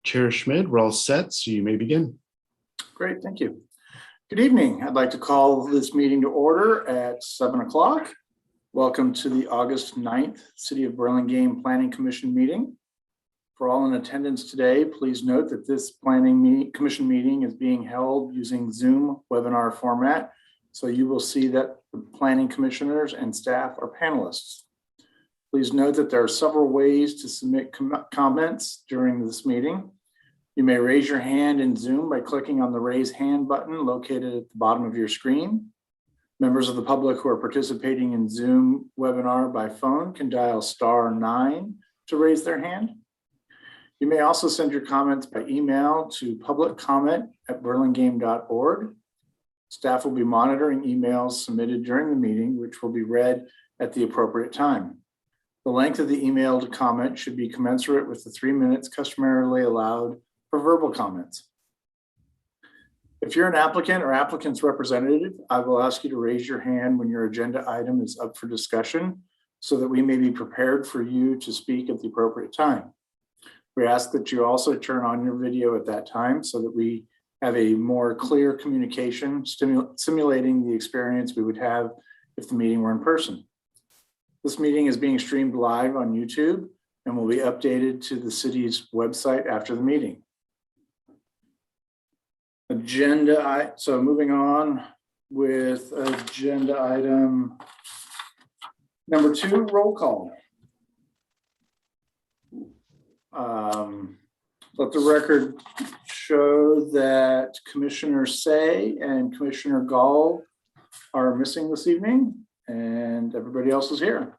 Chair Schmidt, we're all set, so you may begin. Great, thank you. Good evening. I'd like to call this meeting to order at 7 o'clock. Welcome to the August 9th City of Burlingame Planning Commission meeting. For all in attendance today, please note that this Commission meeting is being held using Zoom webinar format. So you will see that the planning commissioners and staff are panelists. Please note that there are several ways to submit comments during this meeting. You may raise your hand in Zoom by clicking on the raise hand button located at the bottom of your screen. Members of the public who are participating in Zoom webinar by phone can dial *9 to raise their hand. You may also send your comments by email to publiccomment@burlingame.org. Staff will be monitoring emails submitted during the meeting, which will be read at the appropriate time. The length of the email to comment should be commensurate with the 3 minutes customarily allowed for verbal comments. If you're an applicant or applicant's representative, I will ask you to raise your hand when your agenda item is up for discussion so that we may be prepared for you to speak at the appropriate time. We ask that you also turn on your video at that time so that we have a more clear communication, simulating the experience we would have if the meeting were in person. This meeting is being streamed live on YouTube and will be updated to the city's website after the meeting. So moving on with agenda item number 2, roll call. Let the record show that Commissioner Say and Commissioner Gall are missing this evening, and everybody else is here.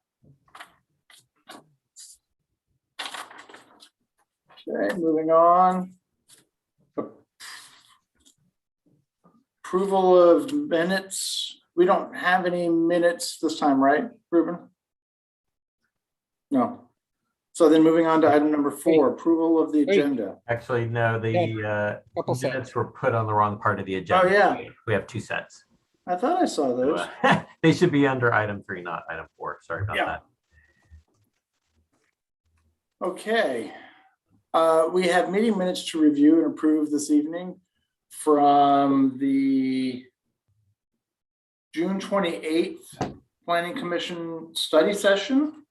Okay, moving on. Approval of minutes. We don't have any minutes this time, right, Ruben? No. So then moving on to item number 4, approval of the agenda. Actually, no, the minutes were put on the wrong part of the agenda. Oh, yeah. We have 2 sets. I thought I saw those. They should be under item 3, not item 4. Sorry about that. Okay. We have meeting minutes to review and approve this evening from the June 28th Planning Commission study session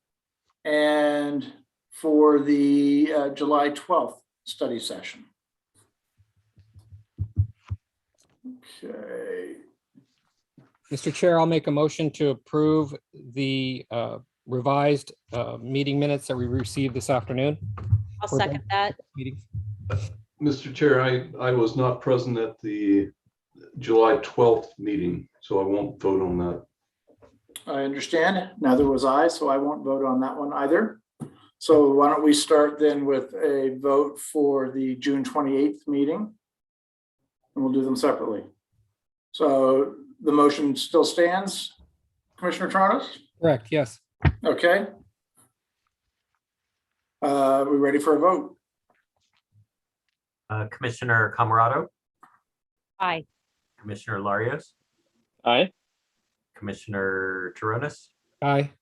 and for the July 12th study session. Okay. Mr. Chair, I'll make a motion to approve the revised meeting minutes that we received this afternoon. I'll second that. Meeting. Mr. Chair, I was not present at the July 12th meeting, so I won't vote on that. I understand. Neither was I, so I won't vote on that one either. So why don't we start then with a vote for the June 28th meeting, and we'll do them separately. So the motion still stands, Commissioner Tronos? Correct, yes. Okay. We ready for a vote? Commissioner Camarado, Aye. Commissioner Larios, Aye. Commissioner Taronis, Aye.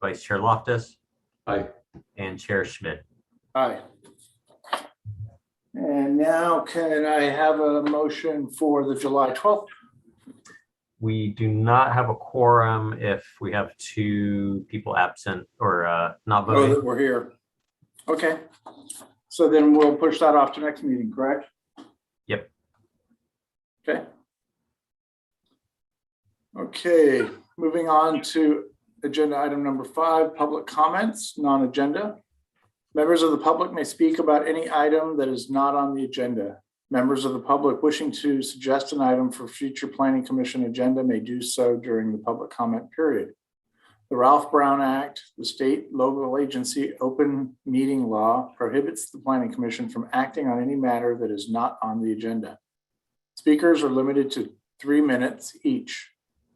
Vice Chair Loftus, Aye. and Chair Schmidt. Aye. And now can I have a motion for the July 12th? We do not have a quorum if we have 2 people absent or not Oh, voting. that we're here. Okay. So then we'll push that off to next meeting, correct? Yep. Okay. Okay, moving on to agenda item number 5, public comments, non-agenda. Members of the public may speak about any item that is not on the agenda. Members of the public wishing to suggest an item for future Planning Commission agenda may do so during the public comment period. The Ralph Brown Act, the state local agency open meeting law, prohibits the Planning Commission from acting on any matter that is not on the agenda. Speakers are limited to 3 minutes each.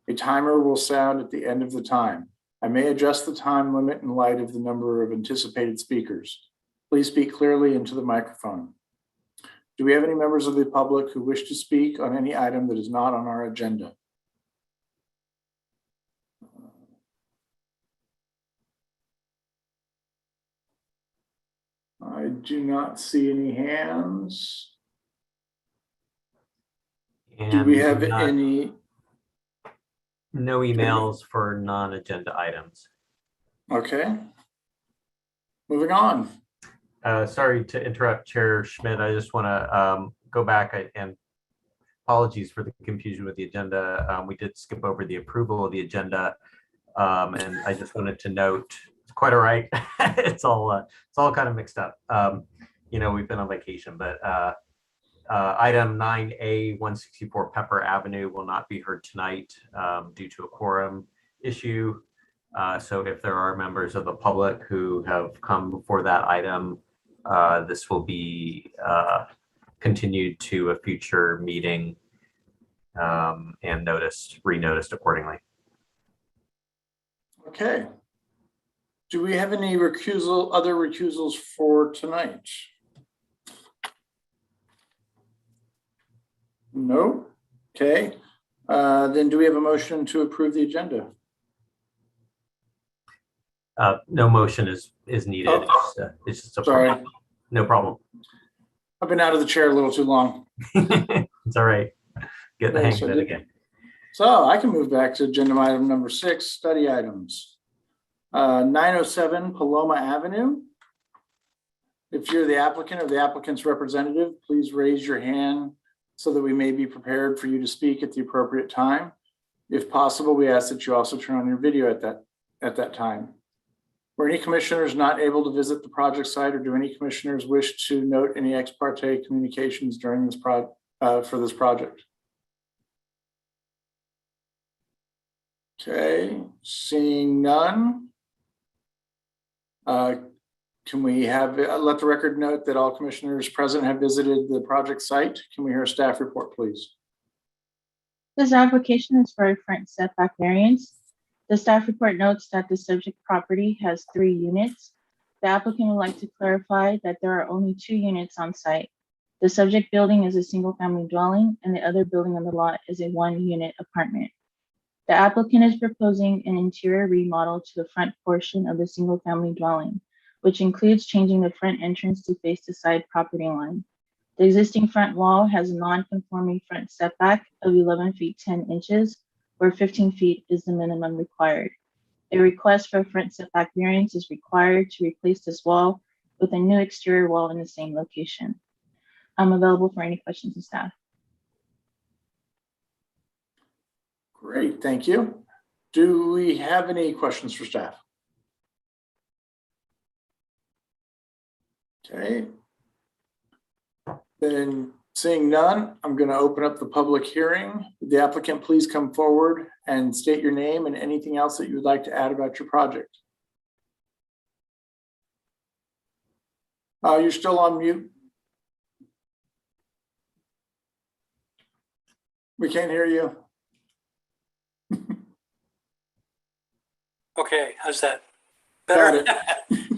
A timer will sound at the end of the time. I may adjust the time limit in light of the number of anticipated speakers. Please speak clearly into the microphone. Do we have any members of the public who wish to speak on any item that is not on our agenda? I do not see any hands. Do we have any? No emails for non-agenda items. Okay. Moving on. Sorry to interrupt, Chair Schmidt. I just want to go back and apologies for the confusion with the agenda. We did skip over the approval of the agenda. And I just wanted to note, it's quite all right. It's all kind of mixed up. We've been on vacation, but item 9A 164 Pepper Avenue will not be heard tonight due to a quorum issue. So if there are members of the public who have come before that item, this will be continued to a future meeting and renoticed accordingly. Okay. Do we have any other recusals for tonight? No. Okay. Then do we have a motion to approve the agenda? No motion is needed. Oh. It's just a Sorry. No problem. I've been out of the chair a little too long. It's all right. Get the hang of it again. So I can move back to agenda item number 6, study items. 907 Paloma Avenue. If you're the applicant or the applicant's representative, please raise your hand so that we may be prepared for you to speak at the appropriate time. If possible, we ask that you also turn on your video at that time. Were any commissioners not able to visit the project site, or do any commissioners wish to note any ex parte communications during this for this project? Okay, seeing none. Can we have, let the record note that all commissioners present have visited the project site? Can we hear a staff report, please? This application is for a front setback variance. The staff report notes that the subject property has 3 units. The applicant would like to clarify that there are only 2 units on site. The subject building is a single-family dwelling, and the other building on the lot is a 1-unit apartment. The applicant is proposing an interior remodel to the front portion of the single-family dwelling, which includes changing the front entrance to face the side property line. The existing front wall has a non-conforming front setback of 11 feet 10 inches, where 15 feet is the minimum required. A request for a front setback variance is required to replace this wall with a new exterior wall in the same location. I'm available for any questions of staff. Great, thank you. Do we have any questions for staff? Okay. Then seeing none, I'm going to open up the public hearing. Would the applicant please come forward and state your name and anything else that you would like to add about your project? You're still on mute. We can't hear you. Okay, how's that? Got Better?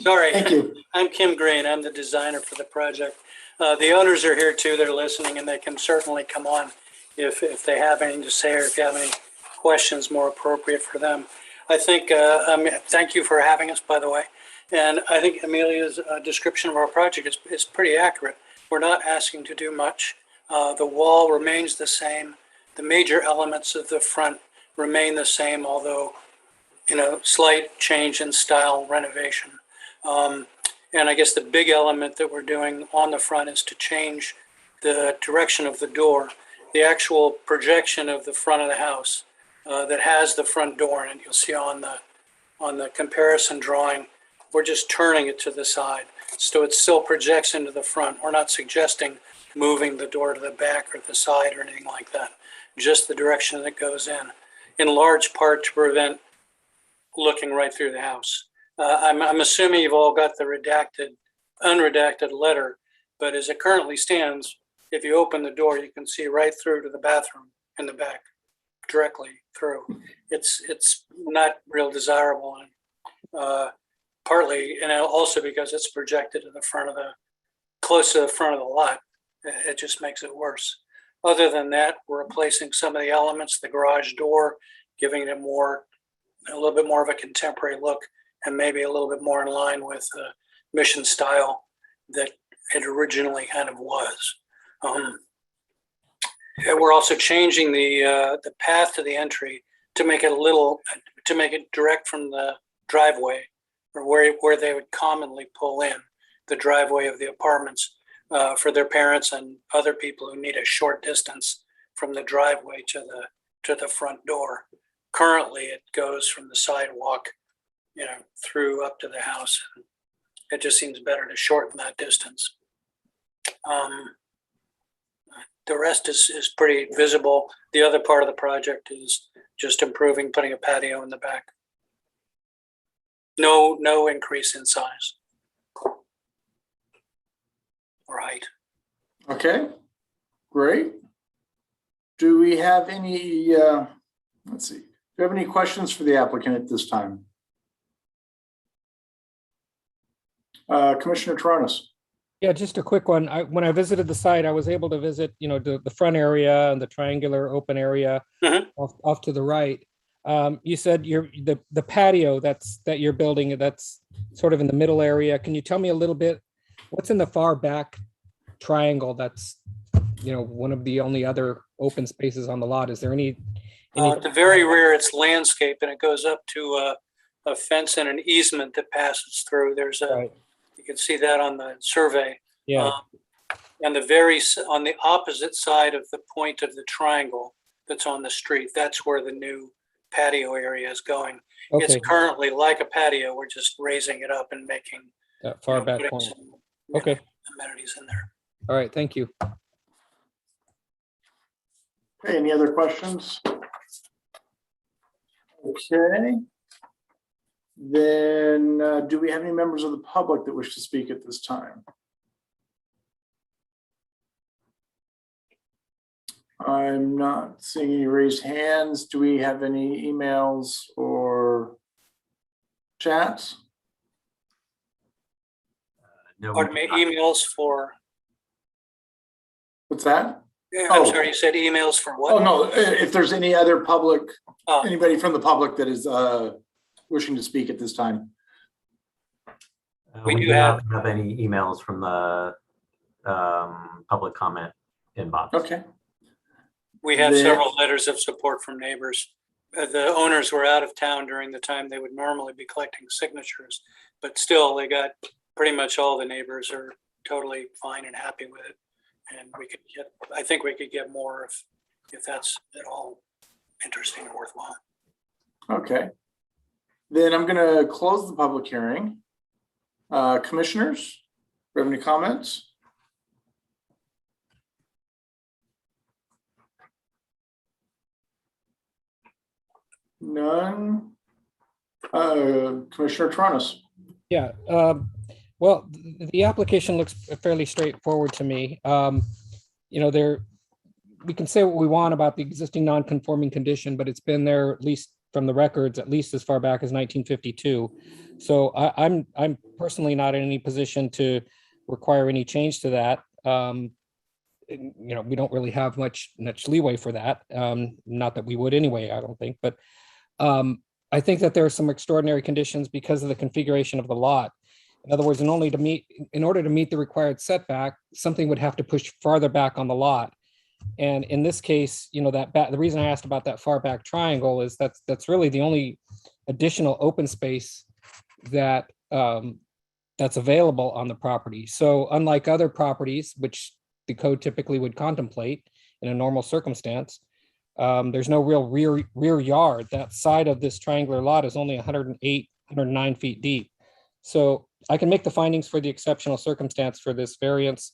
Sorry. Thank you. I'm Kim Green. I'm the designer for the project. The owners are here too. They're listening, and they can certainly come on if they have anything to say, or if you have any questions more appropriate for them. I think, thank you for having us, by the way. And I think Amelia's description of our project is pretty accurate. We're not asking to do much. The wall remains the same. The major elements of the front remain the same, although slight change in style renovation. And I guess the big element that we're doing on the front is to change the direction of the door, the actual projection of the front of the house that has the front door. And you'll see on the comparison drawing, we're just turning it to the side. So it still projects into the front. We're not suggesting moving the door to the back or the side or anything like that, just the direction that goes in large part to prevent looking right through the house. I'm assuming you've all got the unredacted letter, but as it currently stands, if you open the door, you can see right through to the bathroom in the back, directly through. It's not real desirable, and partly, and also because it's projected to the front of close to the front of the lot. It just makes it worse. Other than that, we're replacing some of the elements, the garage door, giving it a little bit more of a contemporary look, and maybe a little bit more in line with the mission style that it originally kind of was. And we're also changing the path to the entry to make it direct from the driveway, or where they would commonly pull in the driveway of the apartments for their parents and other people who need a short distance from the driveway to the front door. Currently, it goes from the sidewalk, through up to the house. It just seems better to shorten that distance. The rest is pretty visible. The other part of the project is just improving, putting a patio in the back. No increase in size or height. Okay, great. Do we have any, let's see, do you have any questions for the applicant at this time? Commissioner Tronis. Yeah, just a quick one. When I visited the site, I was able to visit, the front area and the triangular open area off to the right. You said the patio that you're building, that's sort of in the middle area. Can you tell me a little bit, what's in the far back triangle? That's, one of the only other open spaces on the lot. Is there any? At the very rear, it's landscape, and it goes up to a fence and an easement that passes through. There's Right. You can see that on the survey. Yeah. And on the opposite side of the point of the triangle that's on the street, that's where the new patio area is going. Okay. It's currently like a patio. We're just raising it up and making That far back putting corner. some, Okay. amenities in there. All right. Thank you. Okay, any other questions? Okay. Then do we have any members of the public that wish to speak at this time? I'm not seeing any raised hands. Do we have any emails or chats? No, Pardon me, emails for, What's that? I'm Oh. sorry, you said emails for what? Oh, no, if there's any other public, Oh. anybody from the public that is wishing to speak at this time. we do not have any emails from the public comment inbox. Okay. We have Then- several letters of support from neighbors. The owners were out of town during the time they would normally be collecting signatures, but still they got pretty much all the neighbors are totally fine and happy with it. And I think we could get more if that's at all interesting and worthwhile. Okay. Then I'm going to close the public hearing. Commissioners, do you have any comments? None. Commissioner Tronis. Yeah. Well, the application looks fairly straightforward to me. We can say what we want about the existing non-conforming condition, but it's been there at least from the records, at least as far back as 1952. So I'm personally not in any position to require any change to that. We don't really have much leeway for that. Not that we would anyway, I don't think, but I think that there are some extraordinary conditions because of the configuration of the lot. In other words, in order to meet the required setback, something would have to push farther back on the lot. And in this case, the reason I asked about that far back triangle is that's really the only additional open space that that's available on the property. So unlike other properties, which the code typically would contemplate in a normal circumstance, there's no real rear yard. That side of this triangular lot is only 109 feet deep. So I can make the findings for the exceptional circumstance for this variance.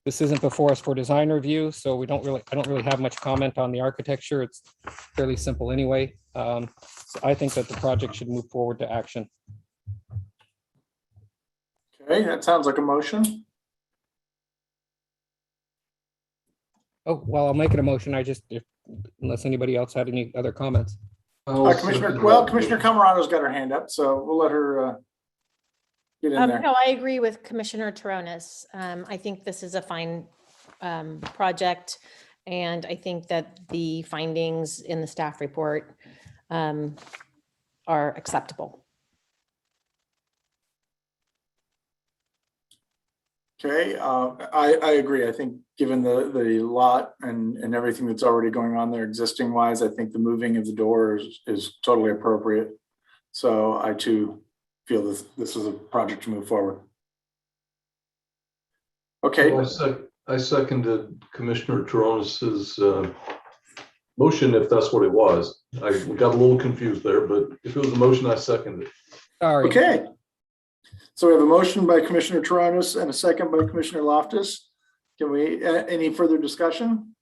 This isn't before us for design review, so I don't really have much comment on the architecture. It's fairly simple anyway. So I think that the project should move forward to action. Okay, that sounds like a motion. Oh, well, I'll make it a motion. unless anybody else had any other comments. Commissioner Camarado's got her hand up, so we'll let her get in there. No, I agree with Commissioner Toronis. I think this is a fine project, and I think that the findings in the staff report are acceptable. Okay, I agree. I think given the lot and everything that's already going on there existing wise, I think the moving of the door is totally appropriate. So I too feel this is a project to move forward. Okay. Well, I seconded Commissioner Toronis's motion, if that's what it was. I got a little confused there, but if it was a motion, I seconded it. Sorry. Okay. So we have a motion by Commissioner Toronis and a second by Commissioner Loftus. Can we, any further discussion?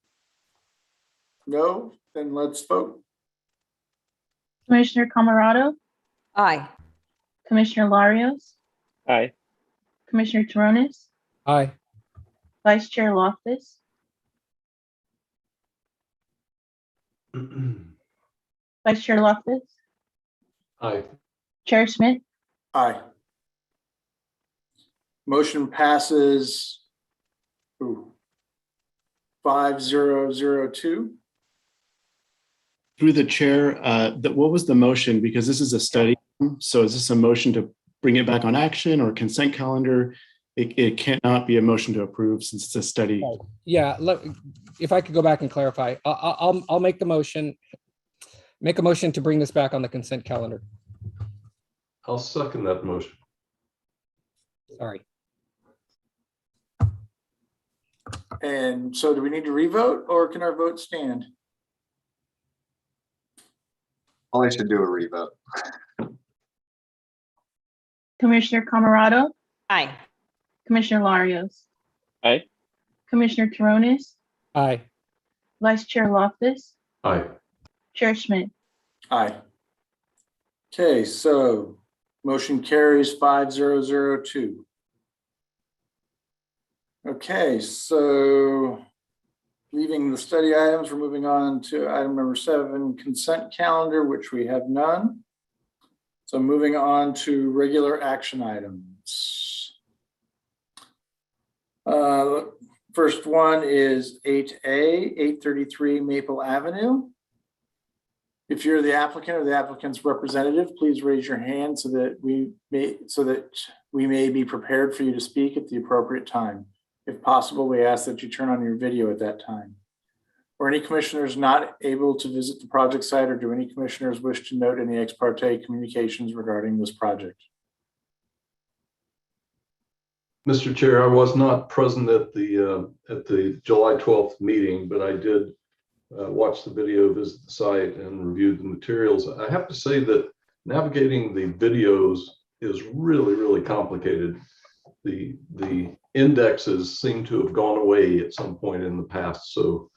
No? Then let's vote. Commissioner Camarado, Aye. Commissioner Larios, Aye. Commissioner Toronis, Aye. Vice Chair Loftus, Vice Chair Loftus, Aye. Chair Schmidt, Aye. Motion passes 5002. Through the chair, what was the motion? Because this is a study. So is this a motion to bring it back on action or consent calendar? It cannot be a motion to approve since it's a study. Yeah, if I could go back and clarify, I'll make the motion. Make a motion to bring this back on the consent calendar. I'll second that motion. Sorry. And so do we need to revote or can our vote stand? Probably should do a revote. Commissioner Camarado, Aye. Commissioner Larios, Aye. Commissioner Toronis, Aye. Vice Chair Loftus, Aye. Chair Schmidt. Aye. Okay, so motion carries 5002. Okay, so leaving the study items, we're moving on to item number 7, consent calendar, which we have none. So moving on to regular action items. First one is 8A, 833 Maple Avenue. If you're the applicant or the applicant's representative, please raise your hand so that we may be prepared for you to speak at the appropriate time. If possible, we ask that you turn on your video at that time. Or any commissioners not able to visit the project site, or do any commissioners wish to note any ex parte communications regarding this project? Mr. Chair, I was not present at the July 12th meeting, but I did watch the video, visit the site, and reviewed the materials. I have to say that navigating the videos is really, really complicated. The indexes seem to have gone away at some point in the past, so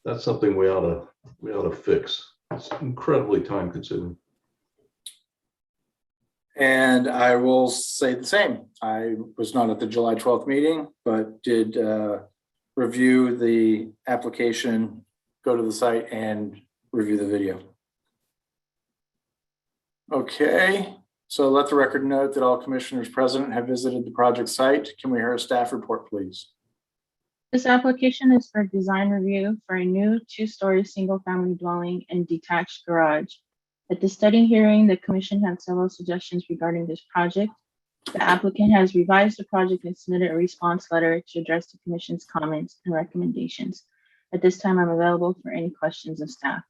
that's something we ought to fix. It's incredibly time consuming. And I will say the same. I was not at the July 12th meeting, but did review the application, go to the site, and review the video. Okay, so let the record note that all commissioners present have visited the project site. Can we hear a staff report, please? This application is for design review for a new 2-story single-family dwelling and detached garage. At the study hearing, the commission had several suggestions regarding this project. The applicant has revised the project and submitted a response letter to address the commission's comments and recommendations. At this time, I'm available for any questions of staff.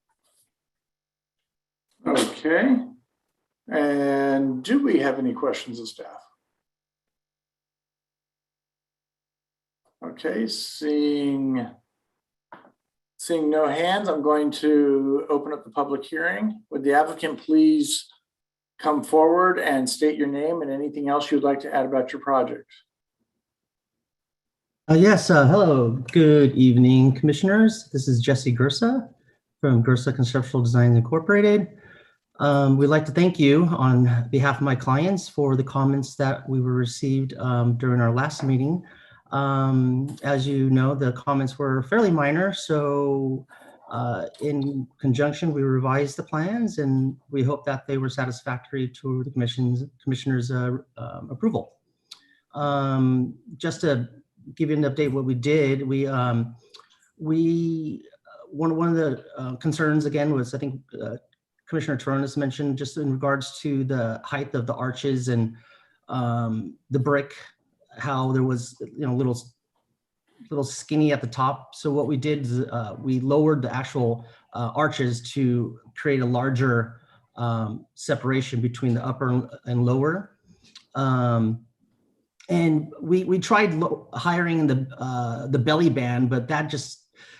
Okay. And do we have any questions of staff? Okay, seeing no hands, I'm going to open up the public hearing. Would the applicant please come forward and state your name and anything else you'd like to add about your project? Yes, hello, good evening, commissioners. This is Jesse Gersa from Gersa Conceptual Design Incorporated. We'd like to thank you on behalf of my clients for the comments that we were received during our last meeting. As you know, the comments were fairly minor, so In conjunction, we revised the plans and we hope that they were satisfactory to the commissioner's approval. Just to give you an update, what we did, one of the concerns again was, I think Commissioner Toronis mentioned, just in regards to the height of the arches and the brick, how there was, you know, little skinny at the top. So what we did is we lowered the actual arches to create a larger separation between the upper and lower. And we tried hiring the belly band, but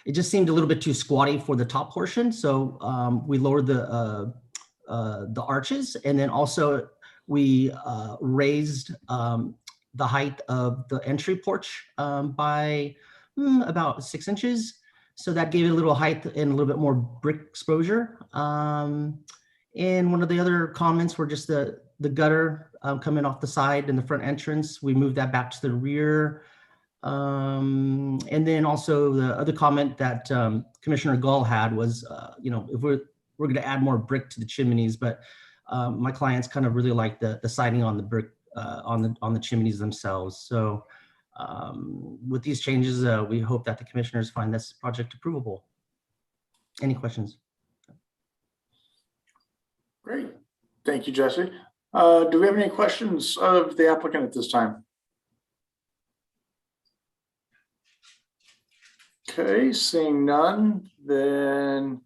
it just seemed a little bit too squatty for the top portion. So we lowered the arches, and then also we raised the height of the entry porch by about 6 inches. So that gave it a little height and a little bit more brick exposure. And one of the other comments were just the gutter coming off the side in the front entrance. We moved that back to the rear. And then also the other comment that Commissioner Gull had was, you know, if we're going to add more brick to the chimneys, but my clients kind of really like the siding on the brick on the chimneys themselves. So with these changes, we hope that the commissioners find this project approvable. Any questions? Great. Thank you, Jesse. Do we have any questions of the applicant at this time? Okay, seeing none, then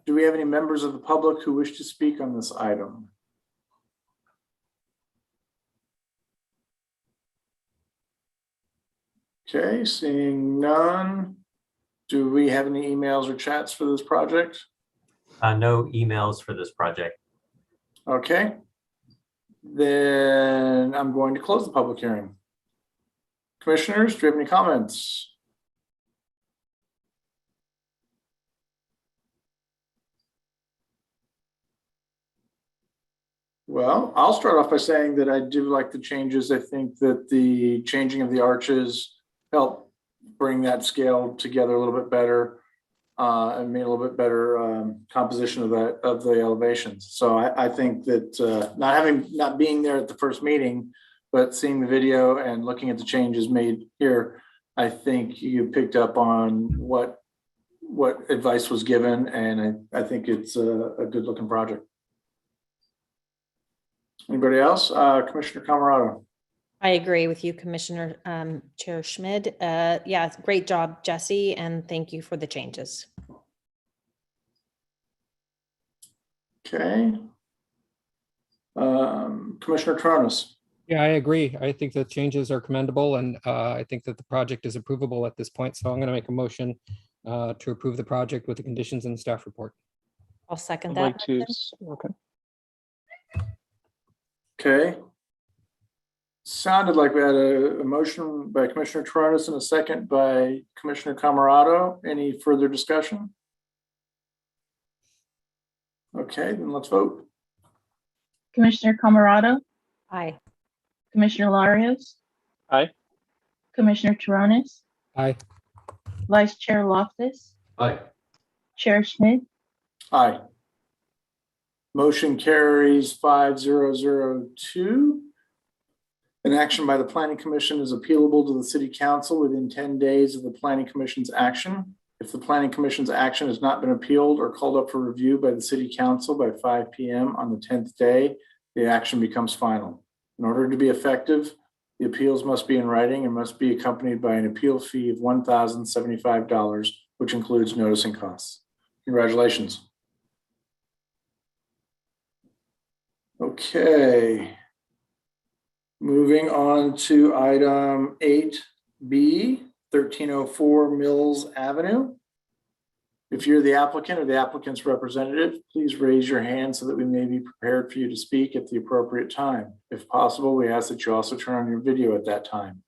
do we have any members of the public who wish to speak on this item? Okay, seeing none, do we have any emails or chats for this project? No emails for this project. Okay, then I'm going to close the public hearing. Commissioners, do you have any comments? Well, I'll start off by saying that I do like the changes. I think that the changing of the arches helped bring that scale together a little bit better and made a little bit better composition of the elevations. So I think that not being there at the first meeting, but seeing the video and looking at the changes made here, I think you picked up on what advice was given, and I think it's a good looking project. Anybody else? Commissioner Camerado. I agree with you, Commissioner Chair Schmid. Yeah, great job, Jesse, and thank you for the changes. Okay. Commissioner Toronis. Yeah, I agree. I think the changes are commendable, and I think that the project is approvable at this point. So I'm going to make a motion to approve the project with the conditions in the staff report. I'll second I'd that. like to, okay. Okay. Sounded like we had a motion by Commissioner Toronis and a second by Commissioner Camerado. Any further discussion? Okay, then let's vote. Commissioner Camerado, Aye. Commissioner Larios. Aye. Commissioner Toronis, Aye. Vice Chair Loftus, Aye. Chair Schmidt. Aye. Motion carries 5002. An action by the Planning Commission is appealable to the City Council within 10 days of the Planning Commission's action. If the Planning Commission's action has not been appealed or called up for review by the City Council by 5 p.m. on the 10th day, the action becomes final. In order to be effective, the appeals must be in writing and must be accompanied by an appeal fee of $1,075, which includes noticing costs. Congratulations. Okay. Moving on to item 8B, 1304 Mills Avenue. If you're the applicant or the applicant's representative, please raise your hand so that we may be prepared for you to speak at the appropriate time. If possible, we ask that you also turn on your video at that time.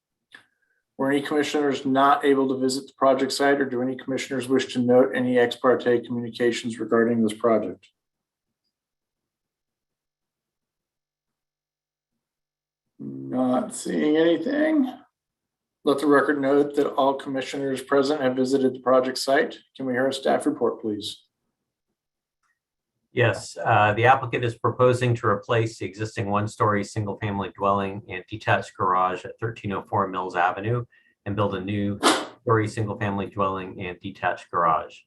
Were any commissioners not able to visit the project site, or do any commissioners wish to note any ex parte communications regarding this project? Not seeing anything. Let the record note that all commissioners present have visited the project site. Can we hear a staff report, please? Yes, the applicant is proposing to replace the existing one-story single-family dwelling and detached garage at 1304 Mills Avenue and build a new story single-family dwelling and detached garage.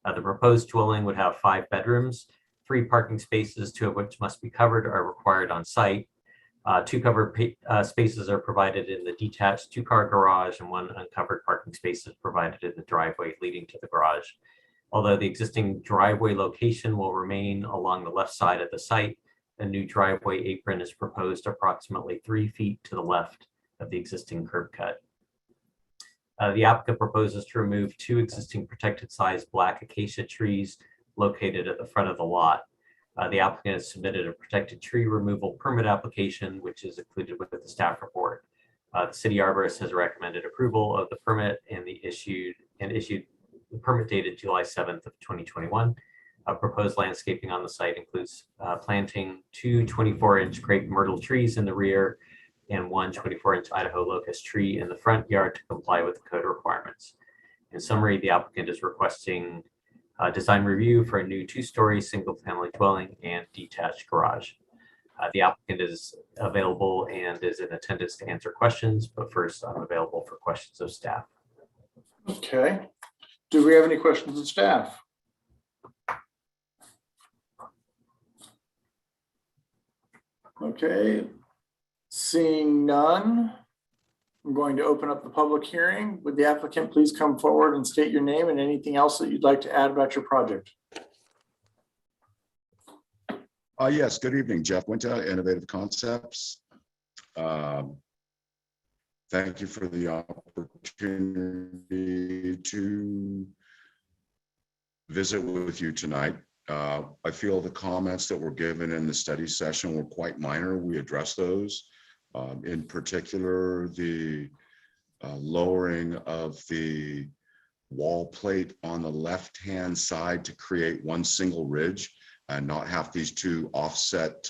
The proposed dwelling would have 5 bedrooms, 3 parking spaces, 2 of which must be covered, are required on site. 2 covered spaces are provided in the detached 2-car garage, and 1 uncovered parking space is provided in the driveway leading to the garage. Although the existing driveway location will remain along the left side of the site, a new driveway apron is proposed approximately 3 feet to the left of the existing curb cut. The applicant proposes to remove 2 existing protected size black acacia trees located at the front of the lot. The applicant has submitted a protected tree removal permit application, which is included with the staff report. The city arborist has recommended approval of the permit and issued the permit dated July 7th of 2021. Proposed landscaping on the site includes planting 2 24-inch crepe myrtle trees in the rear and 1 24-inch Idaho locust tree in the front yard to comply with the code requirements. In summary, the applicant is requesting design review for a new 2-story single-family dwelling and detached garage. The applicant is available and is in attendance to answer questions, but first I'm available for questions of staff. Okay. Do we have any questions of staff? Okay. Seeing none, I'm going to open up the public hearing. Would the applicant please come forward and state your name and anything else that you'd like to add about your project? Yes, good evening, Jeff Winter, Innovative Concepts. Thank you for the opportunity to visit with you tonight. I feel the comments that were given in the study session were quite minor. We addressed those. In particular, the lowering of the wall plate on the left-hand side to create one single ridge and not have these 2 offset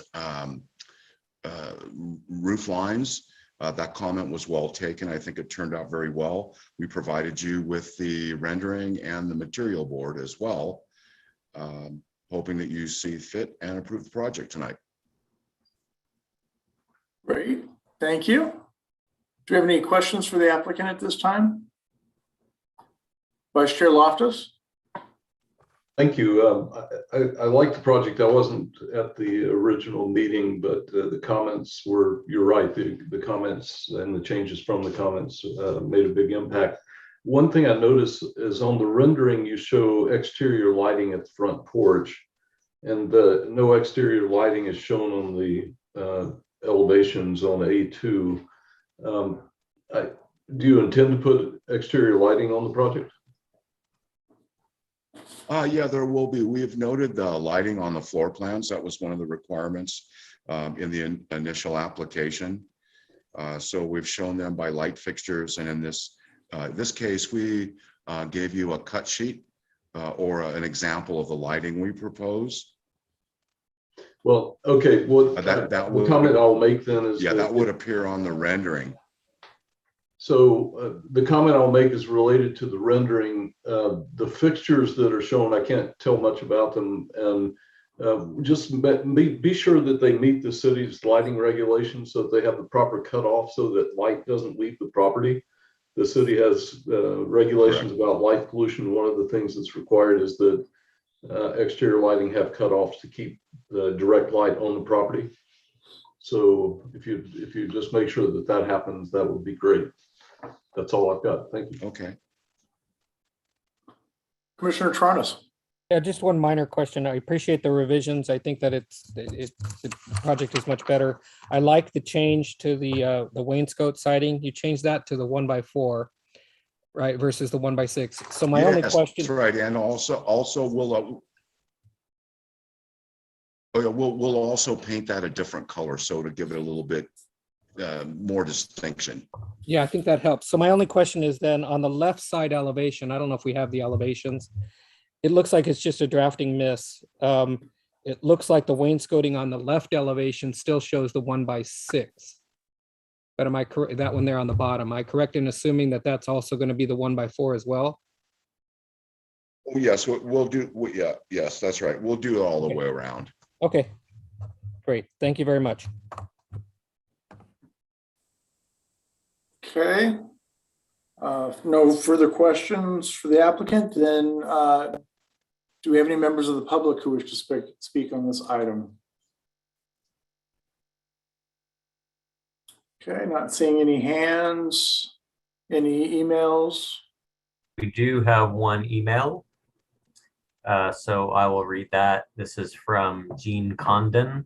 roof lines. That comment was well taken. I think it turned out very well. We provided you with the rendering and the material board as well, hoping that you see fit and approve the project tonight. Great, thank you. Do we have any questions for the applicant at this time? Vice Chair Loftus? Thank you. I like the project. I wasn't at the original meeting, but the comments were, you're right, the comments and the changes from the comments made a big impact. One thing I noticed is on the rendering, you show exterior lighting at the front porch, and no exterior lighting is shown on the elevations on A2. Do you intend to put exterior lighting on the project? Yeah, there will be. We have noted the lighting on the floor plans. That was one of the requirements in the initial application. So we've shown them by light fixtures. And in this case, we gave you a cut sheet or an example of the lighting we propose. Well, okay. Well, that would, the comment I'll make then is that would appear on the rendering. So the comment I'll make is related to the rendering. The fixtures that are shown, I can't tell much about them, and just be sure that they meet the city's lighting regulations, so that they have the proper cutoff so that light doesn't leave the property. The city has regulations about light pollution. One of the things that's required is that exterior lighting have cutoffs to keep the direct light on the property. So if you just make sure that that happens, that would be great. That's all I've got. Thank you. Okay. Commissioner Tronis. Yeah, just one minor question. I appreciate the revisions. I think that the project is much better. I like the change to the wainscot siding. You changed that to the 1x4, right, versus the 1x6. So my only question. That's right, and also we'll also paint that a different color, so to give it a little bit more distinction. Yeah, I think that helps. So my only question is then on the left side elevation, I don't know if we have the elevations. It looks like it's just a drafting miss. It looks like the wainscoting on the left elevation still shows the 1x6. but am I correct, that one there on the bottom, am I correct in assuming that that's also going to be the 1x4 as well? Oh, yes, we'll do, yeah, yes, that's right. We'll do it all the Okay. way around. Okay, great. Thank you very much. Okay. If no further questions for the applicant, then do we have any members of the public who wish to speak on this item? Okay, not seeing any hands, any emails. We do have one email. So I will read that. This is from Gene Condon.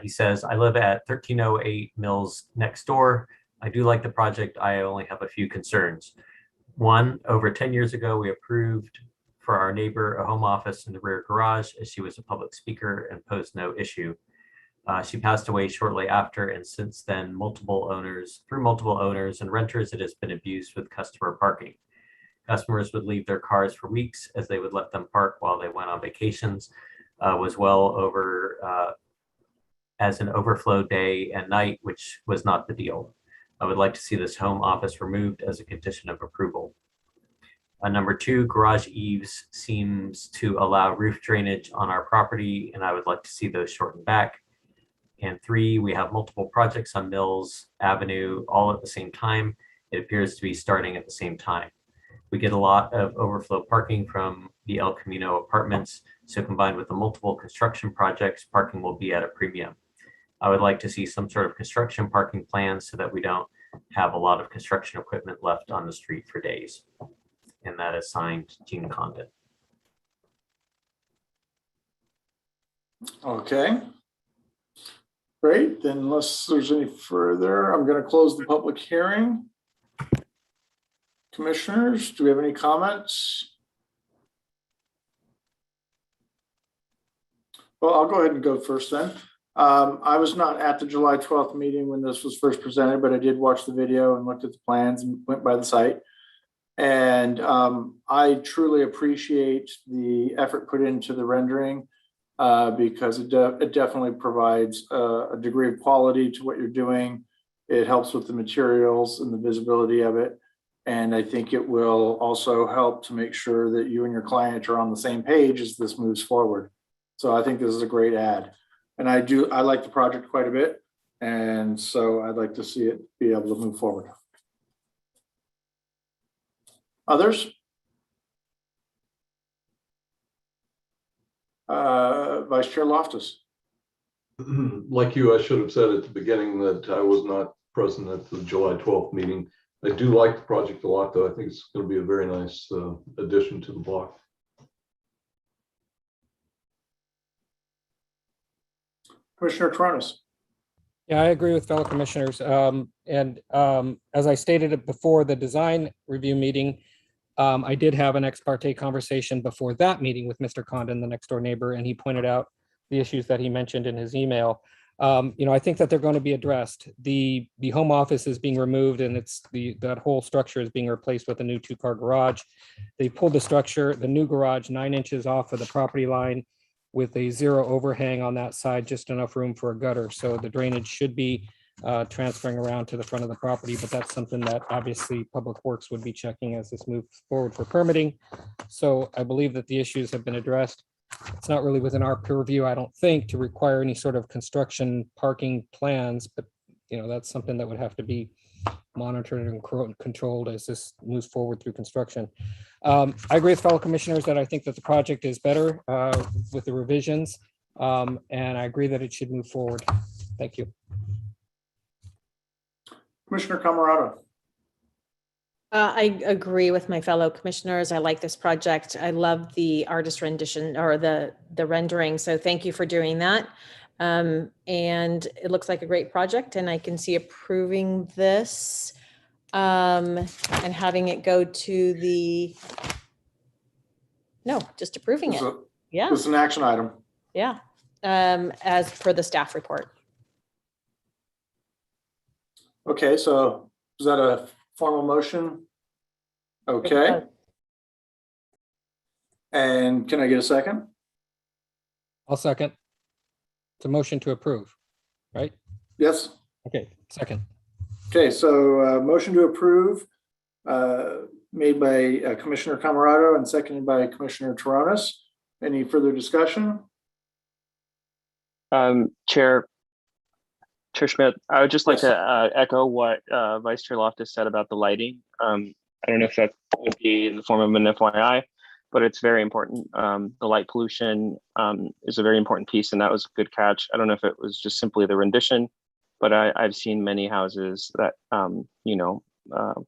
He says, I live at 1308 Mills next door. I do like the project. I only have a few concerns. One, over 10 years ago, we approved for our neighbor a home office in the rear garage as she was a public speaker and posed no issue. She passed away shortly after, and since then, through multiple owners and renters, it has been abused with customer parking. Customers would leave their cars for weeks as they would let them park while they went on vacations. Was well over as an overflow day and night, which was not the deal. I would like to see this home office removed as a condition of approval. Number two, garage eaves seems to allow roof drainage on our property, and I would like to see those shortened back. And three, we have multiple projects on Mills Avenue all at the same time. It appears to be starting at the same time. We get a lot of overflow parking from the El Camino apartments, so combined with the multiple construction projects, parking will be at a premium. I would like to see some sort of construction parking plan so that we don't have a lot of construction equipment left on the street for days. And that is signed Gene Condon. Okay. Great, then unless there's any further, I'm going to close the public hearing. Commissioners, do we have any comments? Well, I'll go ahead and go first then. I was not at the July 12th meeting when this was first presented, but I did watch the video and looked at the plans and went by the site. And I truly appreciate the effort put into the rendering because it definitely provides a degree of quality to what you're doing. It helps with the materials and the visibility of it. And I think it will also help to make sure that you and your client are on the same page as this moves forward. So I think this is a great add. And I like the project quite a bit. And so I'd like to see it be able to move forward. Others? Vice Chair Loftus. Like you, I should have said at the beginning that I was not present at the July 12th meeting. I do like the project a lot, though. I think it's going to be a very nice addition to the block. Commissioner Tronis. Yeah, I agree with fellow commissioners. As I stated it before the design review meeting, I did have an ex parte conversation before that meeting with Mr. Condon, the next door neighbor, and he pointed out the issues that he mentioned in his email. I think that they're going to be addressed. The home office is being removed, and that whole structure is being replaced with a new 2-car garage. They pulled the new garage 9 inches off of the property line with a 0 overhang on that side, just enough room for a gutter. So the drainage should be transferring around to the front of the property, but that's something that obviously Public Works would be checking as this moves forward for permitting. So I believe that the issues have been addressed. It's not really within our purview, I don't think, to require any sort of construction parking plans, but that's something that would have to be monitored and controlled as this moves forward through construction. I agree with fellow commissioners that I think that the project is better with the revisions, and I agree that it should move forward. Thank you. Commissioner Camerata. I agree with my fellow commissioners. I like this project. I love the artist rendition or the rendering. So thank you for doing that. And it looks like a great project, and I can see approving this and having it go to just approving it. Yeah. It's an action item. Yeah. As per the staff report. Okay, so is that a formal motion? Okay. And can I get a second? I'll second. It's a motion to approve, right? Yes. Okay, second. Okay, so motion to approve made by Commissioner Camerado and seconded by Commissioner Toronis. Any further discussion? Chair Schmidt, I would just like Yes. to echo what Vice Chair Loftus said about the lighting. I don't know if that would be in the form of an FYI, but it's very important. The light pollution is a very important piece, and that was a good catch. I don't know if it was just simply the rendition, but I've seen many houses that,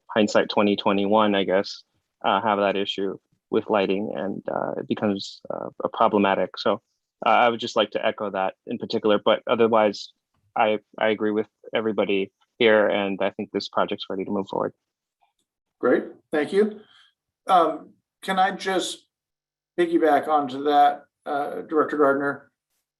hindsight 2021, I guess, have that issue with lighting, and it becomes problematic. So I would just like to echo that in particular, but otherwise, I agree with everybody here, and I think this project's ready to move forward. Great, thank you. Can I just piggyback onto that, Director Gardner?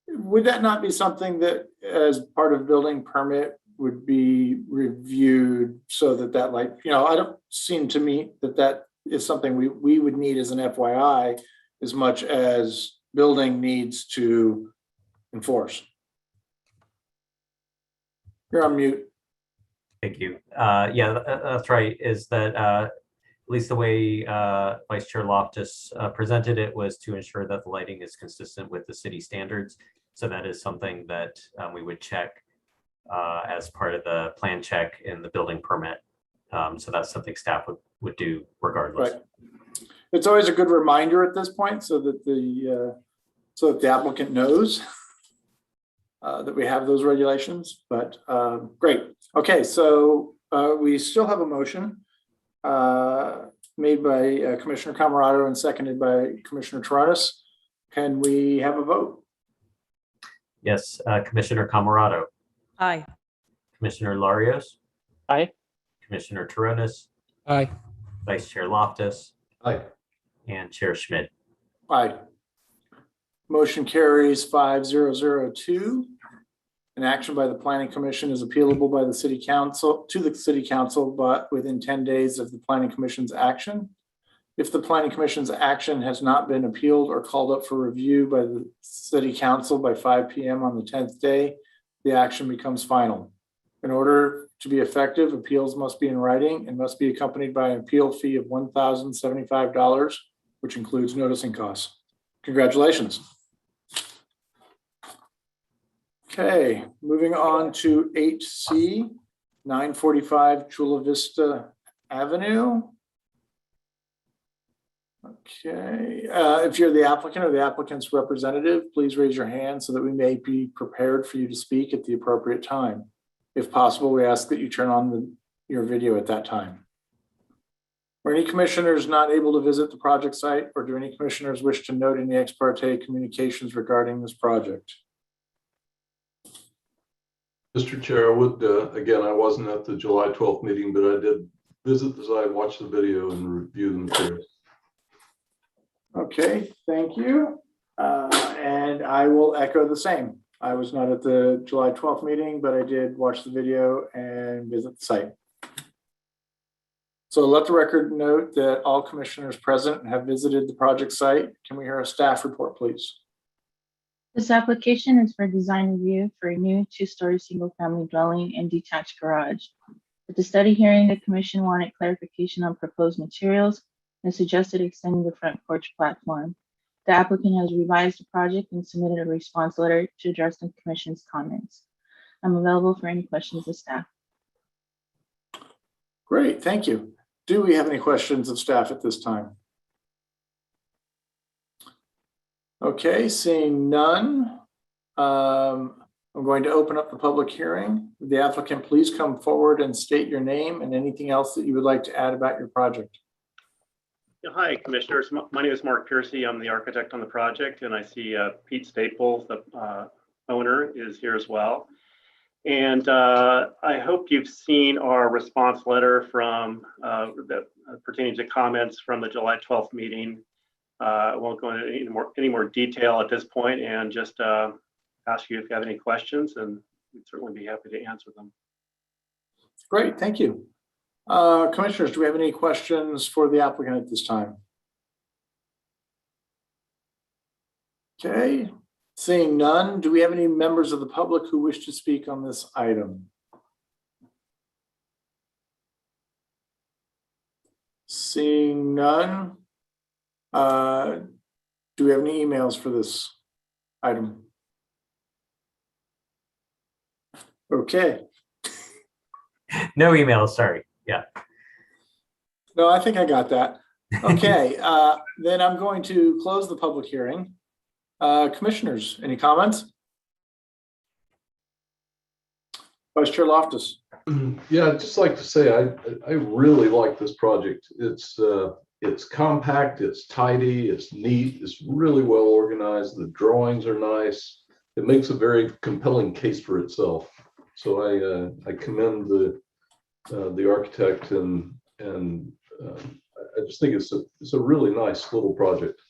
Would that not be something that, as part of building permit, would be reviewed so that like, I don't seem to me that is something we would need as an FYI as much as building needs to enforce. You're on mute. Thank you. Yeah, that's right. Is that at least the way Vice Chair Loftus presented it was to ensure that the lighting is consistent with the city standards. So that is something that we would check as part of the plan check in the building permit. So that's something staff would do regardless. Right. It's always a good reminder at this point so that the applicant knows that we have those regulations, but great. Okay, so we still have a motion made by Commissioner Camerado and seconded by Commissioner Toronis. Can we have a vote? Yes, Commissioner Camerado. Aye. Commissioner Larios. Aye. Commissioner Toronis. Aye. Vice Chair Loftus. Aye. And Chair Schmidt. Aye. Motion carries 5002. An action by the Planning Commission is appealable by the City Council to the City Council, but within 10 days of the Planning Commission's action. If the Planning Commission's action has not been appealed or called up for review by the City Council by 5 p.m. on the 10th day, the action becomes final. In order to be effective, appeals must be in writing and must be accompanied by an appeal fee of $1,075, which includes noticing costs. Congratulations. Okay, moving on to 8C, 945 Chula Vista Avenue. Okay, if you're the applicant or the applicant's representative, please raise your hand so that we may be prepared for you to speak at the appropriate time. If possible, we ask that you turn on your video at that time. Are any commissioners not able to visit the project site, or do any commissioners wish to note any ex parte communications regarding this project? Mr. Chair, I would, again, I wasn't at the July 12th meeting, but I did visit the site, watch the video, and review the materials. Okay, thank you. And I will echo the same. I was not at the July 12th meeting, but I did watch the video and visit the site. So let the record note that all commissioners present have visited the project site. Can we hear a staff report, please? This application is for design review for a new 2-story single-family dwelling and detached garage. At the study hearing, the commission wanted clarification on proposed materials and suggested extending the front porch platform. The applicant has revised the project and submitted a response letter to address the commission's comments. I'm available for any questions of staff. Great, thank you. Do we have any questions of staff at this time? Okay, seeing none, I'm going to open up the public hearing. Would the applicant please come forward and state your name and anything else that you would like to add about your project? Hi, Commissioners. My name is Mark Piercy. I'm the architect on the project, and I see Pete Staples, the owner, is here as well. And I hope you've seen our response letter from pertaining to comments from the July 12th meeting. I won't go into any more detail at this point, and just ask you if you have any questions, and we'd certainly be happy to answer them. Great, thank you. Commissioners, do we have any questions for the applicant at this time? Okay, seeing none, do we have any members of the public who wish to speak on this item? Seeing none. Do we have any emails for this item? Okay. No emails, sorry. Yeah. No, I think I got that. Okay, then I'm going to close the public hearing. Commissioners, any comments? Vice Chair Loftus. Yeah, I'd just like to say I really like this project. It's compact, it's tidy, it's neat, it's really well organized. The drawings are nice. It makes a very compelling case for itself. So I commend the architect and I just think it's a really nice little project.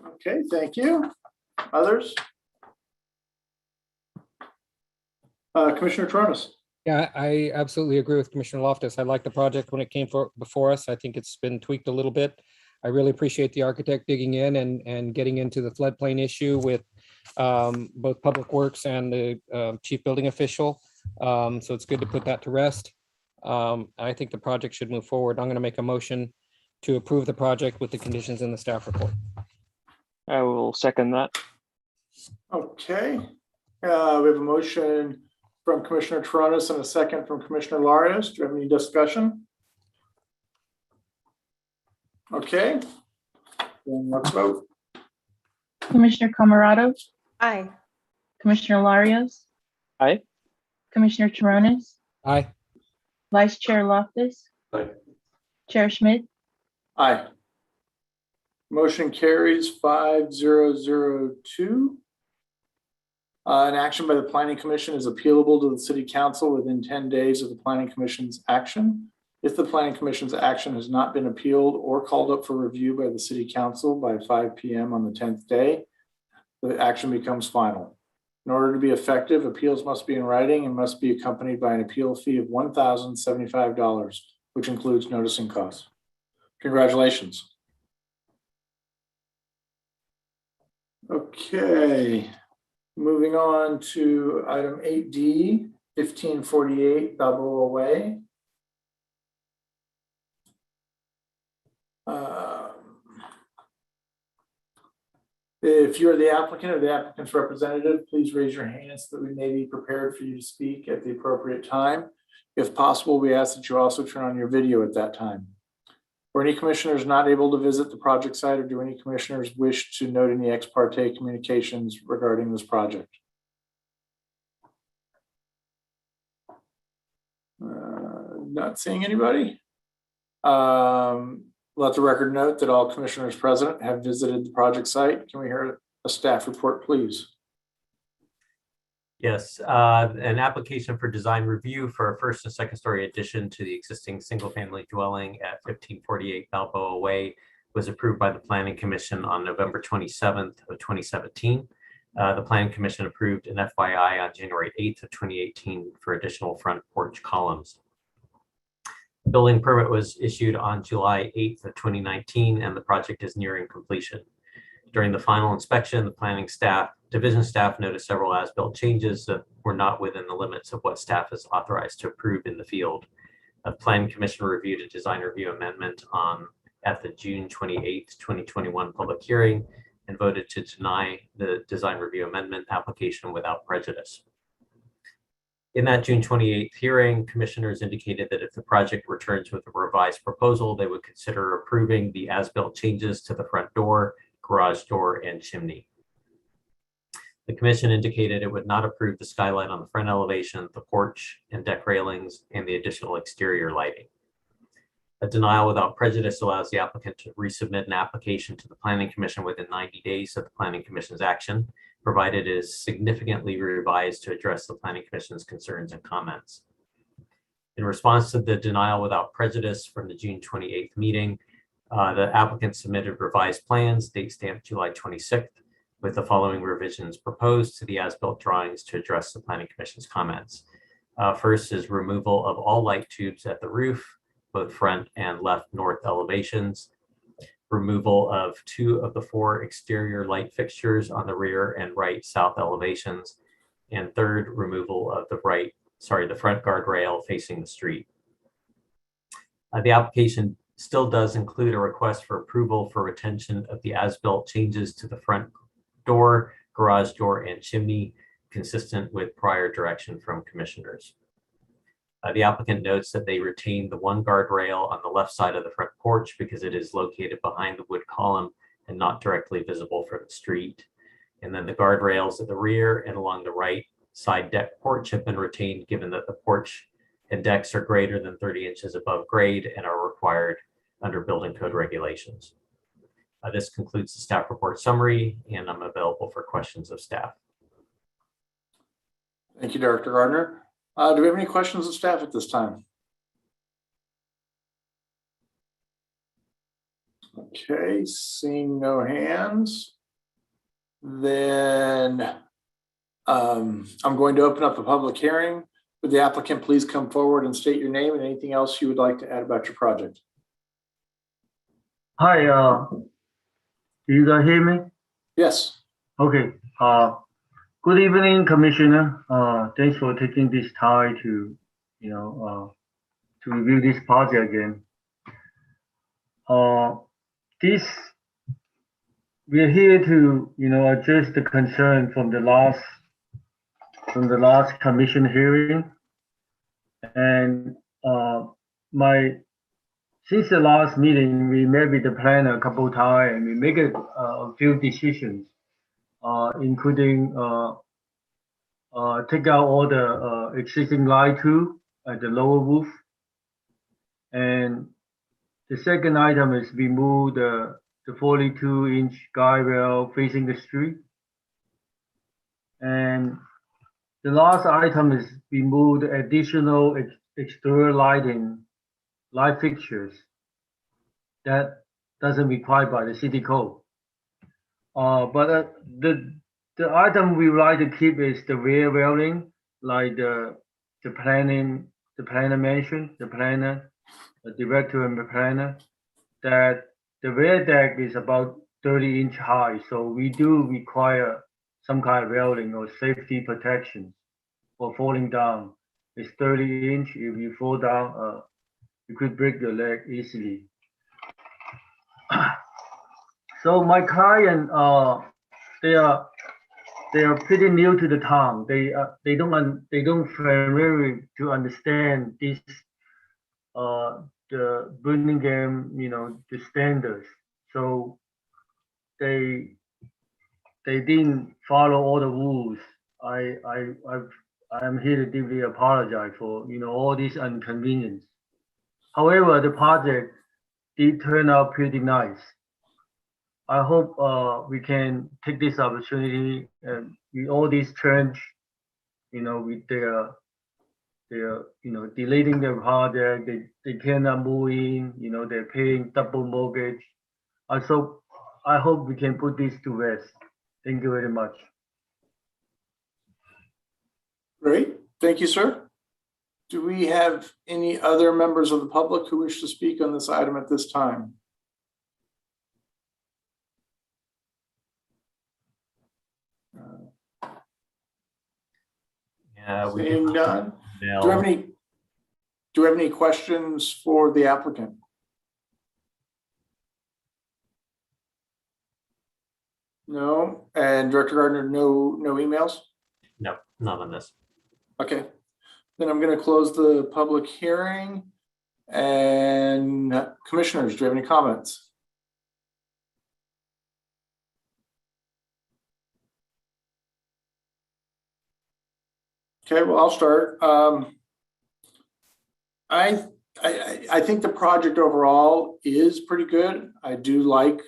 Okay, thank you. Others? Commissioner Tronis. Yeah, I absolutely agree with Commissioner Loftus. I like the project when it came before us. I think it's been tweaked a little bit. I really appreciate the architect digging in and getting into the floodplain issue with both Public Works and the chief building official. So it's good to put that to rest. I think the project should move forward. I'm going to make a motion to approve the project with the conditions in the staff report. I will second that. Okay, we have a motion from Commissioner Tronis and a second from Commissioner Larios. Do you have any discussion? Okay, then let's vote. Commissioner Camarado, Aye. Commissioner Larios, Aye. Commissioner Torrones, Aye. Vice Chair Loftus, Aye. Chair Schmidt, Aye. Motion carries 5002. An action by the Planning Commission is appealable to the City Council within 10 days of the Planning Commission's action. If the Planning Commission's action has not been appealed or called up for review by the City Council by 5 p.m. on the 10th day, the action becomes final. In order to be effective, appeals must be in writing and must be accompanied by an appeal fee of $1,075, which includes noticing costs. Congratulations. Okay, moving on to item 8D, 1548 Balboa Way. If you're the applicant or the applicant's representative, please raise your hand so that we may be prepared for you to speak at the appropriate time. If possible, we ask that you also turn on your video at that time. Were any commissioners not able to visit the project site, or do any commissioners wish to note any ex parte communications regarding this project? Not seeing anybody. Let the record note that all commissioners present have visited the project site. Can we hear a staff report, please? Yes, an application for design review for a first and second story addition to the existing single family dwelling at 1548 Balboa Way was approved by the Planning Commission on November 27th of 2017. The Planning Commission approved an FYI on January 8th of 2018 for additional front porch columns. The building permit was issued on July 8th of 2019, and the project is nearing completion. During the final inspection, the planning staff, division staff noticed several as-built changes that were not within the limits of what staff is authorized to approve in the field. The Planning Commission reviewed a design review amendment at the June 28th, 2021 public hearing and voted to deny the design review amendment application without prejudice. In that June 28th hearing, commissioners indicated that if the project returns with a revised proposal, they would consider approving the as-built changes to the front door, garage door, and chimney. The commission indicated it would not approve the skylight on the front elevation, the porch and deck railings, and the additional exterior lighting. A denial without prejudice allows the applicant to resubmit an application to the Planning Commission within 90 days of the Planning Commission's action, provided it is significantly revised to address the Planning Commission's concerns and comments. In response to the denial without prejudice from the June 28th meeting, the applicant submitted revised plans, date stamped July 26th, with the following revisions proposed to the as-built drawings to address the Planning Commission's comments. First is removal of all light tubes at the roof, both front and left north elevations. Removal of 2 of the 4 exterior light fixtures on the rear and right south elevations. And third, removal of the front guardrail facing the street. The application still does include a request for approval for retention of the as-built changes to the front door, garage door, and chimney, consistent with prior direction from commissioners. The applicant notes that they retain the one guardrail on the left side of the front porch because it is located behind the wood column and not directly visible from the street. And then the guardrails at the rear and along the right side deck porch have been retained, given that the porch and decks are greater than 30 inches above grade and are required under building code regulations. This concludes the staff report summary, and I'm available for questions of staff. Thank you, Director Gardner. Do we have any questions of staff at this time? Okay, seeing no hands, then I'm going to open up a public hearing. Would the applicant please come forward and state your name and anything else you would like to add about your project? Hi, do you guys hear me? Yes. Okay. Good evening, Commissioner. Thanks for taking this time to, to review this project again. We're here to, address the concern from the last commission hearing, and since the last meeting, we met with the planner a couple of times, and we make a few decisions, including take out all the existing light too at the lower roof. And the second item is remove the 42-inch guy rail facing the street. And the last item is remove the additional exterior light fixtures that doesn't require by the city code. But the item we would like to keep is the rear railing, like the planner mentioned, the director and the planner, that the rear deck is about 30-inch high. So we do require some kind of railing or safety protection for falling down. It's 30-inch. If you fall down, you could break your leg easily. So my client, they are pretty new to the town. They don't familiar to understand this the Birmingham, the standards. So they didn't follow all the rules. I'm here to deeply apologize for all this inconvenience. However, the project did turn out pretty nice. I hope we can take this opportunity and with all these change, with their deleting their project, they cannot move in, they're paying double mortgage. So I hope we can put this to rest. Thank you very much. Great, thank you, sir. Do we have any other members of the public who wish to speak on this item at this time? Yeah, we Seeing none. Do we have any questions for the applicant? No. And Director Gardner, no emails? No, none on this. Okay. Then I'm going to close the public hearing. And commissioners, do you have any comments? Okay, well, I'll start. I think the project overall is pretty good. I do like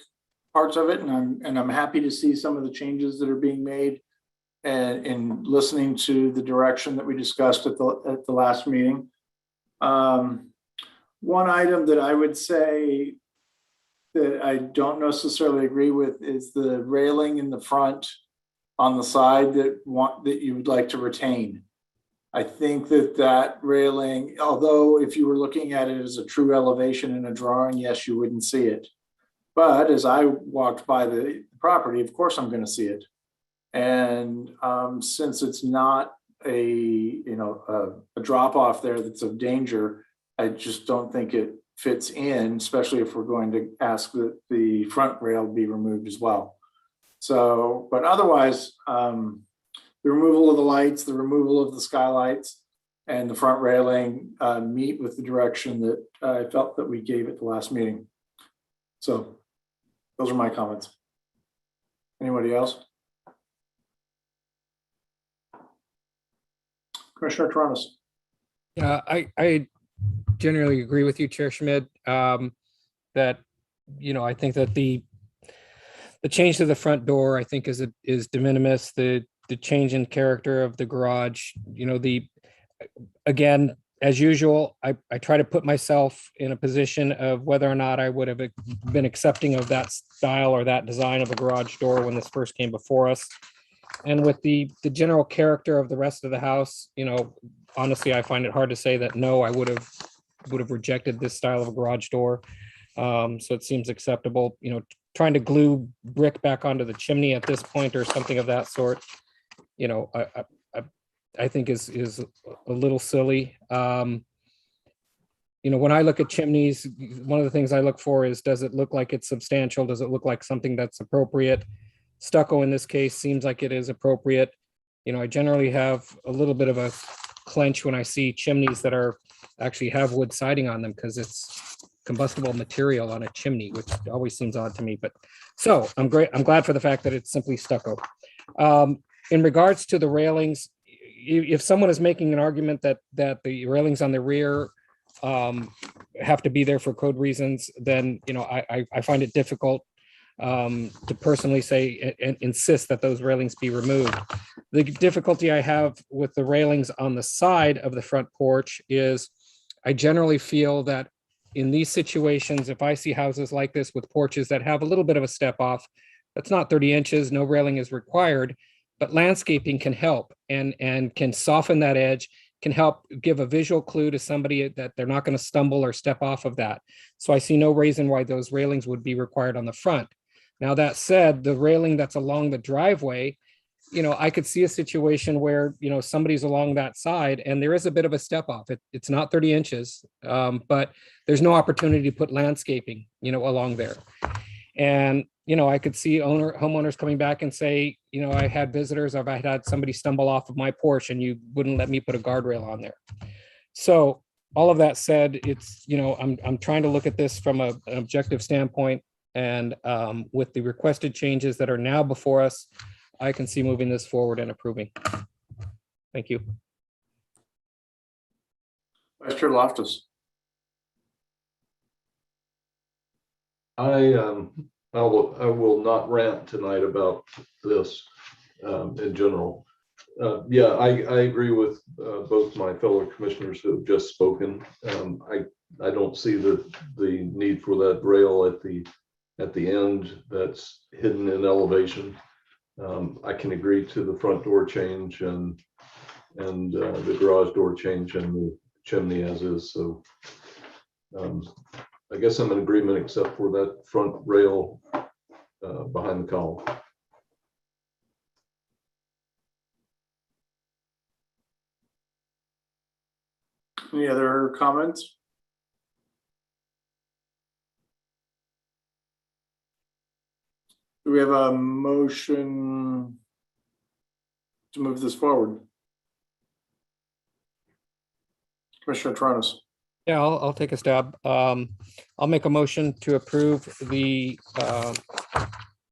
parts of it, and I'm happy to see some of the changes that are being made, and in listening to the direction that we discussed at the last meeting. One item that I would say that I don't necessarily agree with is the railing in the front on the side that you would like to retain. I think that railing, although if you were looking at it as a true elevation in a drawing, yes, you wouldn't see it. But as I walked by the property, of course I'm going to see it. And since it's not a drop off there that's of danger, I just don't think it fits in, especially if we're going to ask that the front rail be removed as well. So, but otherwise, the removal of the lights, the removal of the skylights, and the front railing meet with the direction that I felt that we gave at the last meeting. So those are my comments. Anybody else? Commissioner Taranis. Yeah, I generally agree with you, Chair Schmidt, that, I think that the change to the front door, I think is de minimis. The change in character of the garage, again, as usual, I try to put myself in a position of whether or not I would have been accepting of that style or that design of a garage door when this first came before us. And with the general character of the rest of the house, honestly, I find it hard to say that no, I would have rejected this style of a garage door. So it seems acceptable. Trying to glue brick back onto the chimney at this point or something of that sort, I think is a little silly. When I look at chimneys, one of the things I look for is, does it look like it's substantial? Does it look like something that's appropriate? Stucco in this case seems like it is appropriate. I generally have a little bit of a clench when I see chimneys that actually have wood siding on them, because it's combustible material on a chimney, which always seems odd to me. But so I'm glad for the fact that it's simply stucco. In regards to the railings, if someone is making an argument that the railings on the rear have to be there for code reasons, then I find it difficult to personally say and insist that those railings be removed. The difficulty I have with the railings on the side of the front porch is I generally feel that in these situations, if I see houses like this with porches that have a little bit of a step off, that's not 30 inches, no railing is required, but landscaping can help and can soften that edge, can help give a visual clue to somebody that they're not going to stumble or step off of that. So I see no reason why those railings would be required on the front. Now, that said, the railing that's along the driveway, I could see a situation where, somebody's along that side and there is a bit of a step off. It's not 30 inches, but there's no opportunity to put landscaping, along there. And, I could see homeowners coming back and say, I had visitors, or I had somebody stumble off of my porch and you wouldn't let me put a guardrail on there. So all of that said, it's, I'm trying to look at this from an objective standpoint. And with the requested changes that are now before us, I can see moving this forward and approving. Thank you. Vice Chair Loftus. I will not rant tonight about this in general. Yeah, I agree with both my fellow commissioners who have just spoken. I don't see the need for that rail at the end that's hidden in elevation. I can agree to the front door change and the garage door change and the chimney as is. So I guess I'm in agreement except for that front rail behind the column. Any other comments? Do we have a motion to move this forward? Commissioner Taranis. Yeah, I'll take a stab. I'll make a motion to approve the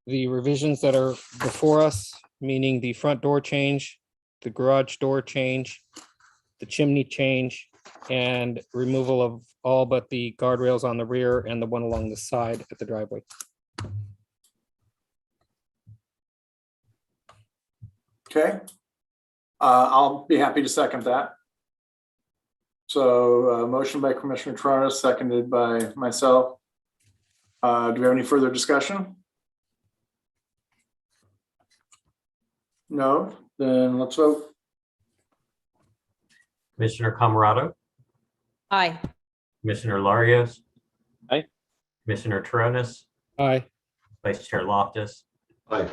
revisions that are before us, meaning the front door change, the garage door change, the chimney change, and removal of all but the guardrails on the rear and the one along the side at the driveway. Okay. I'll be happy to second that. So motion by Commissioner Taranis, seconded by myself. Do we have any further discussion? No, then let's vote. Commissioner Camerado, Aye. Commissioner Larios. Aye. Commissioner Taranis, Aye. Vice Chair Loftus, Aye.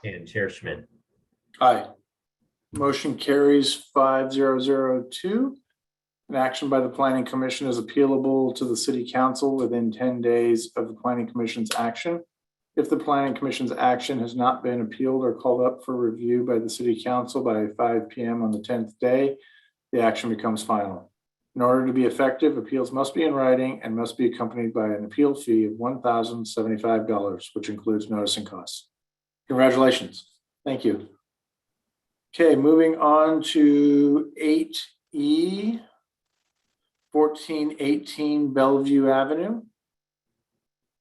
and Chair Schmidt. Aye. Motion carries 5002. An action by the Planning Commission is appealable to the City Council within 10 days of the Planning Commission's action. If the Planning Commission's action has not been appealed or called up for review by the City Council by 5 p.m. on the 10th day, the action becomes final. In order to be effective, appeals must be in writing and must be accompanied by an appeal fee of $1,075, which includes notice and costs. Congratulations. Thank you. Okay, moving on to 8E, 1418 Bellevue Avenue.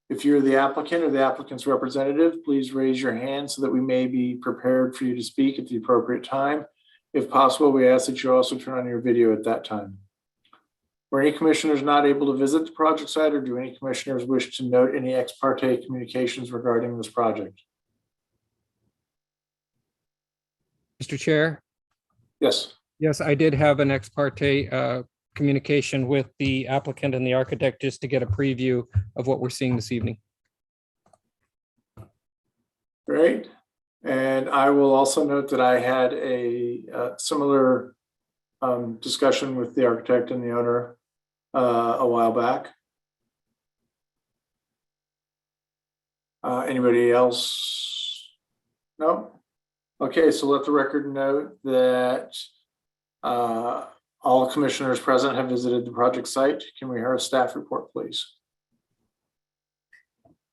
If you're the applicant or the applicant's representative, please raise your hand so that we may be prepared for you to speak at the appropriate time. If possible, we ask that you also turn on your video at that time. Were any commissioners not able to visit the project site, or do any commissioners wish to note any ex parte communications regarding this project? Mr. Chair? Yes. Yes, I did have an ex parte communication with the applicant and the architect just to get a preview of what we're seeing this evening. Great. And I will also note that I had a similar discussion with the architect and the owner a while back. Anybody else? No? Okay, so let the record note that all commissioners present have visited the project site. Can we hear a staff report, please?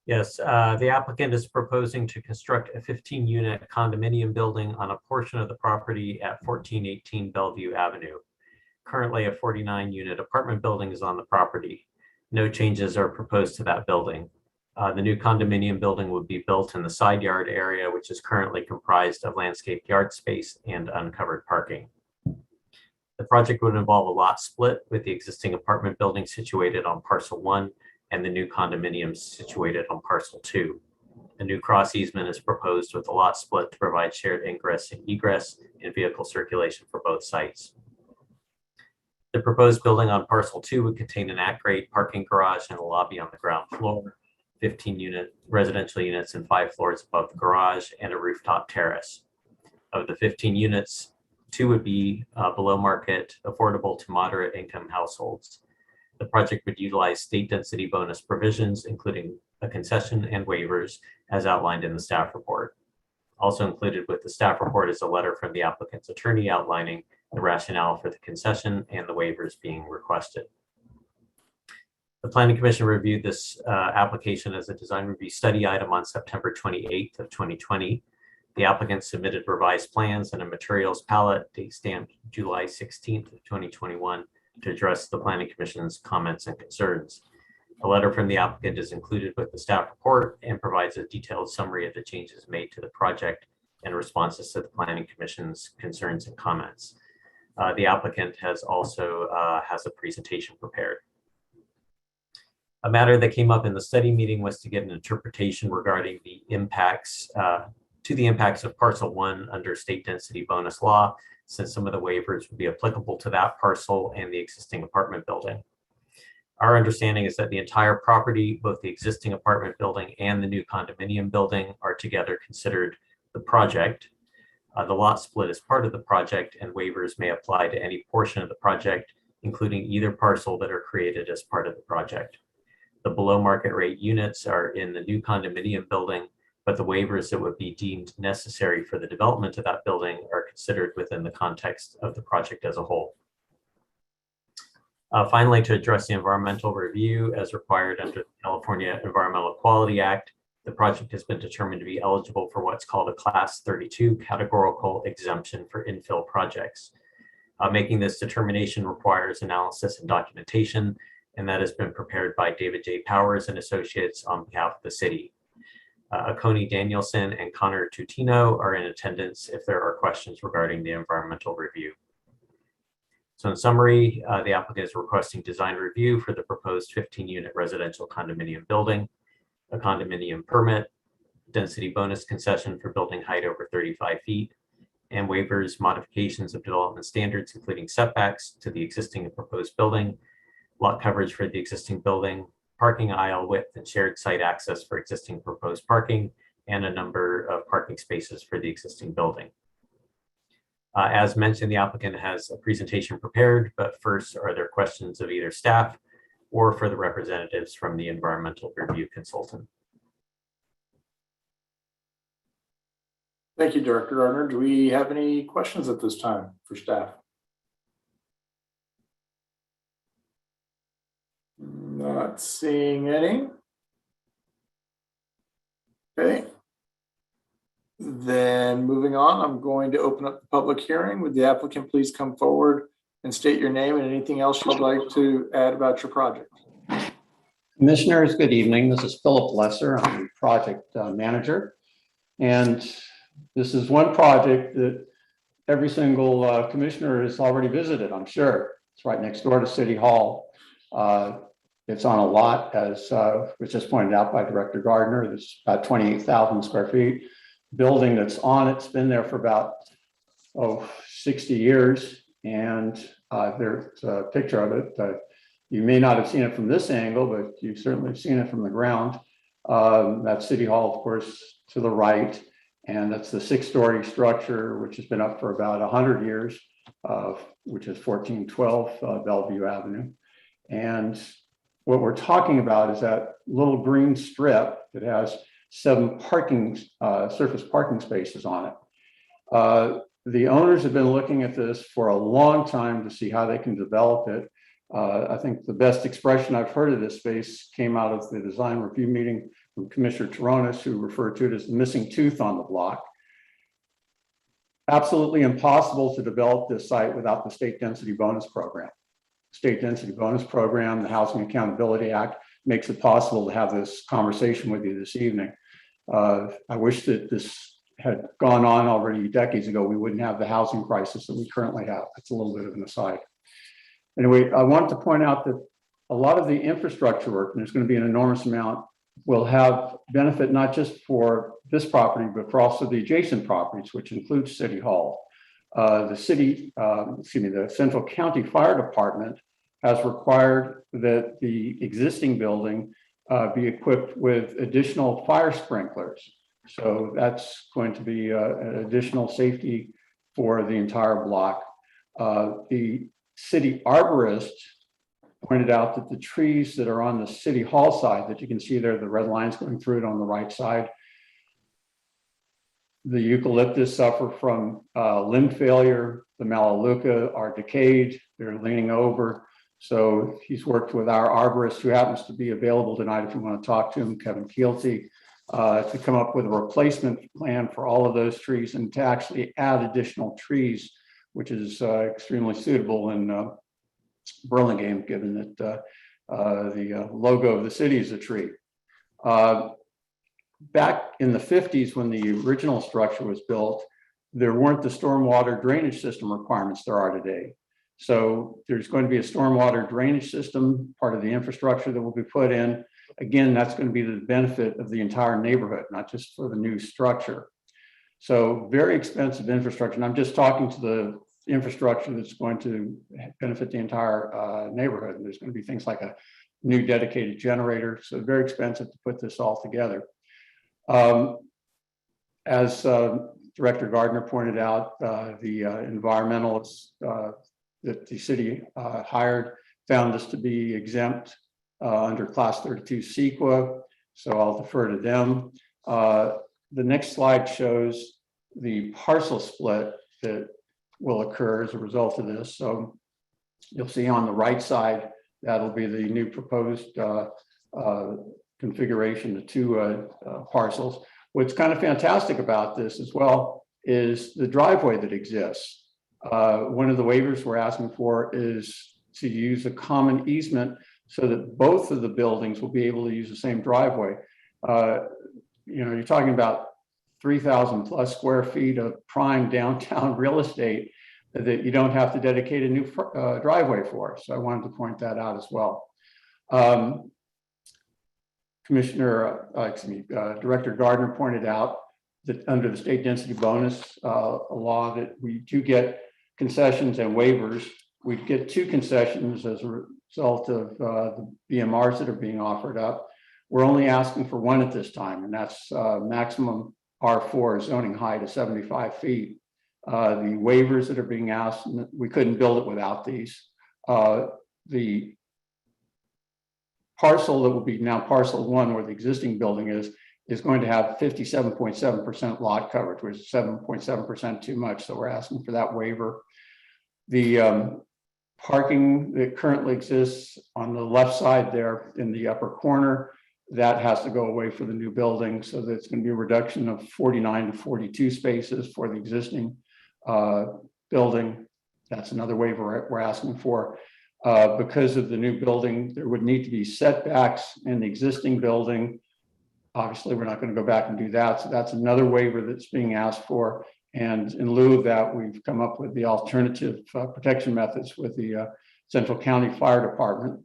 Yes, the applicant is proposing to construct a 15-unit condominium building on a portion of the property at 1418 Bellevue Avenue. Currently, a 49-unit apartment building is on the property. No changes are proposed to that building. The new condominium building would be built in the side yard area, which is currently comprised of landscaped yard space and uncovered parking. The project would involve a lot split, with the existing apartment building situated on parcel 1 and the new condominiums situated on parcel 2. A new cross easement is proposed with a lot split to provide shared ingress and egress and vehicle circulation for both sites. The proposed building on parcel 2 would contain an at-grade parking garage and a lobby on the ground floor, 15 residential units and 5 floors above the garage, and a rooftop terrace. Of the 15 units, 2 would be below market, affordable to moderate income households. The project would utilize state density bonus provisions, including a concession and waivers, as outlined in the staff report. Also included with the staff report is a letter from the applicant's attorney outlining the rationale for the concession and the waivers being requested. The Planning Commission reviewed this application as a design review study item on September 28th of 2020. The applicant submitted revised plans and a materials palette, date stamped July 16th of 2021, to address the Planning Commission's comments and concerns. A letter from the applicant is included with the staff report and provides a detailed summary of the changes made to the project and responses to the Planning Commission's concerns and comments. The applicant has also has a presentation prepared. A matter that came up in the study meeting was to get an interpretation regarding the impacts of parcel 1 under state density bonus law, since some of the waivers would be applicable to that parcel and the existing apartment building. Our understanding is that the entire property, both the existing apartment building and the new condominium building, are together considered the project. The lot split is part of the project, and waivers may apply to any portion of the project, including either parcel that are created as part of the project. The below market rate units are in the new condominium building, but the waivers that would be deemed necessary for the development of that building are considered within the context of the project as a whole. Finally, to address the environmental review as required under the California Environmental Quality Act, the project has been determined to be eligible for what's called a Class 32 categorical exemption for infill projects. Making this determination requires analysis and documentation, and that has been prepared by David J. Powers and Associates on behalf of the city. Connie Danielson and Connor Tutino are in attendance if there are questions regarding the environmental review. So in summary, the applicant is requesting design review for the proposed 15-unit residential condominium building, a condominium permit, density bonus concession for building height over 35 feet, and waivers, modifications of development standards, including setbacks to the existing and proposed building, lot coverage for the existing building, parking aisle width and shared site access for existing proposed parking, and a number of parking spaces for the existing building. As mentioned, the applicant has a presentation prepared, but first, are there questions of either staff or for the representatives from the environmental review consultant? Thank you, Director Gardner. Do we have any questions at this time for staff? Not seeing any. Okay. Then moving on, I'm going to open up the public hearing. Would the applicant please come forward and state your name and anything else you'd like to add about your project? Commissioners, good evening. This is Philip Lesser. I'm the project manager. And this is one project that every single commissioner has already visited, I'm sure. It's right next door to City Hall. It's on a lot, as was just pointed out by Director Gardner. There's about 28,000 square feet. Building that's on it's been there for about 60 years. And there's a picture of it. You may not have seen it from this angle, but you've certainly seen it from the ground. That's City Hall, of course, to the right. And that's the 6-story structure, which has been up for about 100 years, which is 1412 Bellevue Avenue. And what we're talking about is that little green strip that has 7 surface parking spaces on it. The owners have been looking at this for a long time to see how they can develop it. I think the best expression I've heard of this space came out of the design review meeting from Commissioner Taronis, who referred to it as the missing tooth on the block. Absolutely impossible to develop this site without the state density bonus program. State density bonus program, the Housing Accountability Act, makes it possible to have this conversation with you this evening. I wish that this had gone on already decades ago. We wouldn't have the housing crisis that we currently have. That's a little bit of an aside. Anyway, I want to point out that a lot of the infrastructure work, and there's going to be an enormous amount, will have benefit not just for this property, but for also the adjacent properties, which includes City Hall. The Central County Fire Department has required that the existing building be equipped with additional fire sprinklers. So that's going to be an additional safety for the entire block. The city arborist pointed out that the trees that are on the City Hall side that you can see there, the red lines going through it on the right side, the eucalyptus suffer from limb failure. The melaleuca are decayed. They're leaning over. So he's worked with our arborist, who happens to be available tonight if you want to talk to him, Kevin Keelty, to come up with a replacement plan for all of those trees and to actually add additional trees, which is extremely suitable in Burlingame, given that the logo of the city is a tree. Back in the 50s, when the original structure was built, there weren't the stormwater drainage system requirements there are today. So there's going to be a stormwater drainage system, part of the infrastructure that will be put in. Again, that's going to be the benefit of the entire neighborhood, not just for the new structure. So very expensive infrastructure. And I'm just talking to the infrastructure that's going to benefit the entire neighborhood. And there's going to be things like a new dedicated generator. So very expensive to put this all together. As Director Gardner pointed out, the environmentalists that the city hired found this to be exempt under Class 32 CEQA, so I'll defer to them. The next slide shows the parcel split that will occur as a result of this. So you'll see on the right side, that'll be the new proposed configuration, the 2 parcels. What's kind of fantastic about this as well is the driveway that exists. One of the waivers we're asking for is to use a common easement so that both of the buildings will be able to use the same driveway. You're talking about 3,000 plus square feet of prime downtown real estate that you don't have to dedicate a new driveway for. So I wanted to point that out as well. Director Gardner pointed out that under the state density bonus law that we do get concessions and waivers. We get 2 concessions as a result of the BMRs that are being offered up. We're only asking for 1 at this time, and that's maximum R4 zoning height of 75 feet. The waivers that are being asked, we couldn't build it without these. The parcel that will be now parcel 1, where the existing building is going to have 57.7% lot coverage, which is 7.7% too much. So we're asking for that waiver. The parking that currently exists on the left side there in the upper corner, that has to go away for the new building. So that's going to be a reduction of 49 to 42 spaces for the existing building. That's another waiver we're asking for. Because of the new building, there would need to be setbacks in the existing building. Obviously, we're not going to go back and do that. So that's another waiver that's being asked for. And in lieu of that, we've come up with the alternative protection methods with the Central County Fire Department.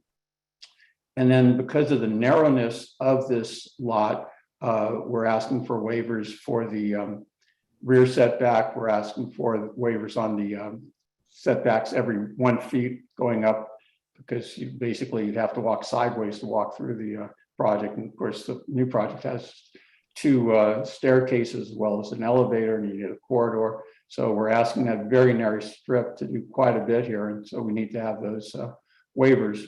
And then because of the narrowness of this lot, we're asking for waivers for the rear setback. We're asking for waivers on the setbacks every 1 feet going up, because you'd have to walk sideways to walk through the project. And of course, the new project has 2 staircases as well as an elevator, and you need a corridor. So we're asking that very narrow strip to do quite a bit here. And so we need to have those waivers.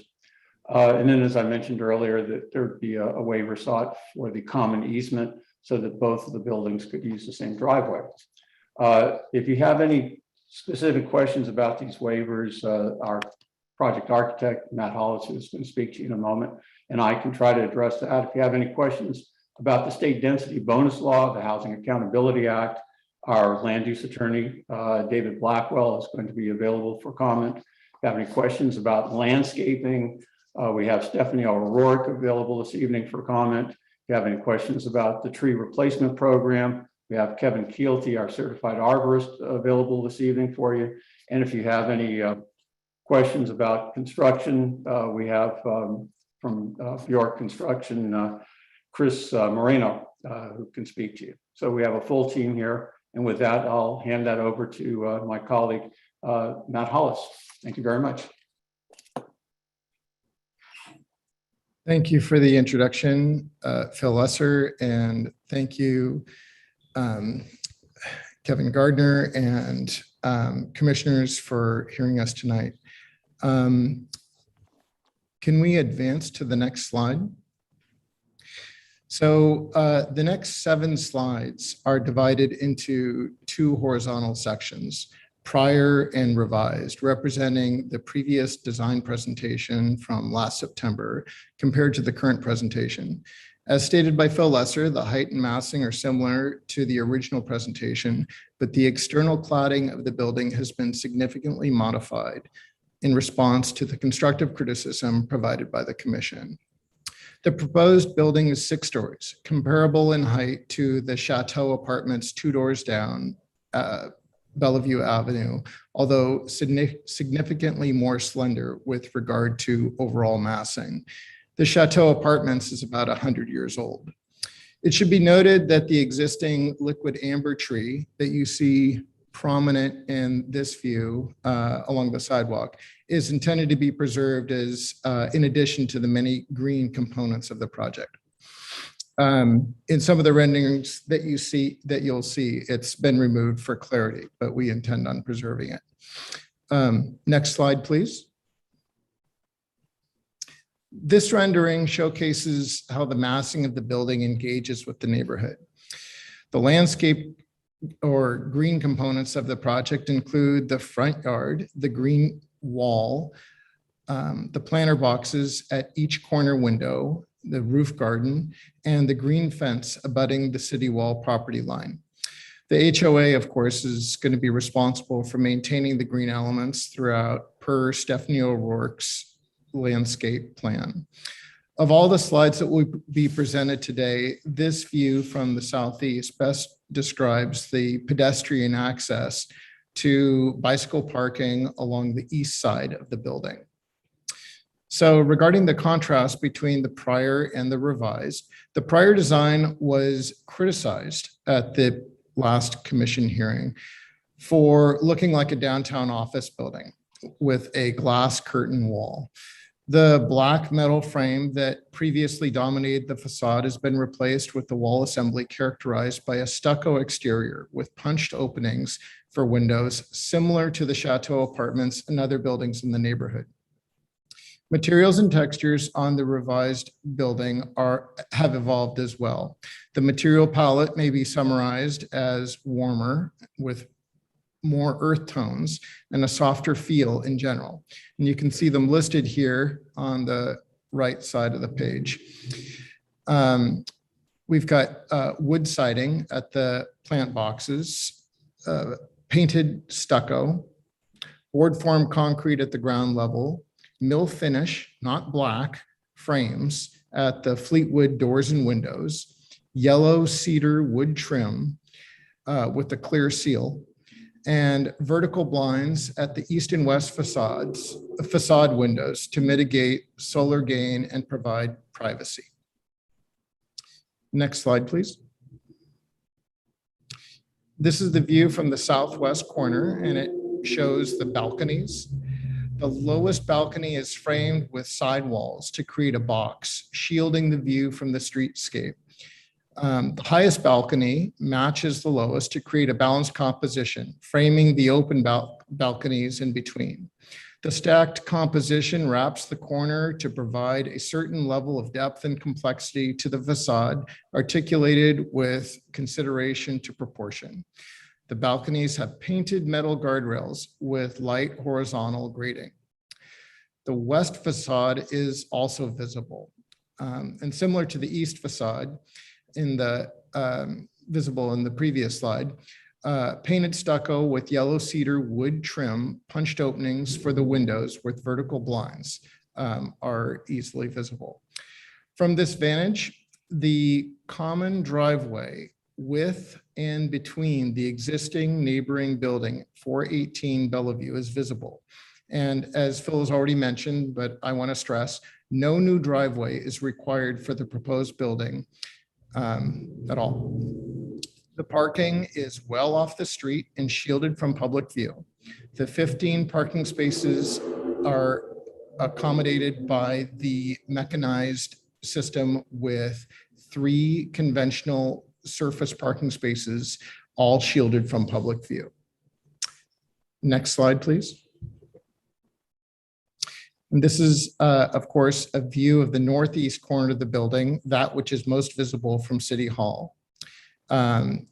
And then, as I mentioned earlier, that there'd be a waiver sought for the common easement so that both of the buildings could use the same driveway. If you have any specific questions about these waivers, our project architect, Matt Hollis, is going to speak to you in a moment, and I can try to address that. If you have any questions about the state density bonus law, the Housing Accountability Act, our land use attorney, David Blackwell, is going to be available for comment. If you have any questions about landscaping, we have Stephanie O'Rourke available this evening for comment. If you have any questions about the tree replacement program, we have Kevin Keelty, our certified arborist, available this evening for you. And if you have any questions about construction, we have from York Construction, Chris Moreno, who can speak to you. So we have a full team here. And with that, I'll hand that over to my colleague, Matt Hollis. Thank you very much. Thank you for the introduction, Phil Lesser, and thank you, Kevin Gardner, and commissioners for hearing us tonight. Can we advance to the next slide? So the next 7 slides are divided into 2 horizontal sections, prior and revised, representing the previous design presentation from last September compared to the current presentation. As stated by Phil Lesser, the height and massing are similar to the original presentation, but the external cladding of the building has been significantly modified in response to the constructive criticism provided by the commission. The proposed building is 6 stories, comparable in height to the Chateau Apartments 2 doors down Bellevue Avenue, although significantly more slender with regard to overall massing. The Chateau Apartments is about 100 years old. It should be noted that the existing liquid amber tree that you see prominent in this view along the sidewalk is intended to be preserved as in addition to the many green components of the project. In some of the renderings that you'll see, it's been removed for clarity, but we intend on preserving it. Next slide, please. This rendering showcases how the massing of the building engages with the neighborhood. The landscape or green components of the project include the front yard, the green wall, the planter boxes at each corner window, the roof garden, and the green fence abutting the city wall property line. The HOA, of course, is going to be responsible for maintaining the green elements throughout per Stephanie O'Rourke's landscape plan. Of all the slides that will be presented today, this view from the southeast best describes the pedestrian access to bicycle parking along the east side of the building. So regarding the contrast between the prior and the revised, the prior design was criticized at the last commission hearing for looking like a downtown office building with a glass curtain wall. The black metal frame that previously dominated the facade has been replaced with the wall assembly characterized by a stucco exterior with punched openings for windows, similar to the Chateau apartments and other buildings in the neighborhood. Materials and textures on the revised building have evolved as well. The material palette may be summarized as warmer with more earth tones and a softer feel in general. And you can see them listed here on the right side of the page. We've got wood siding at the plant boxes, painted stucco, board form concrete at the ground level, mill finish, not black, frames at the Fleetwood doors and windows, yellow cedar wood trim with a clear seal, and vertical blinds at the east and west facade windows to mitigate solar gain and provide privacy. Next slide, please. This is the view from the southwest corner, and it shows the balconies. The lowest balcony is framed with sidewalls to create a box, shielding the view from the streetscape. The highest balcony matches the lowest to create a balanced composition, framing the open balconies in between. The stacked composition wraps the corner to provide a certain level of depth and complexity to the facade, articulated with consideration to proportion. The balconies have painted metal guardrails with light horizontal grating. The west facade is also visible. And similar to the east facade, in the visible in the previous slide, painted stucco with yellow cedar wood trim, punched openings for the windows with vertical blinds are easily visible. From this vantage, the common driveway with and between the existing neighboring building 418 Bellevue is visible. And as Phil has already mentioned, but I want to stress, no new driveway is required for the proposed building at all. The parking is well off the street and shielded from public view. The 15 parking spaces are accommodated by the mechanized system with 3 conventional surface parking spaces, all shielded from public view. Next slide, please. And this is, of course, a view of the northeast corner of the building, that which is most visible from City Hall. And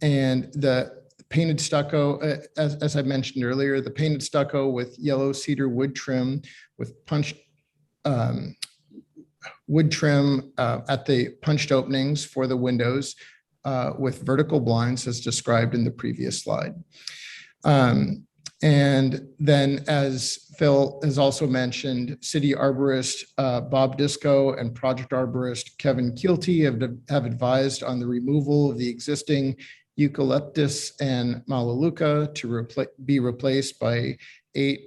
the painted stucco, as I mentioned earlier, the painted stucco with yellow cedar wood trim with punched wood trim at the punched openings for the windows with vertical blinds as described in the previous slide. And then, as Phil has also mentioned, City Arborist Bob Disco and Project Arborist Kevin Keelty have advised on the removal of the existing eucalyptus and melaleuca to be replaced by 8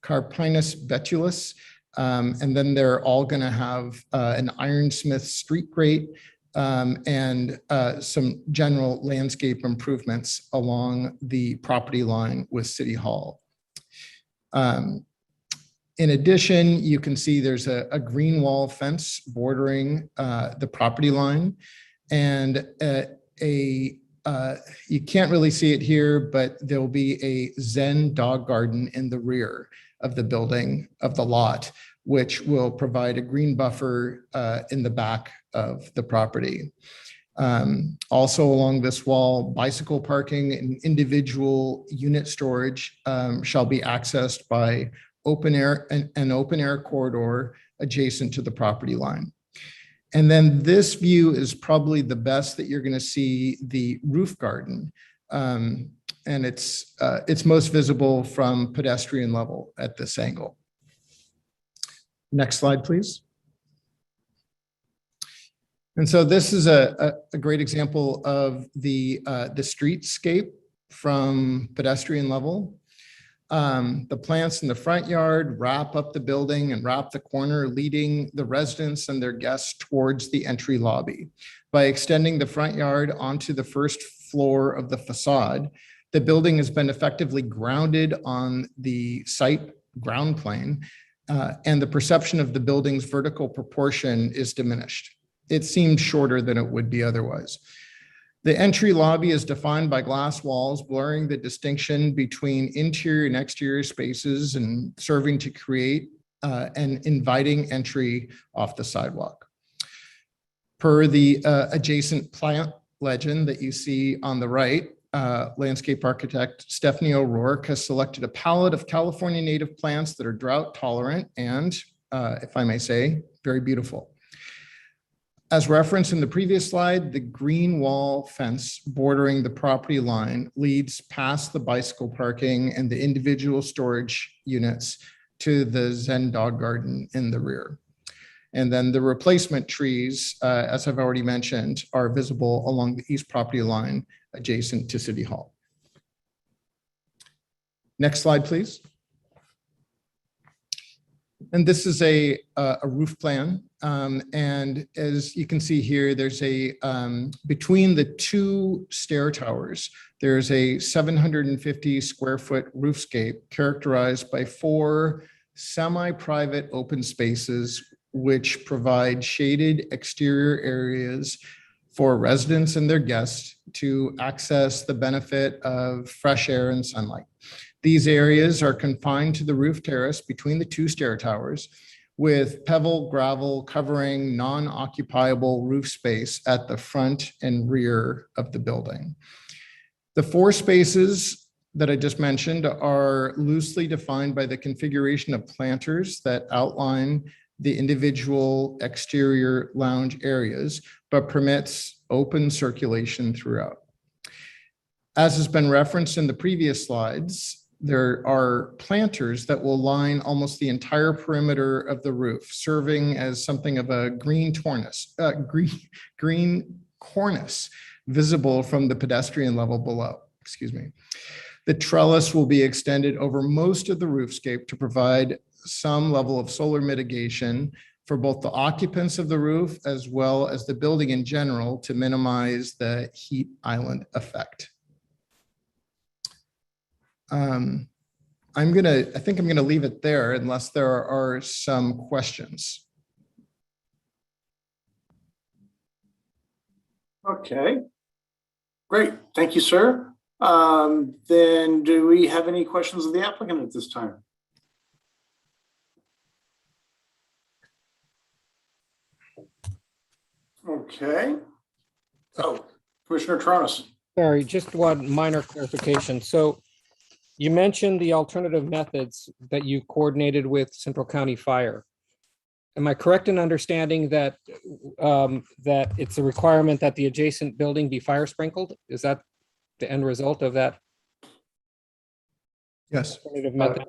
Carpinus betulus. And then they're all going to have an ironsmith street grate and some general landscape improvements along the property line with City Hall. In addition, you can see there's a green wall fence bordering the property line, and you can't really see it here, but there'll be a Zen dog garden in the rear of the building, of the lot, which will provide a green buffer in the back of the property. Also along this wall, bicycle parking and individual unit storage shall be accessed by an open air corridor adjacent to the property line. And then this view is probably the best that you're going to see the roof garden. And it's most visible from pedestrian level at this angle. Next slide, please. And so this is a great example of the streetscape from pedestrian level. The plants in the front yard wrap up the building and wrap the corner, leading the residents and their guests towards the entry lobby. By extending the front yard onto the first floor of the facade, the building has been effectively grounded on the site ground plane, and the perception of the building's vertical proportion is diminished. It seems shorter than it would be otherwise. The entry lobby is defined by glass walls, blurring the distinction between interior and exterior spaces and serving to create an inviting entry off the sidewalk. Per the adjacent plant legend that you see on the right, landscape architect Stephanie O'Rourke has selected a palette of California native plants that are drought tolerant and, if I may say, very beautiful. As referenced in the previous slide, the green wall fence bordering the property line leads past the bicycle parking and the individual storage units to the Zen dog garden in the rear. And then the replacement trees, as I've already mentioned, are visible along the east property line adjacent to City Hall. Next slide, please. And this is a roof plan. And as you can see here, there's a, between the two stair towers, there's a 750 square foot roofscape characterized by 4 semi-private open spaces, which provide shaded exterior areas for residents and their guests to access the benefit of fresh air and sunlight. These areas are confined to the roof terrace between the 2 stair towers, with pebble gravel covering non-occupiable roof space at the front and rear of the building. The 4 spaces that I just mentioned are loosely defined by the configuration of planters that outline the individual exterior lounge areas, but permits open circulation throughout. As has been referenced in the previous slides, there are planters that will line almost the entire perimeter of the roof, serving as something of a green cornice visible from the pedestrian level below. Excuse me. The trellis will be extended over most of the roofscape to provide some level of solar mitigation for both the occupants of the roof as well as the building in general to minimize the heat island effect. I think I'm gonna leave it there unless there are some questions. Okay, great. Thank you, sir. Then do we have any questions of the applicant at this time? Okay. Oh, Commissioner Tronis. Sorry, just one minor clarification. So you mentioned the alternative methods that you coordinated with Central County Fire. Am I correct in understanding that that it's a requirement that the adjacent building be fire sprinkled? Is that the end result of that? Yes. Alternative method?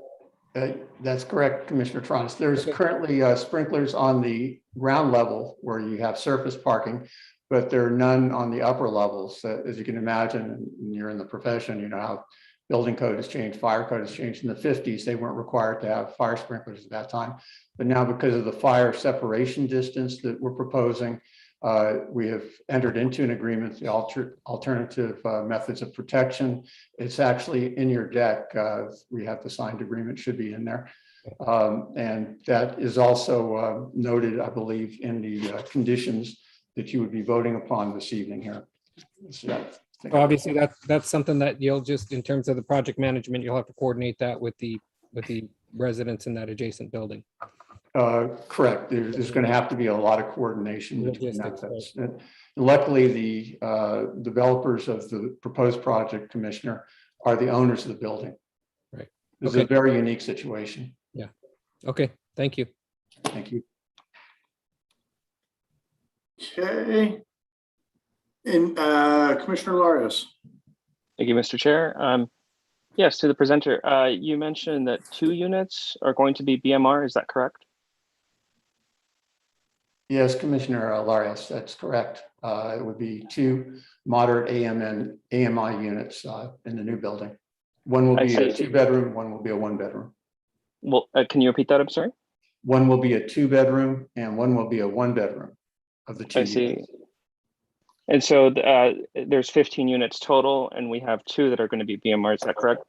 That's correct, Commissioner Tronis. There's currently sprinklers on the ground level where you have surface parking, but there are none on the upper levels. As you can imagine, and you're in the profession, you know how building code has changed, fire code has changed. In the 50s, they weren't required to have fire sprinklers at that time. But now because of the fire separation distance that we're proposing, we have entered into an agreement, the alternative methods of protection. It's actually in your deck. We have the signed agreement, should be in there. And that is also noted, I believe, in the conditions that you would be voting upon this evening here. So obviously, that's something that you'll just, in terms of the project management, you'll have to coordinate that with the residents in that adjacent building. Correct. There's going to have to be a lot of coordination between that. And luckily, the developers of the proposed project, Commissioner, are the owners of the building. Right. It's a very unique situation. Yeah. Okay. Thank you. Thank you. Okay. And Commissioner Larios. Thank you, Mr. Chair. Yes, to the presenter, you mentioned that 2 units are going to be BMR. Is that correct? Yes, Commissioner Larios, that's correct. It would be 2 moderate AM and AMI units in the new building. One will be a 2-bedroom, one will be a 1-bedroom. Well, can you repeat that? I'm sorry. One will be a 2-bedroom and one will be a 1-bedroom of the 2 I see. units. And so there's 15 units total, and we have 2 that are going to be BMR. Is that correct?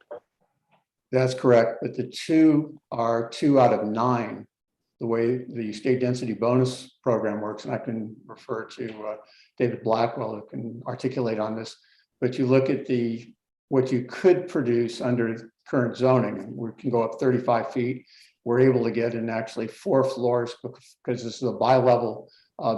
That's correct, but the two are 2 out of 9, the way the state density bonus program works, and I can refer to David Blackwell who can articulate on this. But you look at what you could produce under current zoning, we can go up 35 feet. We're able to get in actually 4 floors because this is a bi-level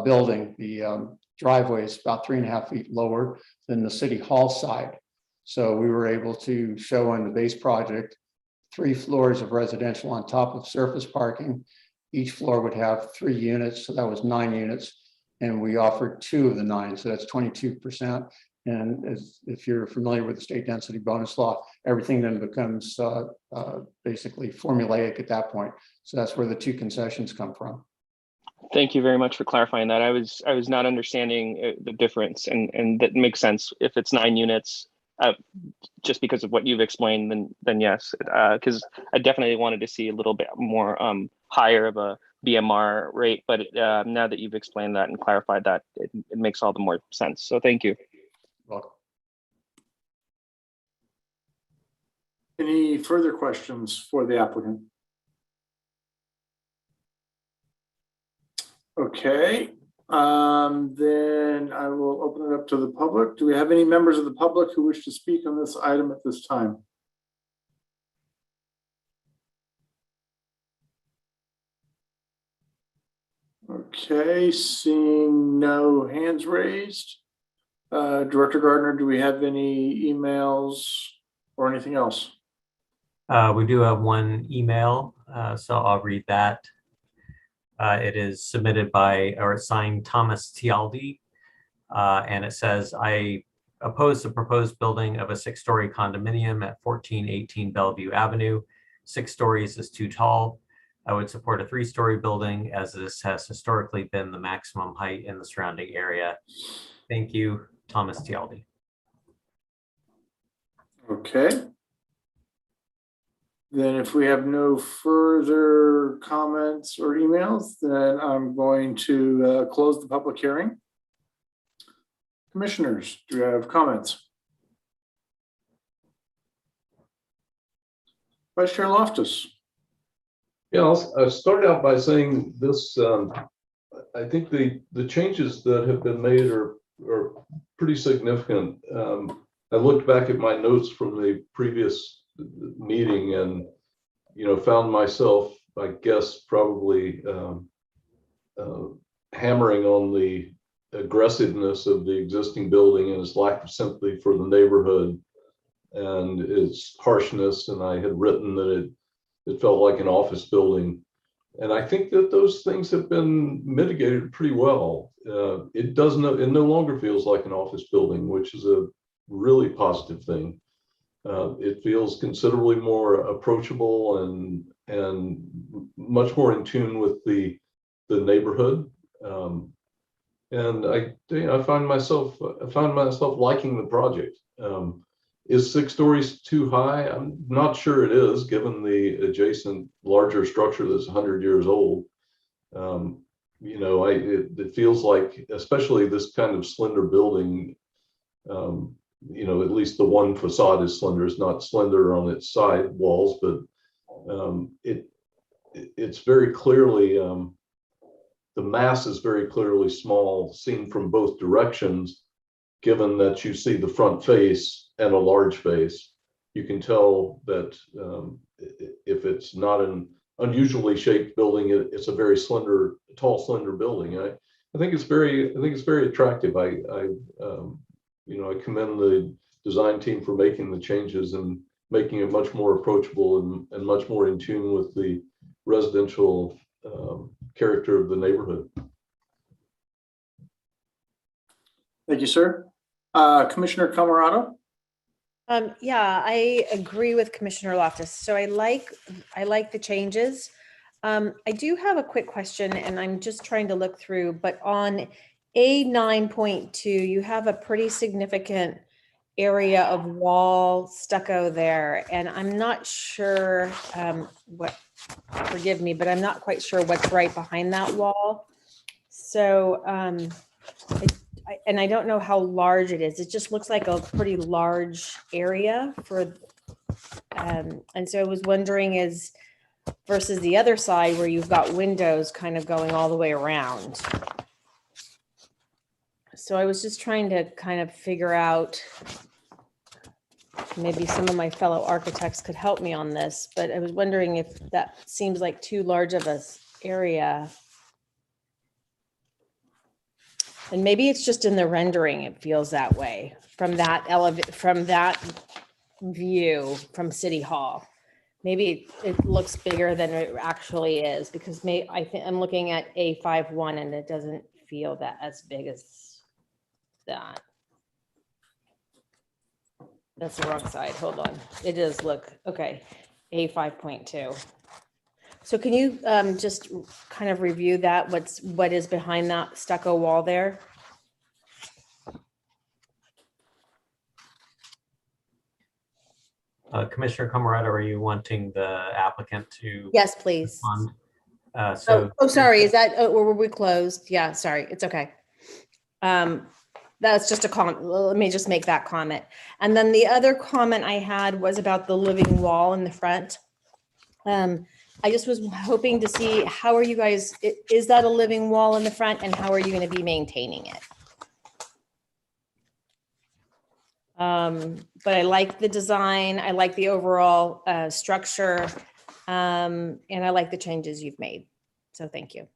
building. The driveway is about 3.5 feet lower than the city hall side. So we were able to show on the base project 3 floors of residential on top of surface parking. Each floor would have 3 units, so that was 9 units. And we offered 2 of the 9, so that's 22%. And if you're familiar with the state density bonus law, everything then becomes basically formulaic at that point. So that's where the 2 concessions come from. Thank you very much for clarifying that. I was not understanding the difference, and that makes sense. If it's 9 units, just because of what you've explained, then yes, because I definitely wanted to see a little bit more higher of a BMR rate, but now that you've explained that and clarified that, it makes all the more sense. So thank you. Welcome. Any further questions for the applicant? Okay, then I will open it up to the public. Do we have any members of the public who wish to speak on this item at this time? Okay, seeing no hands raised. Director Gardner, do we have any emails or anything else? We do have one email, so I'll read that. It is submitted by, or signed, Thomas Tialdi, and it says, I oppose the proposed building of a 6-story condominium at 1418 Bellevue Avenue. 6 stories is too tall. I would support a 3-story building, as this has historically been the maximum height in the surrounding area. Thank you, Thomas Tialdi. Okay. Then if we have no further comments or emails, then I'm going to close the public hearing. Commissioners, do you have comments? Vice Chair Loftus. Yeah, I'll start out by saying this. I think the changes that have been made are pretty significant. I looked back at my notes from the previous meeting and, found myself, I guess, probably hammering on the aggressiveness of the existing building and its lack of sympathy for the neighborhood and its harshness. And I had written that it felt like an office building. And I think that those things have been mitigated pretty well. It no longer feels like an office building, which is a really positive thing. It feels considerably more approachable and much more in tune with the neighborhood. And I find myself liking the project. Is 6 stories too high? I'm not sure it is, given the adjacent larger structure that's 100 years old. It feels like, especially this kind of slender building, at least the one facade is slender. It's not slender on its side walls, but it's very clearly, the mass is very clearly small, seen from both directions. Given that you see the front face and a large face, you can tell that if it's not an unusually shaped building, it's a very tall, slender building. I think it's very attractive. I commend the design team for making the changes and making it much more approachable and much more in tune with the residential character of the neighborhood. Thank you, sir. Commissioner Camarado. Yeah, I agree with Commissioner Loftus. So I like the changes. I do have a quick question, and I'm just trying to look through, but on A9.2, you have a pretty significant area of wall stucco there, and I'm not sure forgive me, but I'm not quite sure what's right behind that wall. So, and I don't know how large it is. It just looks like a pretty large area for, And so I was wondering is versus the other side where you've got windows kind of going all the way around. So I was just trying to kind of figure out, maybe some of my fellow architects could help me on this, but I was wondering if that seems like too large of a area. And maybe it's just in the rendering, it feels that way from that view from City Hall. Maybe it looks bigger than it actually is because I think I'm looking at A51 and it doesn't feel that as big as that. That's the wrong side. Hold on. It does look okay. A5.2. So can you just kind of review that? What is behind that stucco wall there? Commissioner Camarado, are you wanting the applicant to? Yes, please. Respond? Sorry. Is that, were we closed? Yeah, sorry. It's okay. That's just a comment. Let me just make that comment. And then the other comment I had was about the living wall in the front. I just was hoping to see, how are you guys, is that a living wall in the front and how are you going to be maintaining it? But I like the design. I like the overall structure. And I like the changes you've made. So thank you.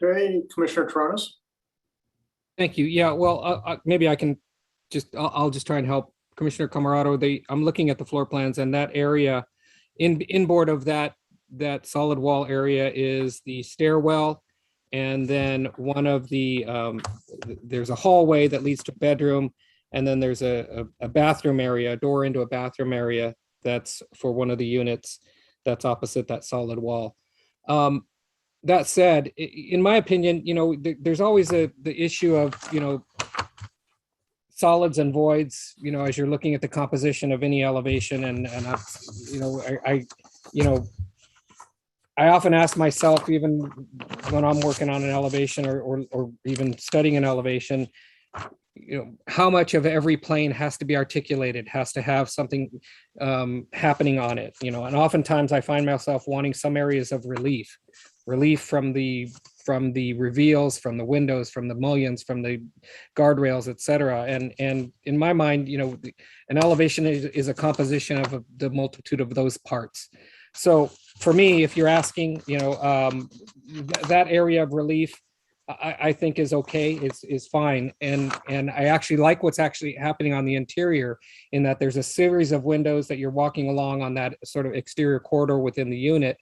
Okay, Commissioner Tronis. Thank you. Yeah, well, maybe I can I'll just try and help Commissioner Camarado. I'm looking at the floor plans and that area inboard of that solid wall area is the stairwell. And then one of the, there's a hallway that leads to a bedroom. And then there's a bathroom area, a door into a bathroom area that's for one of the units that's opposite that solid wall. That said, in my opinion, there's always the issue of, solids and voids, as you're looking at the composition of any elevation. And I often ask myself, even when I'm working on an elevation or even studying an elevation, how much of every plane has to be articulated, has to have something happening on it, and oftentimes I find myself wanting some areas of relief from the reveals, from the windows, from the mullions, from the guardrails, et cetera. And in my mind, an elevation is a composition of the multitude of those parts. So for me, if you're asking, that area of relief, I think is okay, is fine. And I actually like what's actually happening on the interior in that there's a series of windows that you're walking along on that sort of exterior corridor within the unit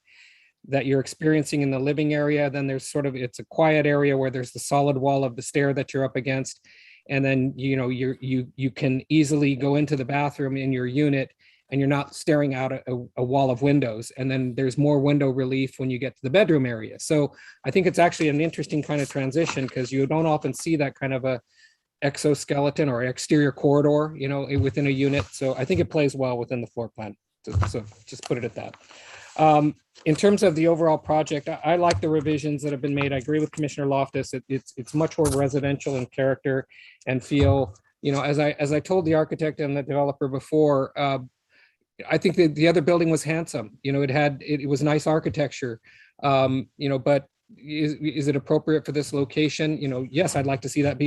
that you're experiencing in the living area. Then there's it's a quiet area where there's the solid wall of the stair that you're up against. And then, you can easily go into the bathroom in your unit and you're not staring out a wall of windows. And then there's more window relief when you get to the bedroom area. So I think it's actually an interesting kind of transition because you don't often see that kind of a exoskeleton or exterior corridor, within a unit. So I think it plays well within the floor plan. So just put it at that. In terms of the overall project, I like the revisions that have been made. I agree with Commissioner Loftus. It's much more residential in character and feel, as I told the architect and the developer before, I think that the other building was handsome. It was nice architecture, but is it appropriate for this location? Yes, I'd like to see that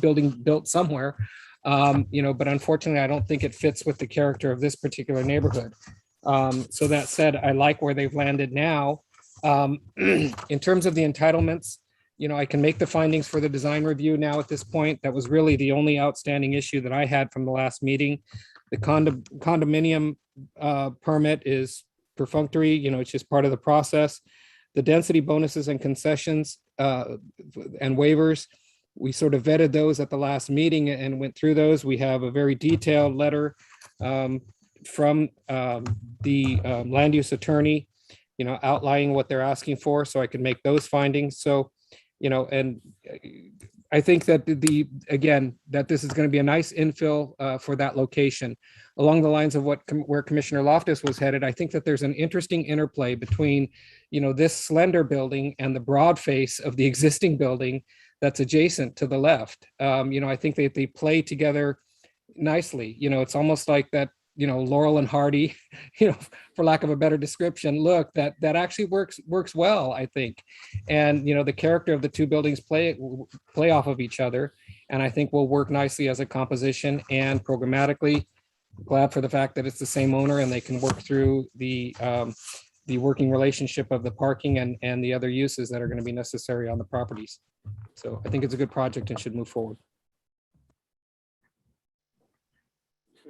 building built somewhere, but unfortunately, I don't think it fits with the character of this particular neighborhood. So that said, I like where they've landed now. In terms of the entitlements, I can make the findings for the design review now at this point. That was really the only outstanding issue that I had from the last meeting. The condominium permit is perfunctory, it's just part of the process. The density bonuses and concessions and waivers, we sort of vetted those at the last meeting and went through those. We have a very detailed letter from the land use attorney, outlining what they're asking for, so I can make those findings. So, and I think that that this is going to be a nice infill for that location. Along the lines of where Commissioner Loftus was headed, I think that there's an interesting interplay between, this slender building and the broad face of the existing building that's adjacent to the left. I think that they play together nicely. It's almost like that, Laurel and Hardy, for lack of a better description, look, that actually works well, I think. And, the character of the two buildings play off of each other. And I think will work nicely as a composition and programmatically. Glad for the fact that it's the same owner and they can work through the working relationship of the parking and the other uses that are going to be necessary on the properties. So I think it's a good project and should move forward.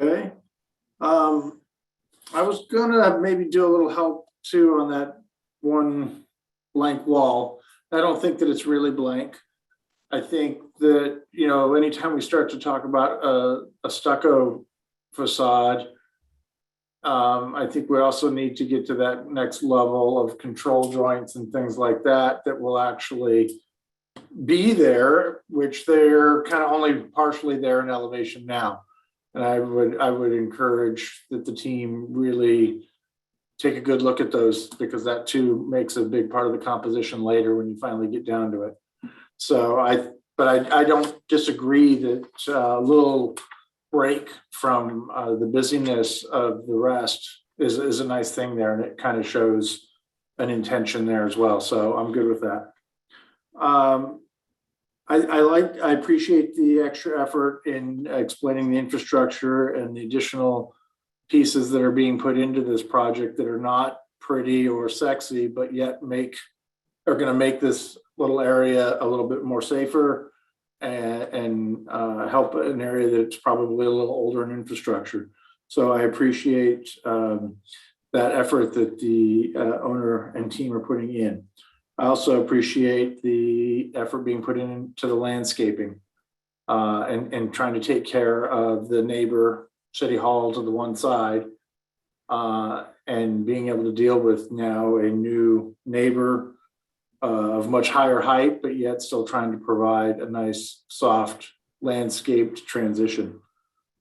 Okay. I was gonna maybe do a little help too on that one blank wall. I don't think that it's really blank. I think that, anytime we start to talk about a stucco facade, I think we also need to get to that next level of control joints and things like that will actually be there, which they're kind of only partially there in elevation now. And I would encourage that the team really take a good look at those, because that too makes a big part of the composition later when you finally get down to it. So I don't disagree that a little break from the busyness of the rest is a nice thing there, and it kind of shows an intention there as well. So I'm good with that. I appreciate the extra effort in explaining the infrastructure and the additional pieces that are being put into this project that are not pretty or sexy, but yet are going to make this little area a little bit more safer and help an area that's probably a little older in infrastructure. So I appreciate that effort that the owner and team are putting in. I also appreciate the effort being put into the landscaping and trying to take care of the neighbor City Hall to the one side and being able to deal with now a new neighbor of much higher height, but yet still trying to provide a nice, soft, landscaped transition.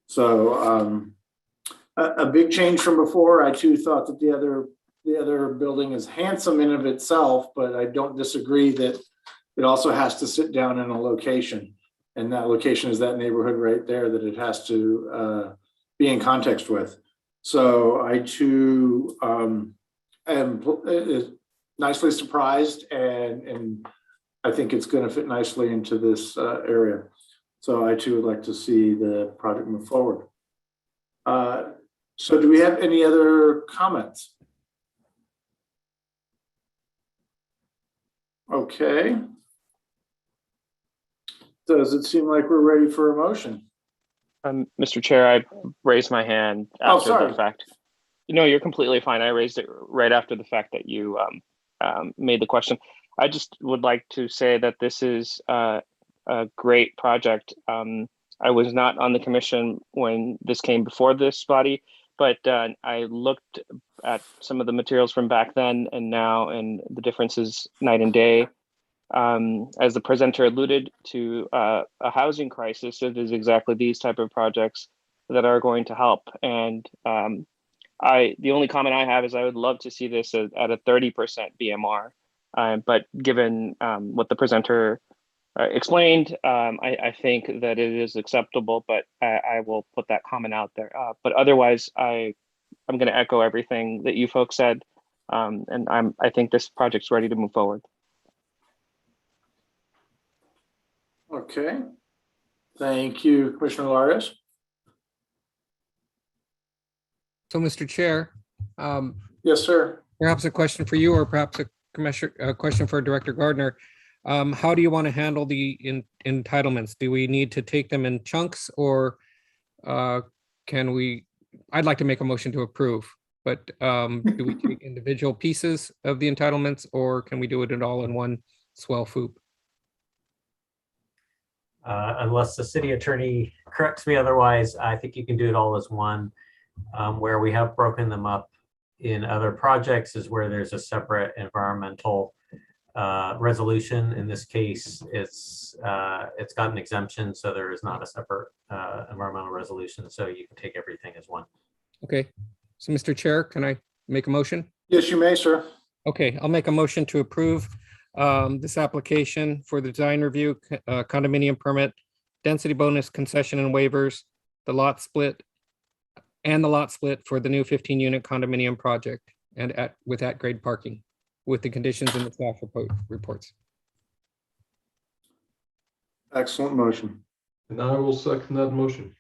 So a big change from before. I too thought that the other building is handsome in of itself, but I don't disagree that it also has to sit down in a location. And that location is that neighborhood right there that it has to be in context with. So I too am nicely surprised, and I think it's going to fit nicely into this area. So I too would like to see the project move forward. So do we have any other comments? Okay. Does it seem like we're ready for a motion? Mr. Chair, I raised my hand after the fact. No, you're completely fine. I raised it right after the fact that you made the question. I just would like to say that this is a great project. I was not on the commission when this came before this body, but I looked at some of the materials from back then and now, and the differences night and day. As the presenter alluded to, a housing crisis, it is exactly these type of projects that are going to help. And the only comment I have is I would love to see this at a 30% BMR. But given what the presenter explained, I think that it is acceptable, but I will put that comment out there. But otherwise, I'm going to echo everything that you folks said. And I think this project's ready to move forward. Okay. Thank you, Commissioner Larios. So, Mr. Chair. Yes, sir. Perhaps a question for you, or perhaps a question for Director Gardner. How do you want to handle the entitlements? Do we need to take them in chunks, or can we? I'd like to make a motion to approve, but do we take individual pieces of the entitlements, or can we do it all in one swell foop? Unless the city attorney corrects me otherwise, I think you can do it all as one. Where we have broken them up in other projects is where there's a separate environmental resolution. In this case, it's got an exemption, so there is not a separate environmental resolution. So you can take everything as one. Okay. So, Mr. Chair, can I make a motion? Yes, you may, sir. Okay, I'll make a motion to approve this application for the design review, condominium permit, density bonus concession and waivers, the lot split, and the lot split for the new 15-unit condominium project and with at-grade parking, with the conditions in the staff reports. Excellent motion. And I will second that motion.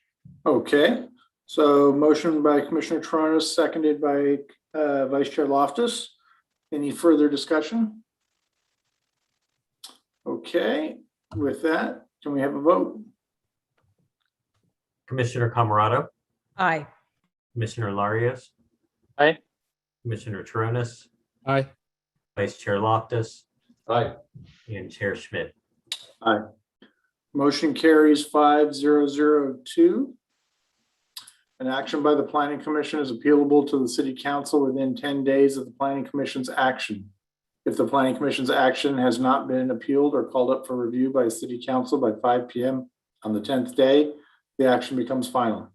Okay, so motion by Commissioner Tronis, seconded by Vice Chair Loftus. Any further discussion? Okay, with that, can we have a vote? Commissioner Camerado, Aye. Commissioner Larios, Aye. Commissioner Taronis, Aye. Vice Chair Loftus, Aye. and Chair Schmidt. Aye. Motion carries 5002. An action by the Planning Commission is appealable to the City Council within 10 days of the Planning Commission's action. If the Planning Commission's action has not been appealed or called up for review by City Council by 5 p.m. on the 10th day, the action becomes final.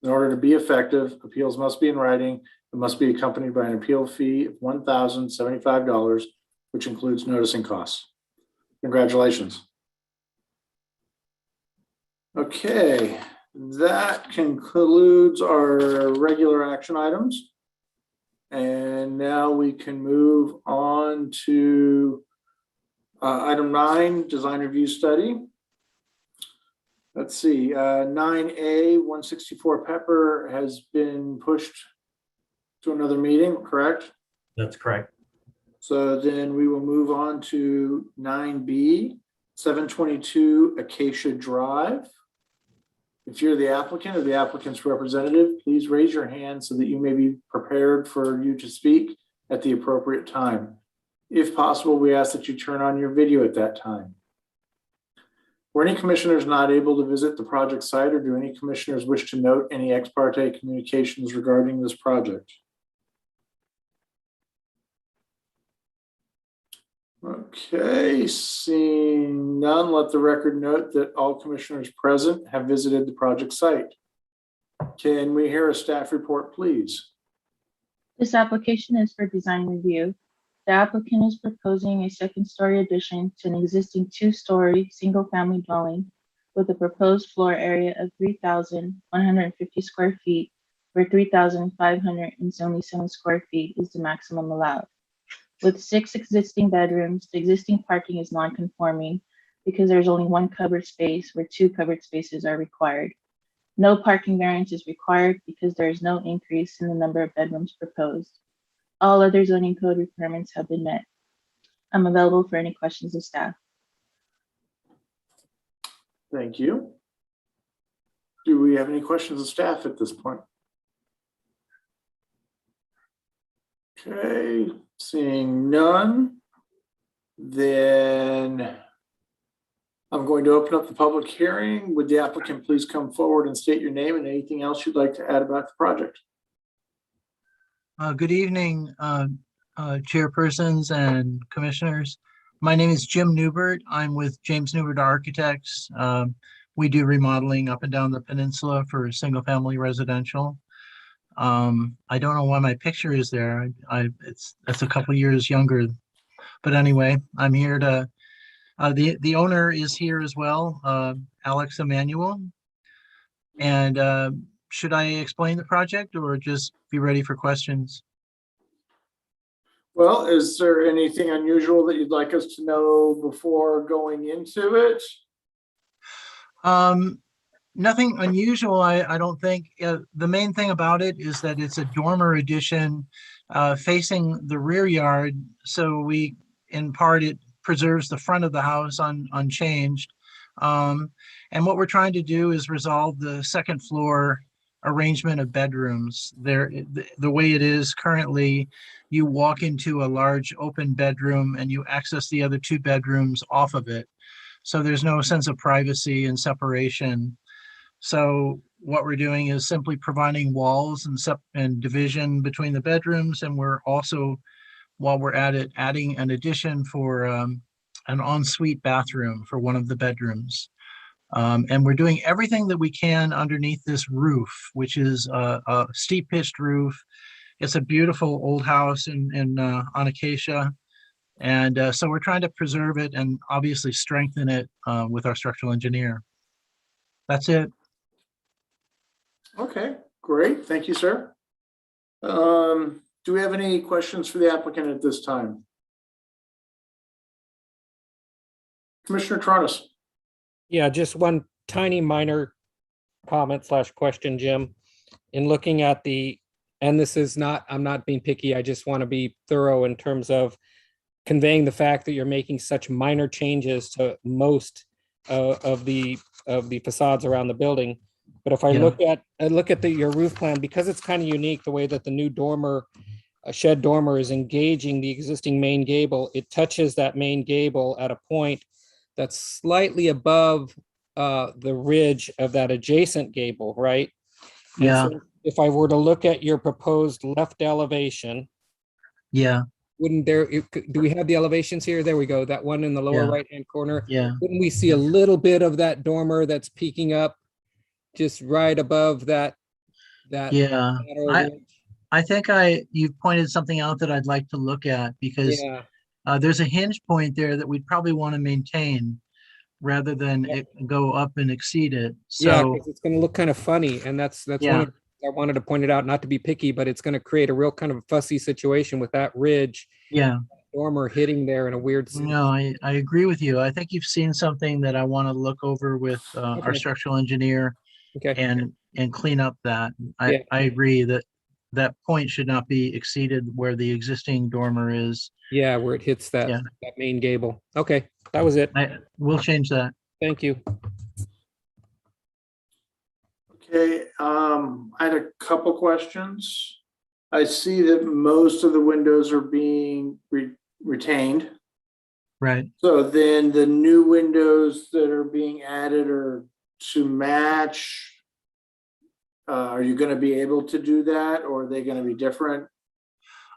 In order to be effective, appeals must be in writing and must be accompanied by an appeal fee of $1,075, which includes noticing costs. Congratulations. Okay, that concludes our regular action items. And now we can move on to item 9, design review study. Let's see, 9A, 164 Pepper has been pushed to another meeting, correct? That's correct. So then we will move on to 9B, 722 Acacia Drive. If you're the applicant or the applicant's representative, please raise your hand so that you may be prepared for you to speak at the appropriate time. If possible, we ask that you turn on your video at that time. Were any commissioners not able to visit the project site, or do any commissioners wish to note any ex parte communications regarding this project? Okay, seeing none, let the record note that all commissioners present have visited the project site. Can we hear a staff report, please? This application is for design review. The applicant is proposing a second-story addition to an existing 2-story single-family dwelling with a proposed floor area of 3,150 square feet, where 3,577 square feet is the maximum allowed. With 6 existing bedrooms, the existing parking is non-conforming because there's only 1 covered space where 2 covered spaces are required. No parking variance is required because there is no increase in the number of bedrooms proposed. All other zoning code requirements have been met. I'm available for any questions of staff. Thank you. Do we have any questions of staff at this point? Okay, seeing none, then I'm going to open up the public hearing. Would the applicant please come forward and state your name and anything else you'd like to add about the project? Good evening, chairpersons and commissioners. My name is Jim Newbert. I'm with James Newbert Architects. We do remodeling up and down the peninsula for single family residential. I don't know why my picture is there. It's a couple years younger, but anyway, I'm here to, the owner is here as well, Alex Emanuel. And should I explain the project or just be ready for questions? Well, is there anything unusual that you'd like us to know before going into it? Nothing unusual, I don't think. The main thing about it is that it's a dormer addition facing the rear yard. So we, in part, it preserves the front of the house unchanged. And what we're trying to do is resolve the second floor arrangement of bedrooms. The way it is currently, you walk into a large open bedroom and you access the other 2 bedrooms off of it. So there's no sense of privacy and separation. So what we're doing is simply providing walls and division between the bedrooms. And we're also, while we're at it, adding an addition for an ensuite bathroom for one of the bedrooms. And we're doing everything that we can underneath this roof, which is a steep pitched roof. It's a beautiful old house on Acacia. And so we're trying to preserve it and obviously strengthen it with our structural engineer. That's it. Okay, great. Thank you, sir. Do we have any questions for the applicant at this time? Commissioner Tronis. Yeah, just one tiny minor comment slash question, Jim. In looking at the, and this is not, I'm not being picky, I just want to be thorough in terms of conveying the fact that you're making such minor changes to most of the facades around the building. But if I look at your roof plan, because it's kind of unique, the way that the new dormer, shed dormer is engaging the existing main gable, it touches that main gable at a point that's slightly above the ridge of that adjacent gable, right? And Yeah. so if I were to look at your proposed left elevation, Yeah. wouldn't there, do we have the elevations here? There we go. That one in the lower Yeah. right-hand corner. Yeah. Wouldn't we see a little bit of that dormer that's peeking up just right above that? Yeah. lateral ridge? I think you've pointed something out that I'd like to look at because Yeah. there's a hinge point there that we'd probably want to maintain rather than it go up and exceed it. Yeah, So because it's going to look kind of funny, and that's one Yeah. of, I wanted to point it out, not to be picky, but it's going to create a real kind of fussy situation with that ridge yeah, dormer hitting there in a weird. no, I agree with you. I think you've seen something that I want to look over with our Okay. structural engineer Okay. and clean up that. Yeah. I agree that that point should not be exceeded where the existing dormer is. Yeah, where it hits that, Yeah. that main gable. Okay, that was it. We'll change that. Thank you. Okay, I had a couple questions. I see that most of the windows are being retained. Right. So then the new windows that are being added are to match. Are you going to be able to do that, or are they going to be different?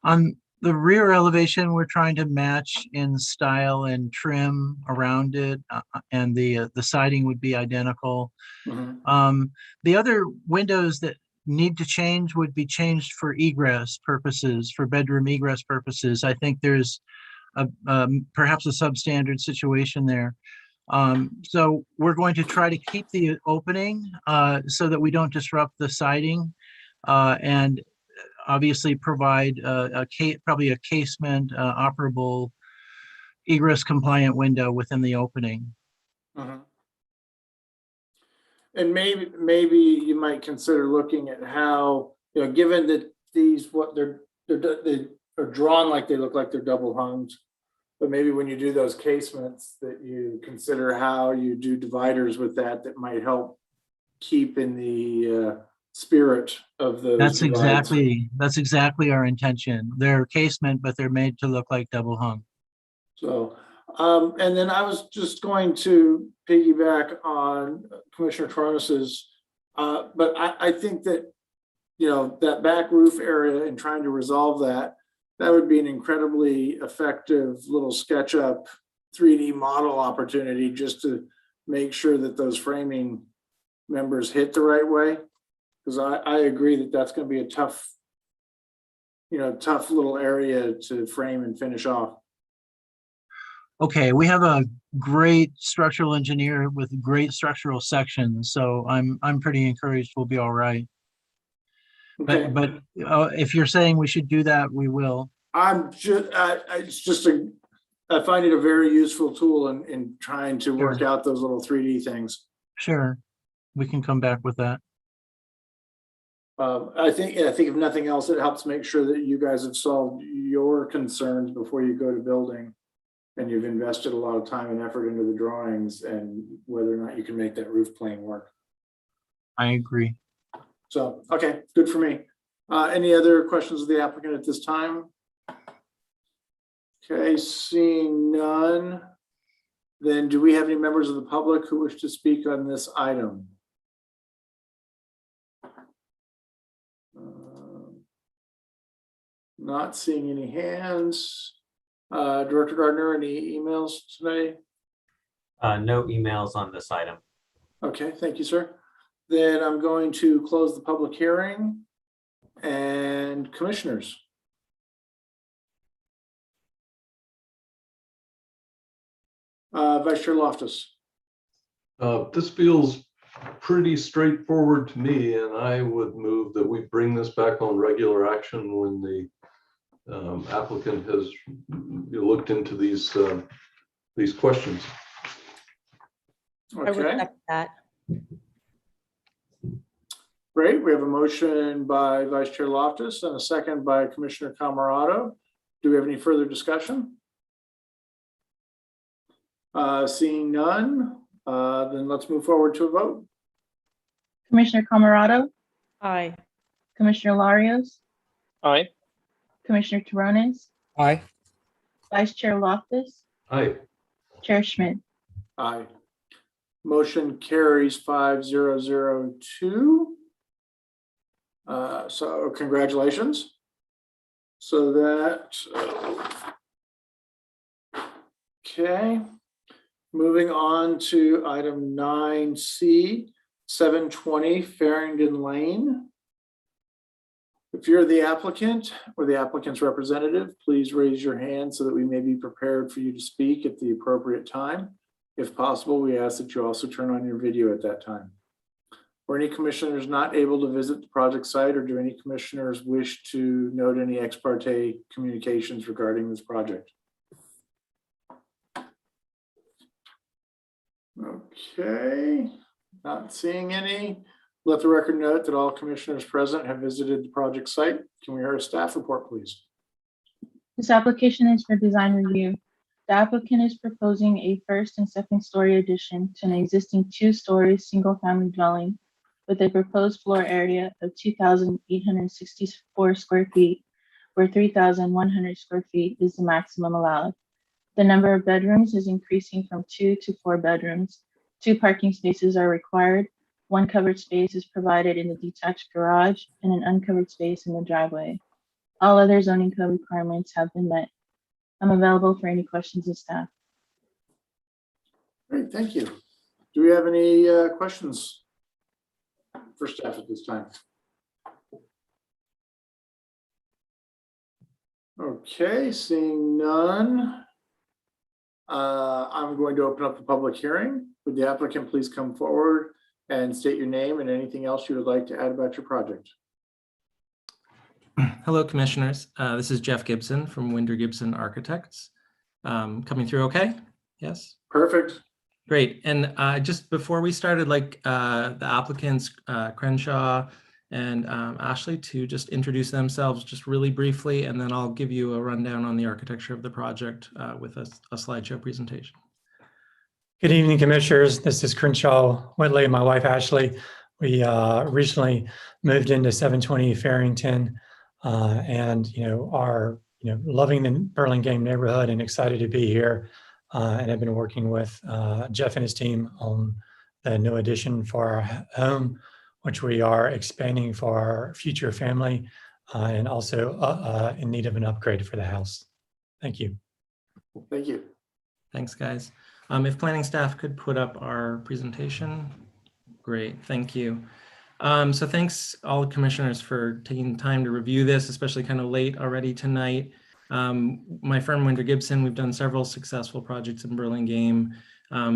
On the rear elevation, we're trying to match in style and trim around it, and the siding would be identical. The other windows that need to change would be changed for egress purposes, for bedroom egress purposes. I think there's perhaps a substandard situation there. So we're going to try to keep the opening so that we don't disrupt the siding, and obviously provide probably a casement operable egress compliant window within the opening. And maybe you might consider looking at how, given that these, they are drawn like they look like they're double hung, but maybe when you do those casements that you consider how you do dividers with that might help keep in the spirit of those. That's exactly our intention. They're casement, but they're made to look like double hung. So, and then I was just going to piggyback on Commissioner Tronis's, but I think that, that back roof area and trying to resolve that would be an incredibly effective little SketchUp 3D model opportunity just to make sure that those framing members hit the right way. Because I agree that that's going to be a tough little area to frame and finish off. Okay, we have a great structural engineer with great structural sections, so I'm pretty encouraged we'll be all right. Okay. But if you're saying we should do that, we will. I find it a very useful tool in trying to work out those little 3D things. Sure, we can come back with that. I think if nothing else, it helps make sure that you guys have solved your concerns before you go to building, and you've invested a lot of time and effort into the drawings and whether or not you can make that roof plane work. I agree. So, okay, good for me. Any other questions of the applicant at this time? Okay, seeing none, then do we have any members of the public who wish to speak on this item? Not seeing any hands. Director Gardner, any emails today? No emails on this item. Okay, thank you, sir. Then I'm going to close the public hearing. And commissioners. Vice Chair Loftus. This feels pretty straightforward to me, and I would move that we bring this back on regular action when the applicant has looked into these questions. I would Okay, second that. great. We have a motion by Vice Chair Loftus and a second by Commissioner Camerado. Do we have any further discussion? Seeing none, then let's move forward to a vote. Commissioner Camerado, Aye. Commissioner Larios, Aye. Commissioner Torrones, Aye. Vice Chair Loftus, Aye. Chair Schmidt. Aye. Motion carries 5002. So congratulations. So that, okay. Moving on to item 9C, 720 Farringdon Lane. If you're the applicant or the applicant's representative, please raise your hand so that we may be prepared for you to speak at the appropriate time. If possible, we ask that you also turn on your video at that time. Were any commissioners not able to visit the project site, or do any commissioners wish to note any ex parte communications regarding this project? Okay, not seeing any. Let the record note that all commissioners present have visited the project site. Can we hear a staff report, please? This application is for design review. The applicant is proposing a first and second story addition to an existing 2-story single-family dwelling with a proposed floor area of 2,864 square feet, where 3,100 square feet is the maximum allowed. The number of bedrooms is increasing from 2 to 4 bedrooms. 2 parking spaces are required. 1 covered space is provided in the detached garage and an uncovered space in the driveway. All other zoning code requirements have been met. I'm available for any questions of staff. Great, thank you. Do we have any questions for staff at this time? Okay, seeing none. I'm going to open up the public hearing. Would the applicant please come forward and state your name and anything else you would like to add about your project? Hello, commissioners. This is Jeff Gibson from Winder Gibson Architects. Coming through okay? Yes? Perfect. Great. And just before we started, like the applicants, Crenshaw and Ashley, to just introduce themselves just really briefly, and then I'll give you a rundown on the architecture of the project with a slideshow presentation. Good evening, commissioners. This is Crenshaw Whitley and my wife, Ashley. We recently moved into 720 Farrington and, are, loving the Burlingame neighborhood and excited to be here. And I've been working with Jeff and his team on the new addition for our home, which we are expanding for our future family and also in need of an upgrade for the house. Thank you. Thank you. Thanks, guys. If planning staff could put up our presentation. Great, thank you. So thanks all the commissioners for taking time to review this, especially kind of late already tonight. My firm, Winder Gibson, we've done several successful projects in Burlingame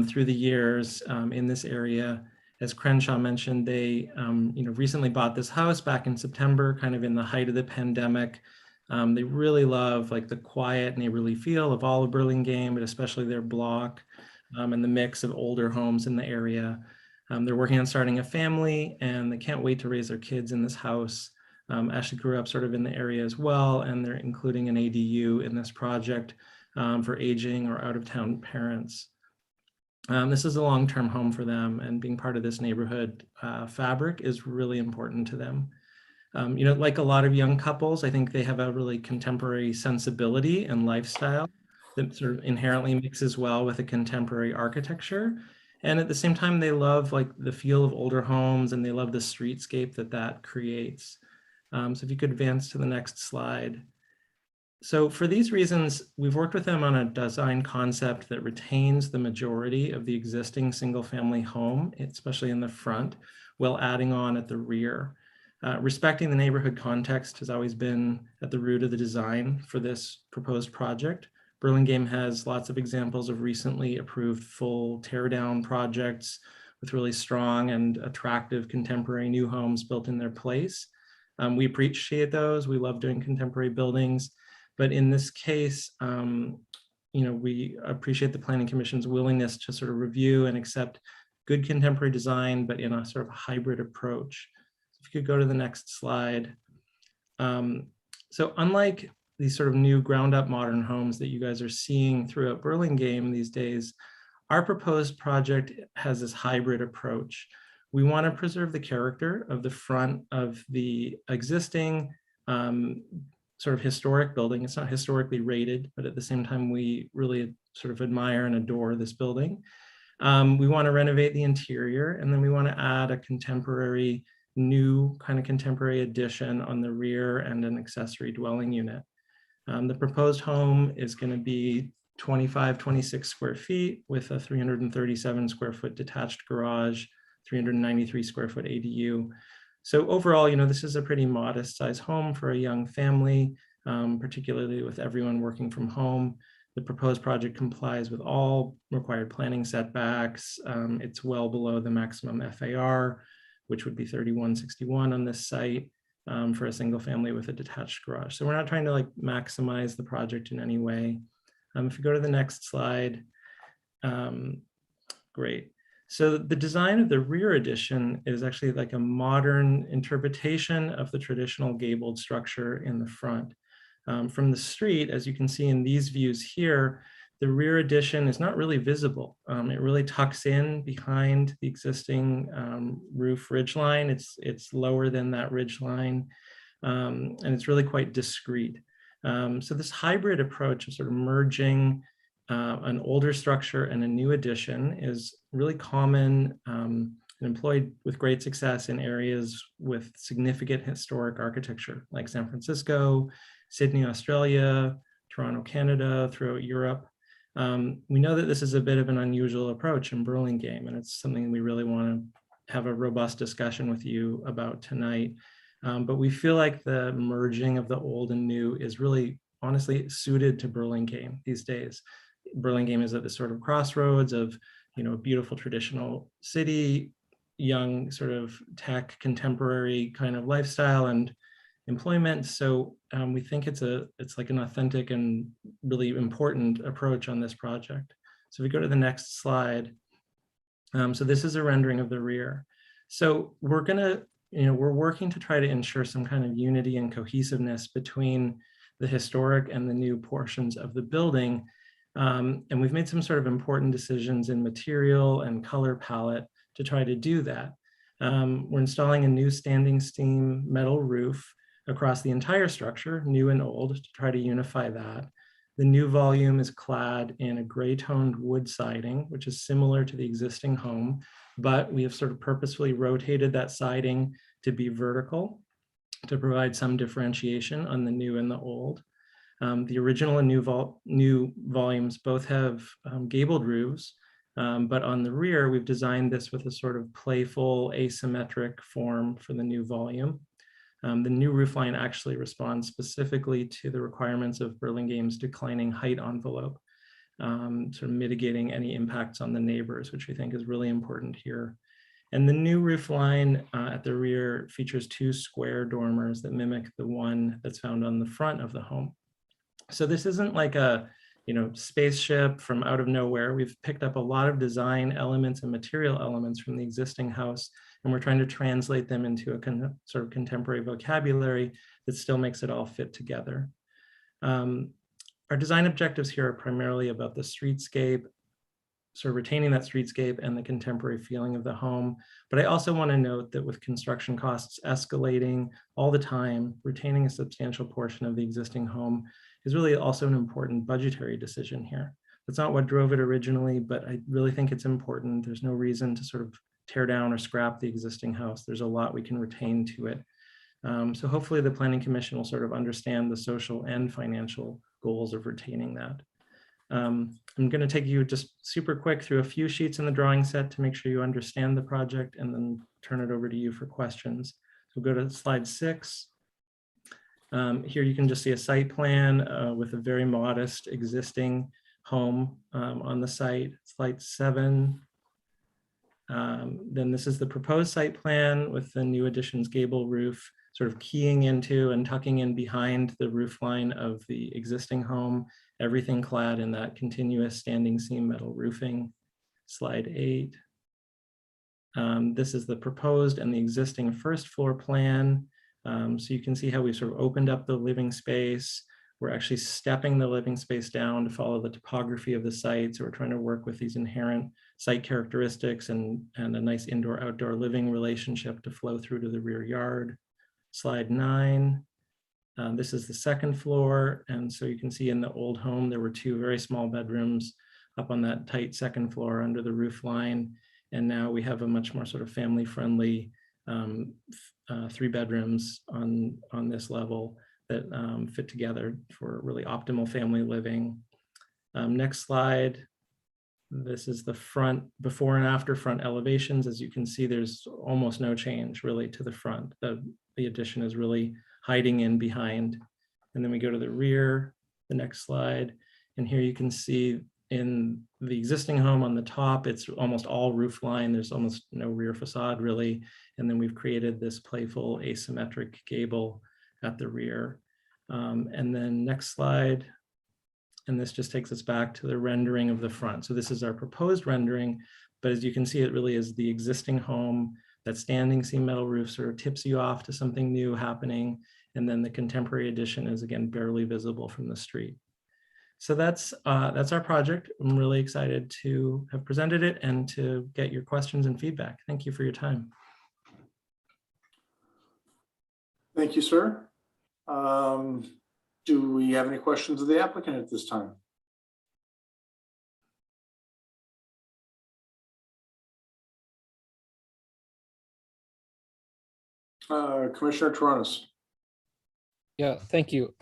through the years in this area. As Crenshaw mentioned, they recently bought this house back in September, kind of in the height of the pandemic. They really love like the quiet neighborly feel of all of Burlingame, but especially their block and the mix of older homes in the area. They're working on starting a family and they can't wait to raise their kids in this house. Ashley grew up sort of in the area as well, and they're including an ADU in this project for aging or out-of-town parents. This is a long-term home for them, and being part of this neighborhood fabric is really important to them. Like a lot of young couples, I think they have a really contemporary sensibility and lifestyle that sort of inherently mixes well with a contemporary architecture. And at the same time, they love like the feel of older homes, and they love the streetscape that creates. So if you could advance to the next slide. So for these reasons, we've worked with them on a design concept that retains the majority of the existing single-family home, especially in the front, while adding on at the rear. Respecting the neighborhood context has always been at the root of the design for this proposed project. Burlingame has lots of examples of recently approved full tear down projects with really strong and attractive contemporary new homes built in their place. We appreciate those. We love doing contemporary buildings, but in this case, we appreciate the Planning Commission's willingness to sort of review and accept good contemporary design, but in a sort of hybrid approach. If you could go to the next slide. So unlike these sort of new ground up modern homes that you guys are seeing throughout Burlingame these days, our proposed project has this hybrid approach. We want to preserve the character of the front of the existing sort of historic building. It's not historically rated, but at the same time, we really sort of admire and adore this building. We want to renovate the interior, and then we want to add a contemporary, new kind of contemporary addition on the rear and an accessory dwelling unit. The proposed home is going to be 26 square feet with a 337 square foot detached garage, 393 square foot ADU. So overall, this is a pretty modest size home for a young family, particularly with everyone working from home. The proposed project complies with all required planning setbacks. It's well below the maximum FAR, which would be 3161 on this site for a single family with a detached garage. So we're not trying to maximize the project in any way. If you go to the next slide, great. So the design of the rear addition is actually like a modern interpretation of the traditional gabled structure in the front. From the street, as you can see in these views here, the rear addition is not really visible. It really tucks in behind the existing roof ridgeline. It's lower than that ridgeline, and it's really quite discreet. So this hybrid approach of sort of merging an older structure and a new addition is really common and employed with great success in areas with significant historic architecture like San Francisco, Sydney, Australia, Toronto, Canada, throughout Europe. We know that this is a bit of an unusual approach in Burlingame, and it's something we really want to have a robust discussion with you about tonight. But we feel like the merging of the old and new is really honestly suited to Burlingame these days. Burlingame is at this sort of crossroads of, a beautiful traditional city, young sort of tech contemporary kind of lifestyle and employment. So we think it's like an authentic and really important approach on this project. So if we go to the next slide. So this is a rendering of the rear. So we're working to try to ensure some kind of unity and cohesiveness between the historic and the new portions of the building. And we've made some sort of important decisions in material and color palette to try to do that. We're installing a new standing seam metal roof across the entire structure, new and old, to try to unify that. The new volume is clad in a gray toned wood siding, which is similar to the existing home, but we have sort of purposefully rotated that siding to be vertical to provide some differentiation on the new and the old. The original and new volumes both have gabled roofs, but on the rear, we've designed this with a sort of playful asymmetric form for the new volume. The new roofline actually responds specifically to the requirements of Burlingame's declining height envelope, sort of mitigating any impacts on the neighbors, which we think is really important here. And the new roofline at the rear features two square dormers that mimic the one that's found on the front of the home. So this isn't like a spaceship from out of nowhere. We've picked up a lot of design elements and material elements from the existing house, and we're trying to translate them into a sort of contemporary vocabulary that still makes it all fit together. Our design objectives here are primarily about the streetscape, sort of retaining that streetscape and the contemporary feeling of the home. But I also want to note that with construction costs escalating all the time, retaining a substantial portion of the existing home is really also an important budgetary decision here. That's not what drove it originally, but I really think it's important. There's no reason to sort of tear down or scrap the existing house. There's a lot we can retain to it. So hopefully the Planning Commission will sort of understand the social and financial goals of retaining that. I'm going to take you just super quick through a few sheets in the drawing set to make sure you understand the project, and then turn it over to you for questions. So go to slide 6. Here you can just see a site plan with a very modest existing home on the site. Slide 7. Then this is the proposed site plan with the new additions gable roof sort of keying into and tucking in behind the roof line of the existing home, everything clad in that continuous standing seam metal roofing. Slide 8. This is the proposed and the existing first floor plan. So you can see how we sort of opened up the living space. We're actually stepping the living space down to follow the topography of the site. So we're trying to work with these inherent site characteristics and a nice indoor-outdoor living relationship to flow through to the rear yard. Slide 9. This is the second floor. And so you can see in the old home, there were 2 very small bedrooms up on that tight second floor under the roof line. And now we have a much more sort of family-friendly 3 bedrooms on this level that fit together for really optimal family living. Next slide. This is the front before and after front elevations. As you can see, there's almost no change really to the front. The addition is really hiding in behind. And then we go to the rear, the next slide. And here you can see in the existing home on the top, it's almost all roof line. There's almost no rear facade really. And then we've created this playful asymmetric gable at the rear. And then next slide. And this just takes us back to the rendering of the front. So this is our proposed rendering, but as you can see, it really is the existing home. That standing seam metal roof sort of tips you off to something new happening. And then the contemporary addition is again, barely visible from the street. So that's our project. I'm really excited to have presented it and to get your questions and feedback. Thank you for your time. Thank you, sir. Do we have any questions of the applicant at this time? Commissioner Toronis. Yeah, thank you.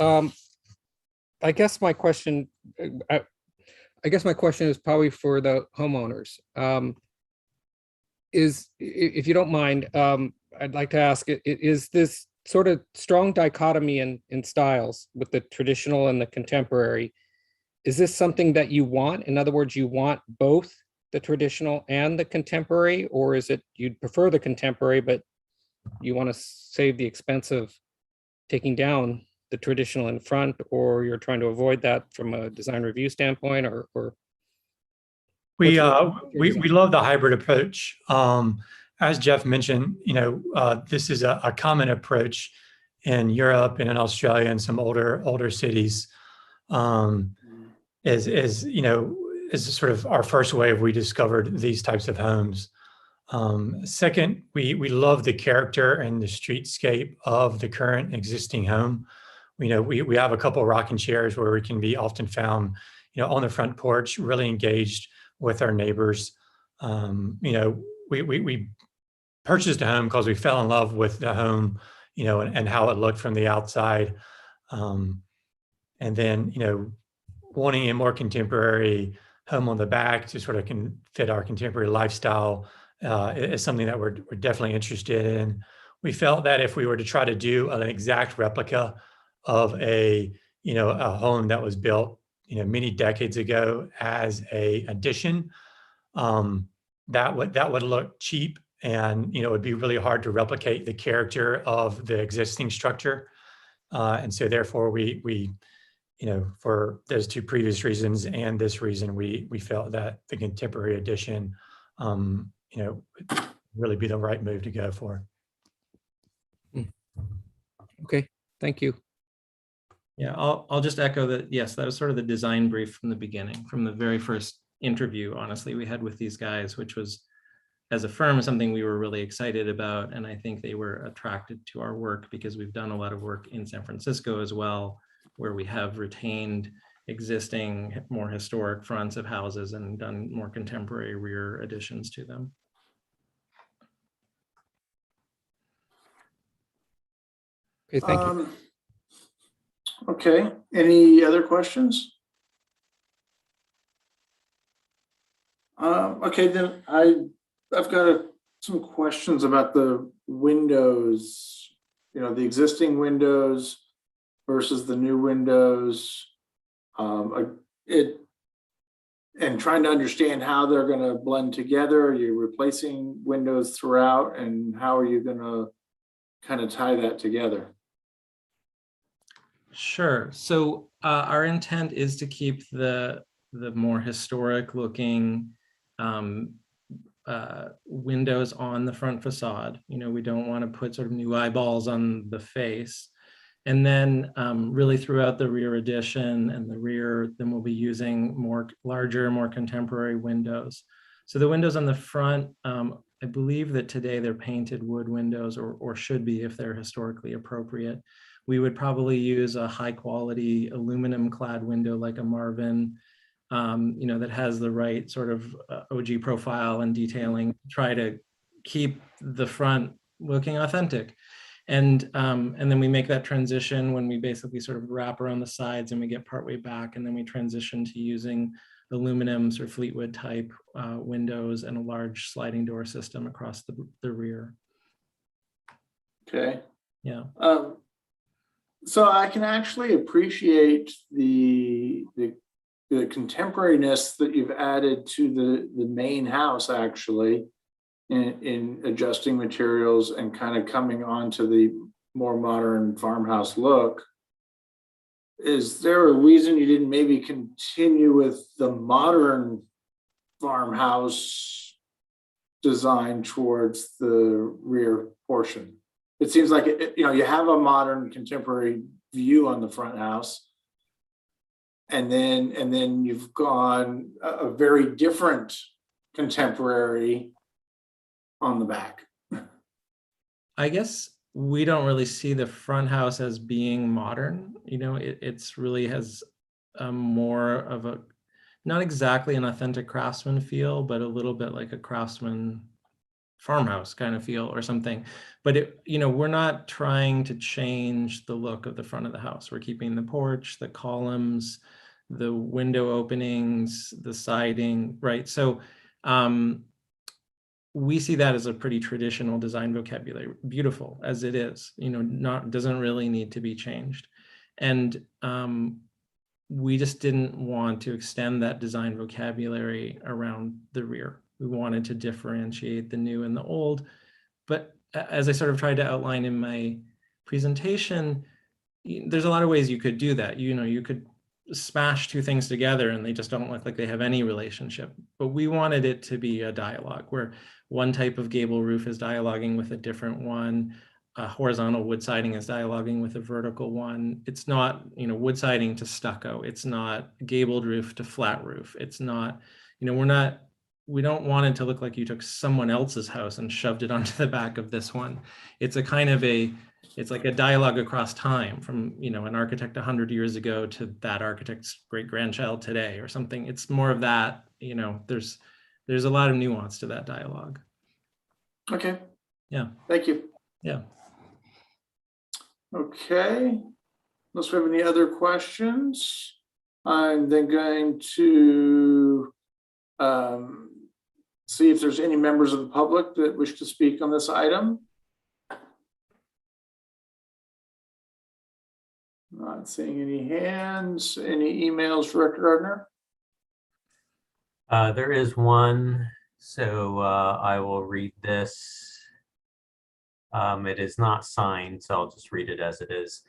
I guess my question is probably for the homeowners. If you don't mind, I'd like to ask, is this sort of strong dichotomy in styles with the traditional and the contemporary? Is this something that you want? In other words, you want both the traditional and the contemporary, or is it you'd prefer the contemporary, but you want to save the expense of taking down the traditional in front, or you're trying to avoid that from a design review standpoint, or we love the hybrid approach. As Jeff mentioned, this is a common approach in Europe and in Australia and some older cities. Is sort of our first wave. We discovered these types of homes. Second, we love the character and the streetscape of the current existing home. We have a couple of rocking chairs where we can be often found, on the front porch, really engaged with our neighbors. We purchased a home because we fell in love with the home, and how it looked from the outside. And then, wanting a more contemporary home on the back to sort of can fit our contemporary lifestyle is something that we're definitely interested in. We felt that if we were to try to do an exact replica of a home that was built, many decades ago as a addition, that would look cheap, and it would be really hard to replicate the character of the existing structure. And so therefore we for those 2 previous reasons and this reason, we felt that the contemporary addition really be the right move to go for. Okay, thank you. Yeah, I'll just echo that. Yes, that was sort of the design brief from the beginning, from the very first interview, honestly, we had with these guys, which was, as a firm, something we were really excited about. And I think they were attracted to our work because we've done a lot of work in San Francisco as well, where we have retained existing, more historic fronts of houses and done more contemporary rear additions to them. Okay, thank you. Okay, any other questions? Okay, then I've got some questions about the windows, the existing windows versus the new windows. It and trying to understand how they're going to blend together. Are you replacing windows throughout, and how are you going to kind of tie that together? Sure. So our intent is to keep the more historic looking windows on the front facade. You know, we don't want to put sort of new eyeballs on the face. And then really throughout the rear addition and the rear, then we'll be using larger, more contemporary windows. So the windows on the front, I believe that today they're painted wood windows, or should be if they're historically appropriate. We would probably use a high quality aluminum clad window like a Marvin, you know, that has the right sort of OG profile and detailing, try to keep the front looking authentic. And then we make that transition when we basically sort of wrap around the sides and we get partway back, and then we transition to using aluminums or Fleetwood type windows and a large sliding door system across the rear. Okay. Yeah. So I can actually appreciate the contemporariness that you've added to the main house, actually, in adjusting materials and kind of coming on to the more modern farmhouse look. Is there a reason you didn't maybe continue with the modern farmhouse design towards the rear portion? It seems like, you know, you have a modern contemporary view on the front house, and then you've gone a very different contemporary on the back. I guess we don't really see the front house as being modern. You know, it's really has more of a, not exactly an authentic craftsman feel, but a little bit like a craftsman farmhouse kind of feel or something. But it, you know, we're not trying to change the look of the front of the house. We're keeping the porch, the columns, the window openings, the siding, right? So we see that as a pretty traditional design vocabulary, beautiful as it is, you know, doesn't really need to be changed. And we just didn't want to extend that design vocabulary around the rear. We wanted to differentiate the new and the old. But as I sort of tried to outline in my presentation, there's a lot of ways you could do that. You know, you could smash two things together and they just don't look like they have any relationship. But we wanted it to be a dialogue where one type of gable roof is dialoguing with a different one. Horizontal wood siding is dialoguing with a vertical one. It's not, you know, wood siding to stucco. It's not gabled roof to flat roof. It's not, you know, we don't want it to look like you took someone else's house and shoved it onto the back of this one. It's a kind of it's like a dialogue across time from, you know, an architect 100 years ago to that architect's great grandchild today or something. It's more of that, you know, there's a lot of nuance to that dialogue. Okay. Yeah. Thank you. Yeah. Okay. Unless we have any other questions, I'm then going to see if there's any members of the public that wish to speak on this item. Not seeing any hands, any emails, Director Gardner? There is one, so I will read this. It is not signed, so I'll just read it as it is.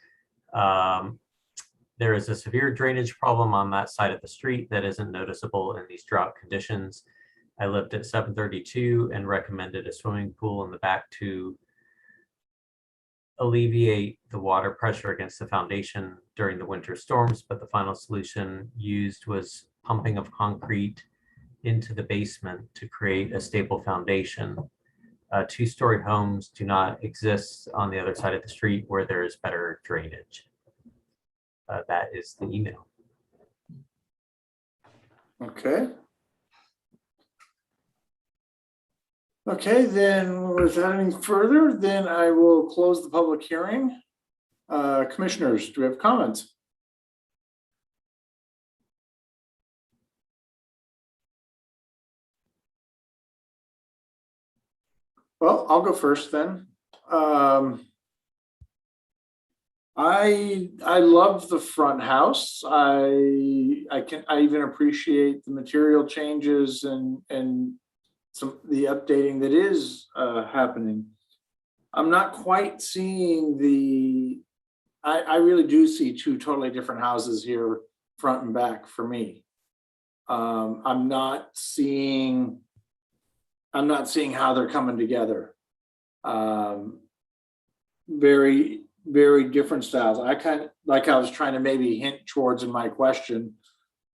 There is a severe drainage problem on that side of the street that isn't noticeable in these drought conditions. I lived at 732 and recommended a swimming pool in the back to alleviate the water pressure against the foundation during the winter storms, but the final solution used was pumping of concrete into the basement to create a stable foundation. Two-story homes do not exist on the other side of the street where there is better drainage. That is the email. Okay. Okay, then without any further, then I will close the public hearing. Commissioners, do we have comments? Well, I'll go first then. I love the front house. I even appreciate the material changes and the updating that is happening. I'm not quite seeing I really do see two totally different houses here, front and back for me. I'm not seeing how they're coming together. Very, very different styles. I was trying to maybe hint towards in my question,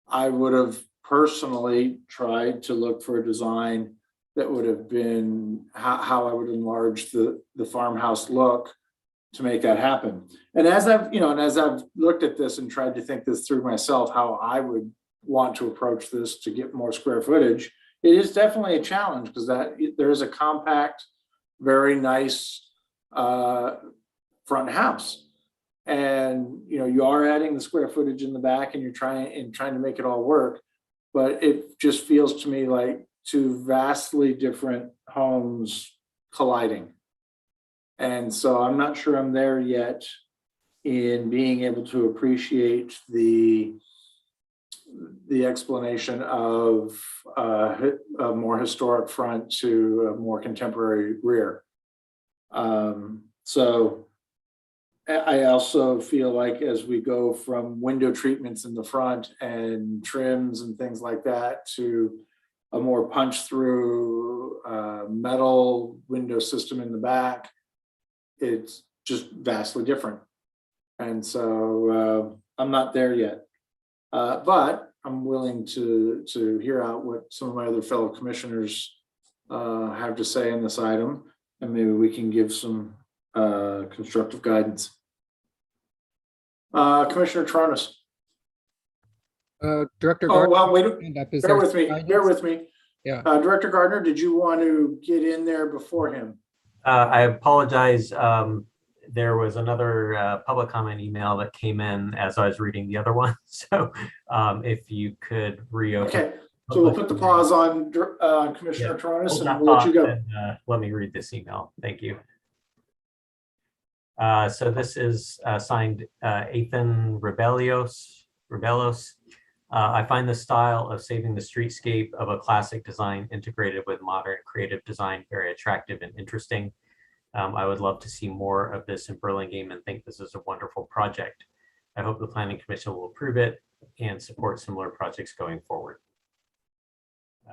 I would have personally tried to look for a design that would have been how I would enlarge the farmhouse look to make that happen. And as I've looked at this and tried to think this through myself, how I would want to approach this to get more square footage, it is definitely a challenge because there is a compact, very nice front house. And you are adding the square footage in the back and you're trying to make it all work. But it just feels to me like two vastly different homes colliding. And so I'm not sure I'm there yet in being able to appreciate the explanation of a more historic front to a more contemporary rear. So I also feel like as we go from window treatments in the front and trims and things like that to a more punch through metal window system in the back, it's just vastly different. And so I'm not there yet, but I'm willing to hear out what some of my other fellow commissioners have to say on this item, and maybe we can give some constructive guidance. Commissioner Tronis. Director Oh, Gardner. well, wait, bear with me. Yeah. Director Gardner, did you want to get in there before him? I apologize. There was another public comment email that came in as I was reading the other one. So if you could reopen. Okay, so we'll put the pause on Commissioner Tronis and we'll let you go. Let me read this email. Thank you. So this is signed Ethan Rebellos. I find the style of saving the streetscape of a classic design integrated with modern creative design very attractive and interesting. I would love to see more of this in Burlingame and think this is a wonderful project. I hope the Planning Commission will approve it and support similar projects going forward.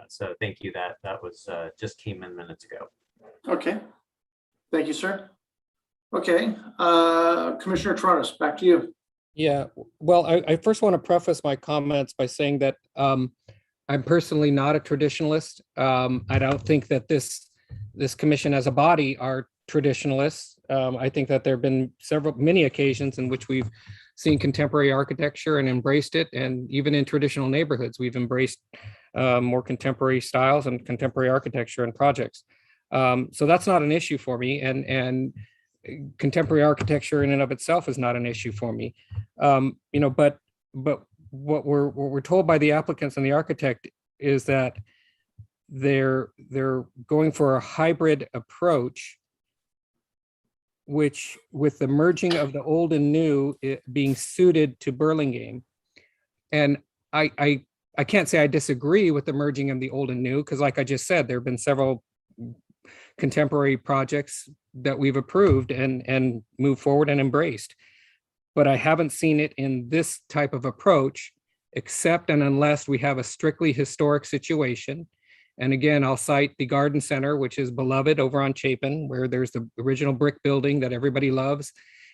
So thank you. That was just came in minutes ago. Okay, thank you, sir. Okay, Commissioner Tronis, back to you. Yeah, well, I first want to preface my comments by saying that I'm personally not a traditionalist. I don't think that this commission as a body are traditionalists. I think that there have been many occasions in which we've seen contemporary architecture and embraced it. And even in traditional neighborhoods, we've embraced more contemporary styles and contemporary architecture and projects. So that's not an issue for me. And contemporary architecture in and of itself is not an issue for me. But what we're told by the applicants and the architect is that they're going for a hybrid approach, which with the merging of the old and new being suited to Burlingame. And I can't say I disagree with the merging of the old and new, because like I just said, there have been several contemporary projects that we've approved and moved forward and embraced. But I haven't seen it in this type of approach, except and unless we have a strictly historic situation. And again, I'll cite the Garden Center, which is beloved over on Chapin, where there's the original brick building that everybody loves.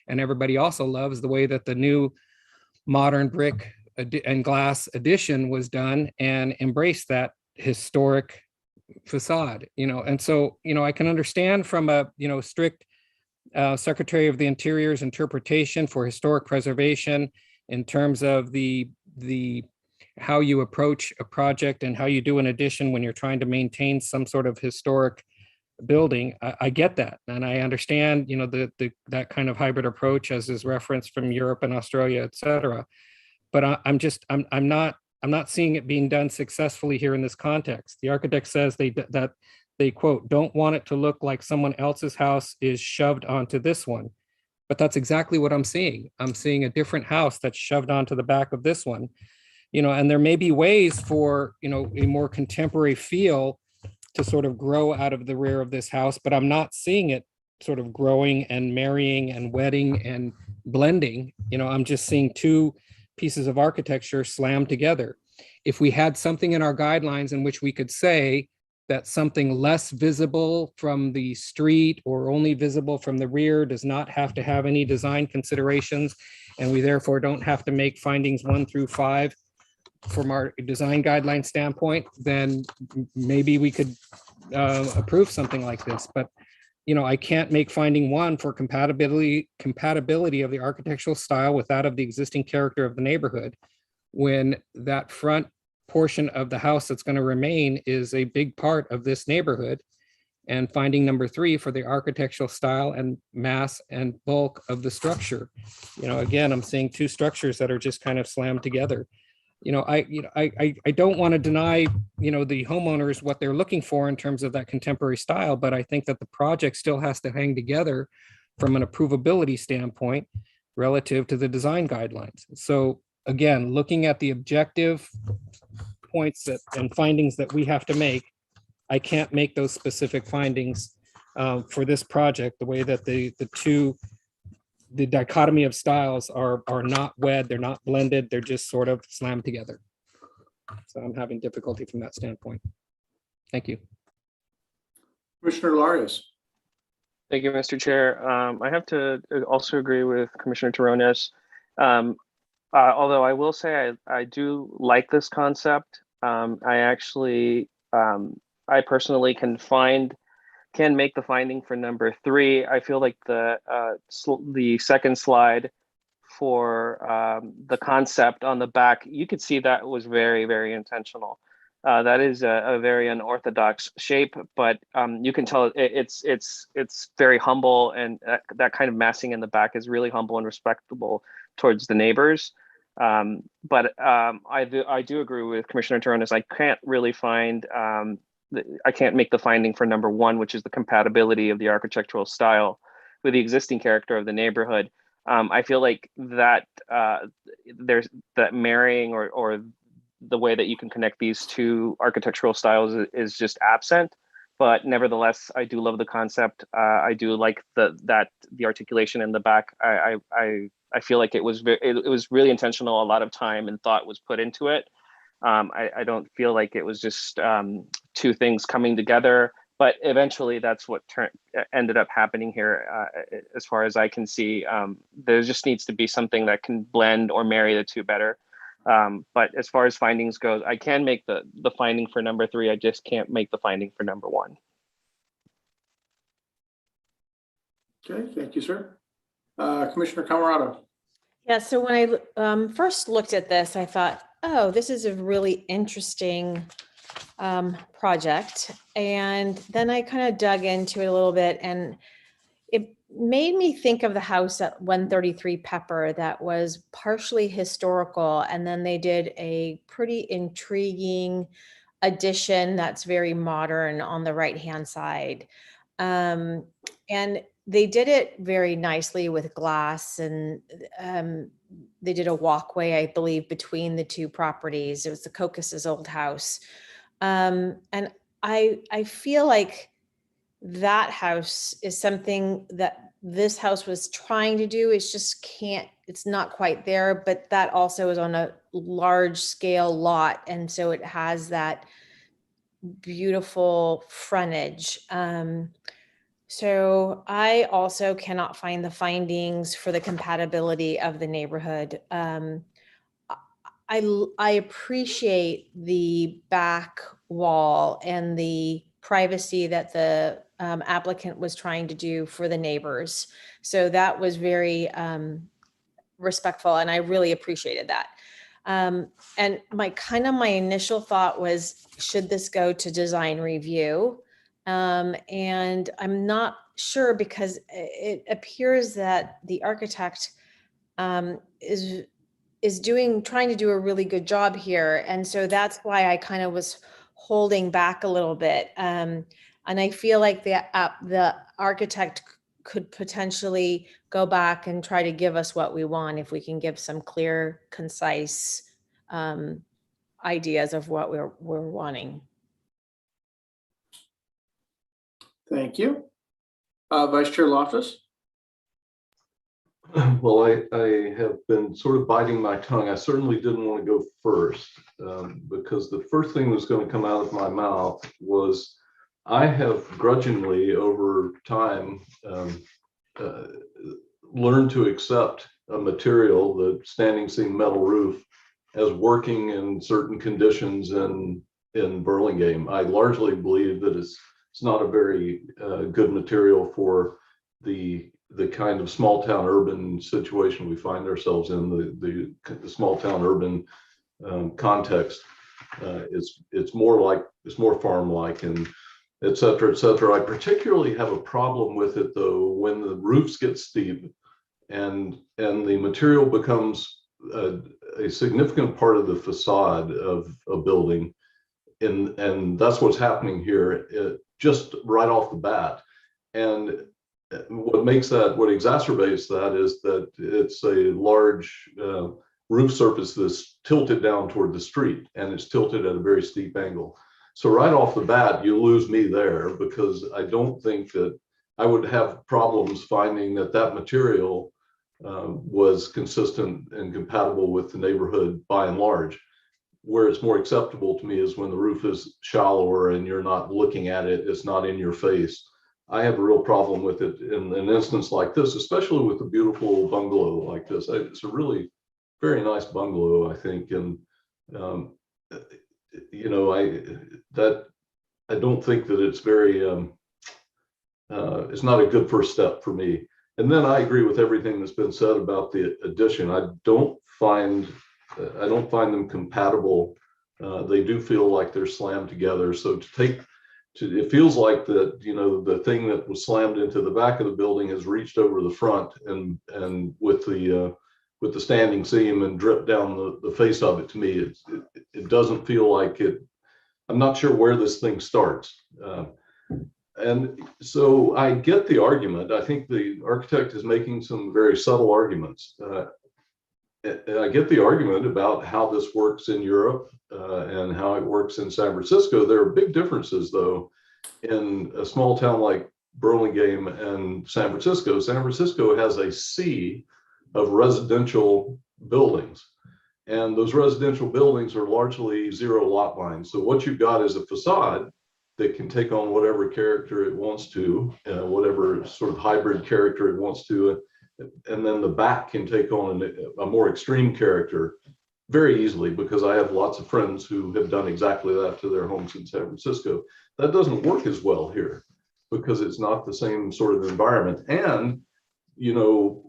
And everybody also loves the way that the new modern brick and glass addition was done and embraced that historic facade, and so, I can understand from a, strict Secretary of the Interior's interpretation for historic preservation in terms of the how you approach a project and how you do an addition when you're trying to maintain some sort of historic building. I get that. And I understand, that kind of hybrid approach as is referenced from Europe and Australia, et cetera. But I'm not seeing it being done successfully here in this context. The architect says that they quote, don't want it to look like someone else's house is shoved onto this one. but that's exactly what I'm seeing. I'm seeing a different house that's shoved onto the back of this one, and there may be ways for, a more contemporary feel to sort of grow out of the rear of this house, but I'm not seeing it sort of growing and marrying and wedding and blending. I'm just seeing two pieces of architecture slammed together. If we had something in our guidelines in which we could say that something less visible from the street or only visible from the rear does not have to have any design considerations, and we therefore don't have to make findings 1 through 5 from our design guideline standpoint, then maybe we could approve something like this. But I can't make finding 1 for compatibility of the architectural style with that of the existing character of the neighborhood, when that front portion of the house that's going to remain is a big part of this neighborhood. And finding number 3 for the architectural style and mass and bulk of the structure. Again, I'm seeing two structures that are just kind of slammed together. I don't want to deny, the homeowners what they're looking for in terms of that contemporary style, but I think that the project still has to hang together from an approvability standpoint relative to the design guidelines. So again, looking at the objective points and findings that we have to make, I can't make those specific findings for this project, the way that the dichotomy of styles are not wed, they're not blended, they're just sort of slammed together. So I'm having difficulty from that standpoint. Thank you. Commissioner Larios. Thank you, Mr. Chair. I have to also agree with Commissioner Torrones. Although I will say I do like this concept. I personally can make the finding for number 3. I feel like the second slide for the concept on the back, you could see that was very, very intentional. That is a very unorthodox shape, but you can tell it's very humble, and that kind of massing in the back is really humble and respectable towards the neighbors. But I do agree with Commissioner Torrones. I can't really find I can't make the finding for number 1, which is the compatibility of the architectural style with the existing character of the neighborhood. I feel like that there's that marrying or the way that you can connect these two architectural styles is just absent. But nevertheless, I do love the concept. I do like the articulation in the back. I feel like it was really intentional. A lot of time and thought was put into it. I don't feel like it was just two things coming together, but eventually that's what ended up happening here. As far as I can see, there just needs to be something that can blend or marry the two better. But as far as findings goes, I can make the finding for number 3. I just can't make the finding for number 1. Okay, thank you, sir. Commissioner Camarado. Yeah, so when I first looked at this, I thought, oh, this is a really interesting project. And then I kind of dug into it a little bit, and it made me think of the house at 133 Pepper that was partially historical. And then they did a pretty intriguing addition that's very modern on the right-hand side. And they did it very nicely with glass, and they did a walkway, I believe, between the two properties. It was the Cocos's old house. And I feel like that house is something that this house was trying to do. It's just it's not quite there, but that also is on a large scale lot. And so it has that beautiful frontage. So I also cannot find the findings for the compatibility of the neighborhood. I appreciate the back wall and the privacy that the applicant was trying to do for the neighbors. So that was very respectful, and I really appreciated that. And my initial thought was, should this go to design review? And I'm not sure, because it appears that the architect is trying to do a really good job here. And so that's why I kind of was holding back a little bit. And I feel like the architect could potentially go back and try to give us what we want if we can give some clear, concise ideas of what we're wanting. Thank you. Vice Chair Loftus. Well, I have been sort of biting my tongue. I certainly didn't want to go first because the first thing that was going to come out of my mouth was I have grudgingly over time learned to accept a material, the standing seam metal roof, as working in certain conditions in Burlingame. I largely believe that it's not a very good material for the kind of small town urban situation we find ourselves in, the small town urban context. It's more farm like and et cetera, et cetera. I particularly have a problem with it though when the roofs get steep and the material becomes a significant part of the facade of a building, and that's what's happening here just right off the bat. And what exacerbates that is that it's a large roof surface that's tilted down toward the street, and it's tilted at a very steep angle. So right off the bat, you lose me there, because I don't think that I would have problems finding that material was consistent and compatible with the neighborhood by and large. Where it's more acceptable to me is when the roof is shallower and you're not looking at it, it's not in your face. I have a real problem with it in an instance like this, especially with a beautiful bungalow like this. It's a really very nice bungalow, I think. And, you know, I don't think that it's very, it's not a good first step for me. And then I agree with everything that's been said about the addition. I don't find them compatible. They do feel like they're slammed together. So it feels like that, you know, the thing that was slammed into the back of the building has reached over the front and with the standing seam and dripped down the face of it. To me, it doesn't feel like it. I'm not sure where this thing starts. And so I get the argument. I think the architect is making some very subtle arguments. I get the argument about how this works in Europe and how it works in San Francisco. There are big differences, though, in a small town like Burlingame and San Francisco. San Francisco has a sea of residential buildings, and those residential buildings are largely zero lot lines. So what you've got is a facade that can take on whatever character it wants to, whatever sort of hybrid character it wants to. And then the back can take on a more extreme character very easily, because I have lots of friends who have done exactly that to their homes in San Francisco. That doesn't work as well here because it's not the same sort of environment. And, you know,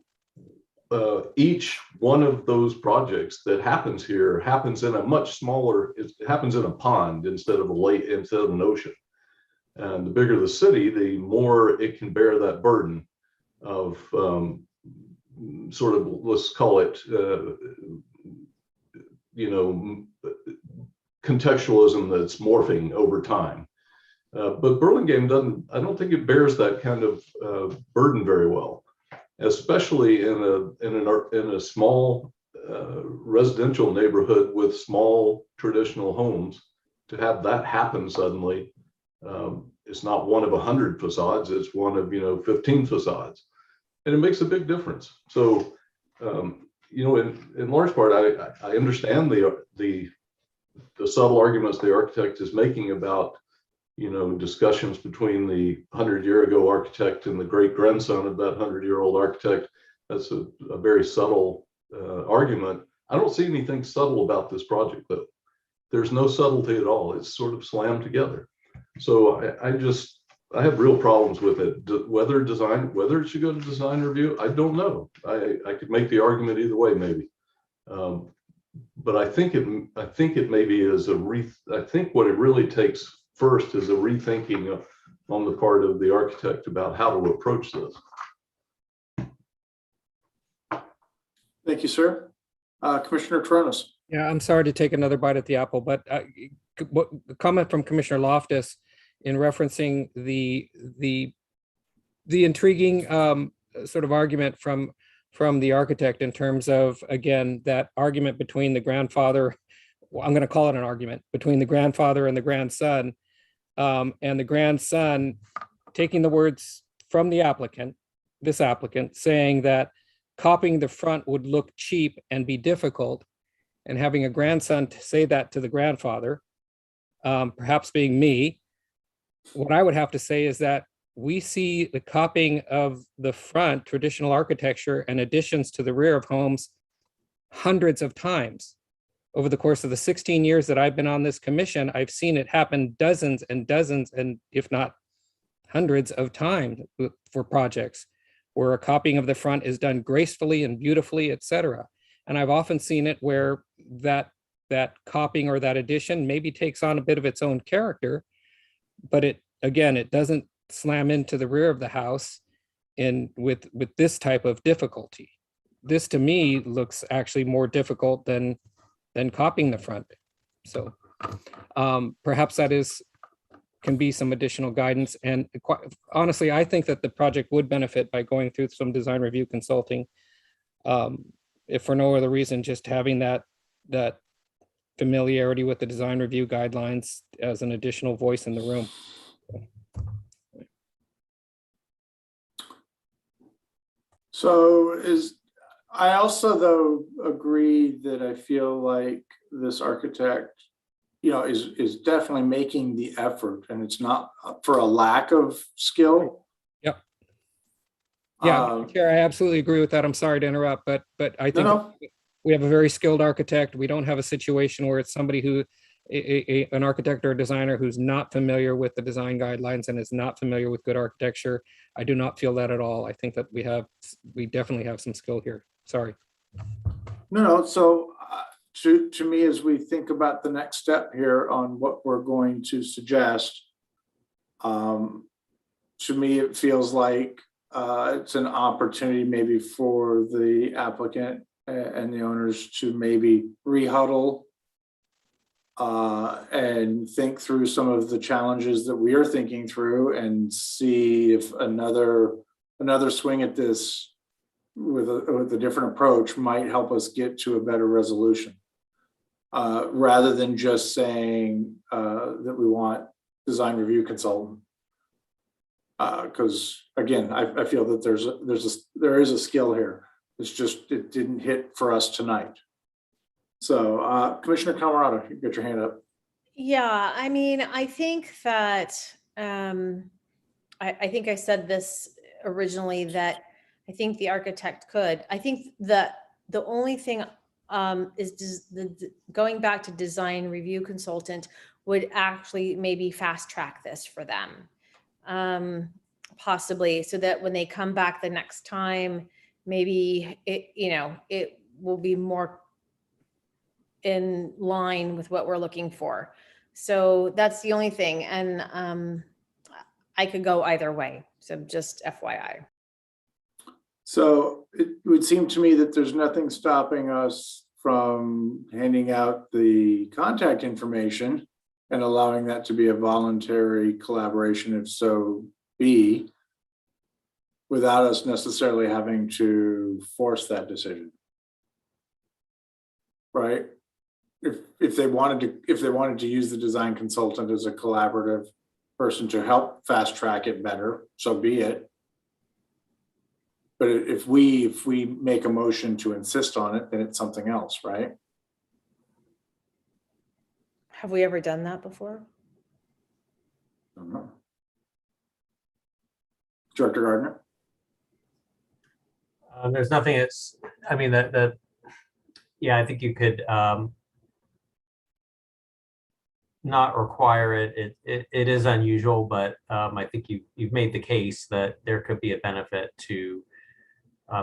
each one of those projects that happens here happens in a much smaller, it happens in a pond instead of an ocean. And the bigger the city, the more it can bear that burden of sort of, let's call it, you know, contextualism that's morphing over time. But Burlingame I don't think it bears that kind of burden very well, especially in a small residential neighborhood with small traditional homes. To have that happen suddenly, it's not one of 100 facades, it's one of, you know, 15 facades. And it makes a big difference. So, you know, in large part, I understand the subtle arguments the architect is making about, you know, discussions between the 100-year-ago architect and the great grandson of that 100-year-old architect. That's a very subtle argument. I don't see anything subtle about this project, though. There's no subtlety at all. It's sort of slammed together. So I have real problems with it. Whether it should go to design review, I don't know. I could make the argument either way, maybe. But I think it maybe is I think what it really takes first is a rethinking on the part of the architect about how to approach this. Thank you, sir. Commissioner Tronis. Yeah, I'm sorry to take another bite at the apple, but the comment from Commissioner Loftus in referencing the the intriguing sort of argument from the architect in terms of, again, that argument between the grandfather, well, I'm going to call it an argument between the grandfather and the grandson, and the grandson taking the words from the applicant, this applicant, saying that copying the front would look cheap and be difficult, and having a grandson to say that to the grandfather, perhaps being me, what I would have to say is that we see the copying of the front traditional architecture and additions to the rear of homes hundreds of times. Over the course of the 16 years that I've been on this commission, I've seen it happen dozens and dozens, and if not hundreds of times for projects where a copying of the front is done gracefully and beautifully, etc. And I've often seen it where that copying or that addition maybe takes on a bit of its own character, but it doesn't slam into the rear of the house with this type of difficulty. This to me looks actually more difficult than copying the front. So perhaps that can be some additional guidance. And honestly, I think that the project would benefit by going through some design review consulting. If for no other reason, just having that familiarity with the design review guidelines as an additional voice in the room. So I also, though, agree that I feel like this architect, is definitely making the effort, and it's not for a lack of skill. Yep. Yeah, Chair, I absolutely agree with that. I'm sorry to interrupt, but I think we have a very skilled architect. We don't have a situation where it's somebody who, an architect or a designer who's not familiar with the design guidelines and is not familiar with good architecture. I do not feel that at all. I think that we definitely have some skill here. Sorry. No. So to me, as we think about the next step here on what we're going to suggest, to me, it feels like it's an opportunity maybe for the applicant and the owners to maybe rehuddle and think through some of the challenges that we are thinking through, and see if another swing at this with a different approach might help us get to a better resolution, rather than just saying that we want design review consultant. Because again, I feel that there is a skill here. It's just, it didn't hit for us tonight. So Commissioner Camerata, you got your hand up. Yeah, I mean, I think that I think I said this originally, that I think the architect could. I think that the only thing is going back to design review consultant would actually maybe fast track this for them, possibly, so that when they come back the next time, maybe it will be more in line with what we're looking for. So that's the only thing. And I could go either way. So just FYI. So it would seem to me that there's nothing stopping us from handing out the contact information and allowing that to be a voluntary collaboration, if so be, without us necessarily having to force that decision. Right? If they wanted to use the design consultant as a collaborative person to help fast track it better, so be it. But if we make a motion to insist on it, then it's something else, right? Have we ever done that before? I don't know. Director Gardner? There's nothing that's, I mean, yeah, I think you could not require it. It is unusual, but I think you've made the case that there could be a benefit to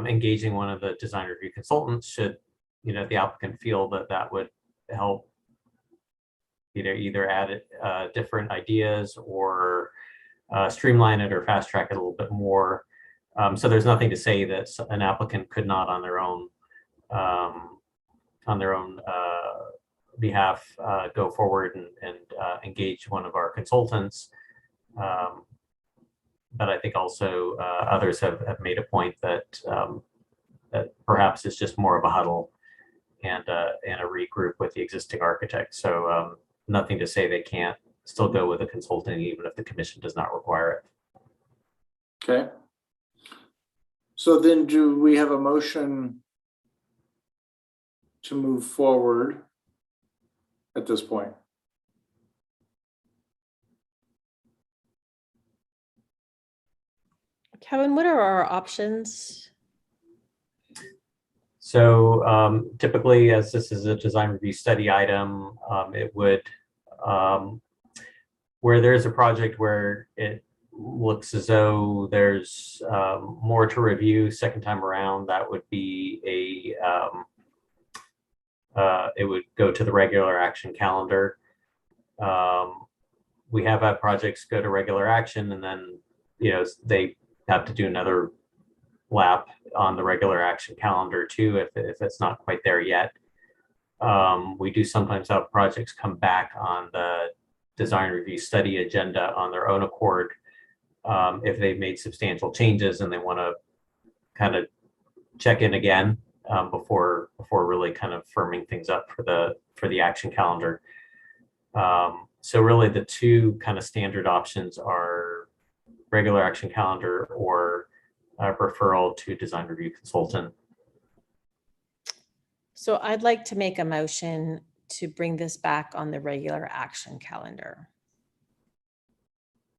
engaging one of the design review consultants should the applicant feel that would help either add different ideas or streamline it or fast track it a little bit more. So there's nothing to say that an applicant could not on their own behalf go forward and engage one of our consultants. but I think also others have made a point that that perhaps it's just more of a huddle and a regroup with the existing architect. So nothing to say they can't still go with a consultant even if the commission does not require it. Okay. So then do we have a motion to move forward at this point? Kevin, what are our options? So typically, as this is a design review study item, it would, where there's a project where it looks as though there's more to review second time around, that would be it would go to the regular action calendar. We have had projects go to regular action and then, they have to do another lap on the regular action calendar too, if it's not quite there yet. We do sometimes have projects come back on the design review study agenda on their own accord if they've made substantial changes and they want to kind of check in again before really kind of firming things up for the action calendar. So really the two kind of standard options are regular action calendar or referral to design review consultant. So I'd like to make a motion to bring this back on the regular action calendar.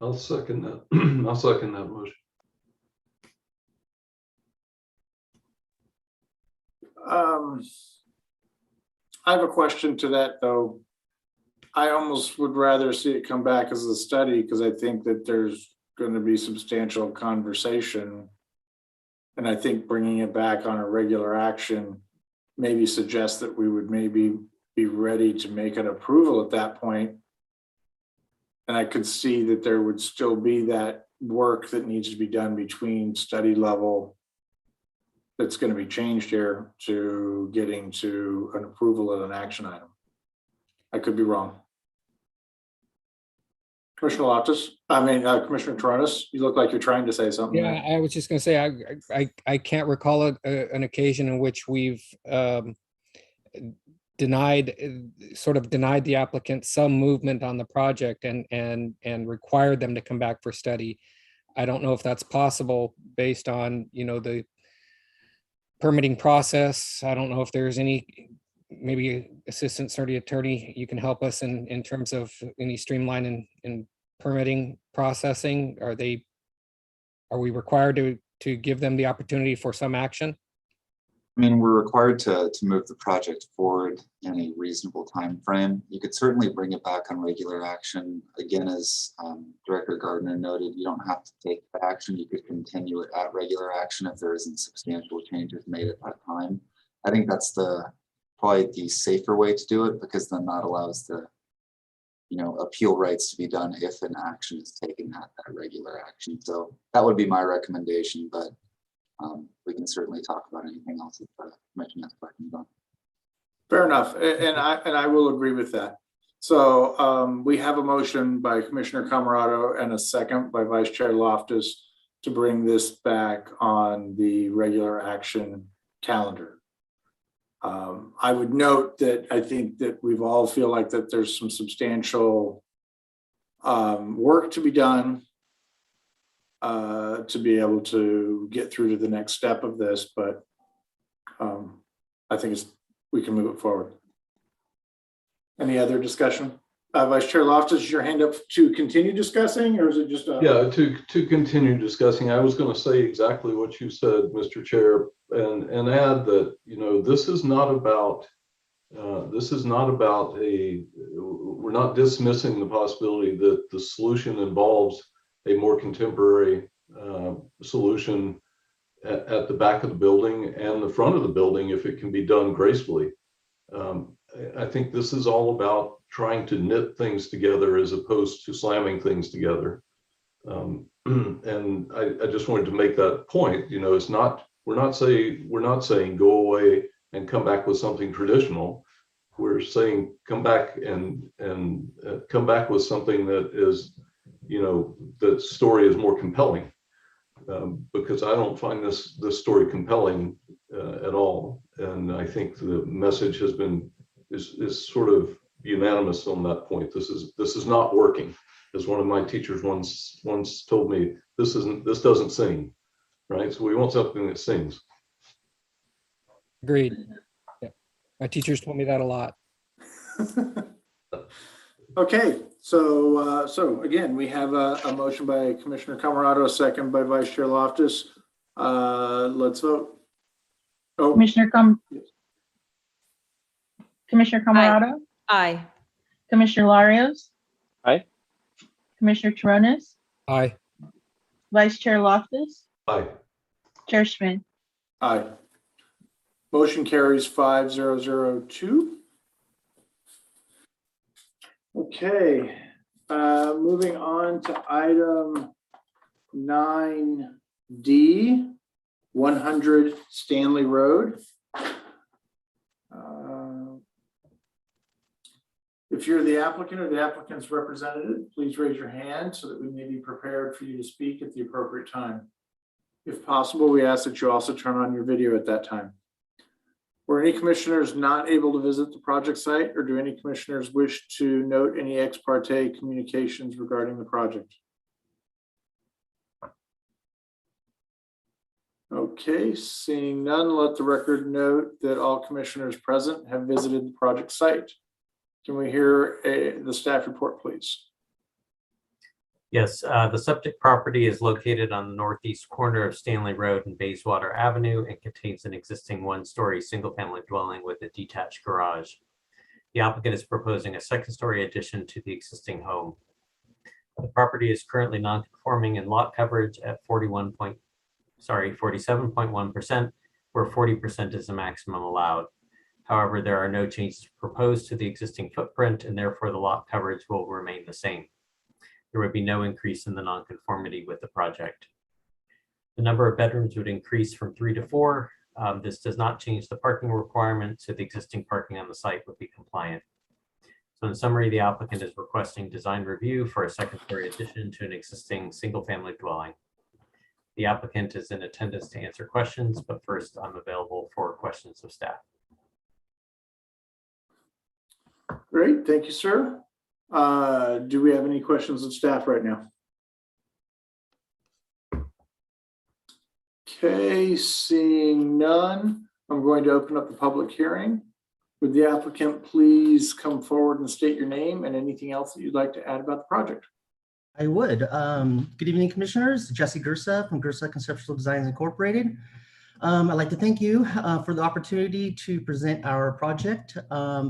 I'll second that. I'll second that motion. I have a question to that though. I almost would rather see it come back as a study because I think that there's going to be substantial conversation. And I think bringing it back on a regular action maybe suggests that we would maybe be ready to make an approval at that point. And I could see that there would still be that work that needs to be done between study level that's going to be changed here to getting to an approval of an action item. I could be wrong. Commissioner Commissioner Toronis, you look like you're trying to say something. Yeah, I was just going to say, I can't recall an occasion in which we've denied the applicant some movement on the project and required them to come back for study. I don't know if that's possible based on, the permitting process. I don't know if there's any, maybe Assistant City Attorney, you can help us in terms of any streamline in permitting processing. Are we required to give them the opportunity for some action? I mean, we're required to move the project forward in a reasonable time frame. You could certainly bring it back on regular action. Again, as Director Gardner noted, you don't have to take the action. You could continue it at regular action if there isn't substantial changes made at that time. I think that's probably the safer way to do it, because then that allows the appeal rights to be done if an action is taken at that regular action. So that would be my recommendation, but we can certainly talk about anything else that the commission has questions on. Fair enough, and I will agree with that. So we have a motion by Commissioner Camerado and a second by Vice Chair Loftus to bring this back on the regular action calendar. I would note that I think that we've all feel like that there's some substantial work to be done to be able to get through to the next step of this, but I think we can move it forward. Any other discussion? Vice Chair Loftus, is your hand up to continue discussing, or is it just yeah, to continue discussing? I was going to say exactly what you said, Mr. Chair, and add that this is not about we're not dismissing the possibility that the solution involves a more contemporary solution at the back of the building and the front of the building if it can be done gracefully. I think this is all about trying to knit things together as opposed to slamming things together. And I just wanted to make that point. It's not, we're not saying go away and come back with something traditional. We're saying come back and come back with something that is the story is more compelling, because I don't find this story compelling at all. And I think the message is sort of unanimous on that point. This is not working. As one of my teachers once told me, this doesn't sing, right? So we want something that sings. Agreed. Yeah. My teachers told me that a lot. Okay, so again, we have a motion by Commissioner Camerado, a second by Vice Chair Loftus. Let's vote. Oh, Commissioner Camerado, Aye. Commissioner Larios, Aye. Commissioner Torrones, Aye. Vice Chair Loftus, Aye. Chair Schmidt. aye. Motion carries 5002. Okay, moving on to item 9D, 100 Stanley Road. If you're the applicant or the applicant's representative, please raise your hand so that we may be prepared for you to speak at the appropriate time. If possible, we ask that you also turn on your video at that time. Were any commissioners not able to visit the project site, or do any commissioners wish to note any ex parte communications regarding the project? Okay, seeing none, let the record note that all commissioners present have visited the project site. Can we hear the staff report, please? Yes, the subject property is located on the northeast corner of Stanley Road and Bayswater Avenue and contains an existing one-story single-family dwelling with a detached garage. The applicant is proposing a second-story addition to the existing home. The property is currently non-conforming in lot coverage at 47.1%, where 40% is the maximum allowed. However, there are no changes proposed to the existing footprint, and therefore the lot coverage will remain the same. There would be no increase in the nonconformity with the project. The number of bedrooms would increase from 3 to 4. This does not change the parking requirement, so the existing parking on the site would be compliant. So in summary, the applicant is requesting design review for a second-story addition to an existing single-family dwelling. The applicant is in attendance to answer questions, but first I'm available for questions of staff. Great, thank you, sir. Do we have any questions of staff right now? Okay, seeing none, I'm going to open up the public hearing. Would the applicant please come forward and state your name and anything else that you'd like to add about the project? I would. Good evening, commissioners. Jesse Gersa from Gersa Conceptual Designs Incorporated. I'd like to thank you for the opportunity to present our project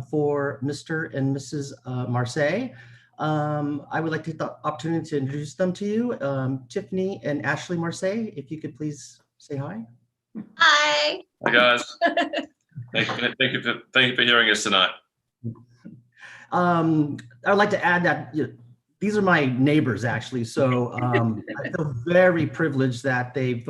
for Mr. and Mrs. Marseille. I would like to take the opportunity to introduce them to you. Tiffany and Ashley Marseille, if you could please say hi. Hi. Hi, guys. Thank you for hearing us tonight. I'd like to add that these are my neighbors, actually. So I feel very privileged that they've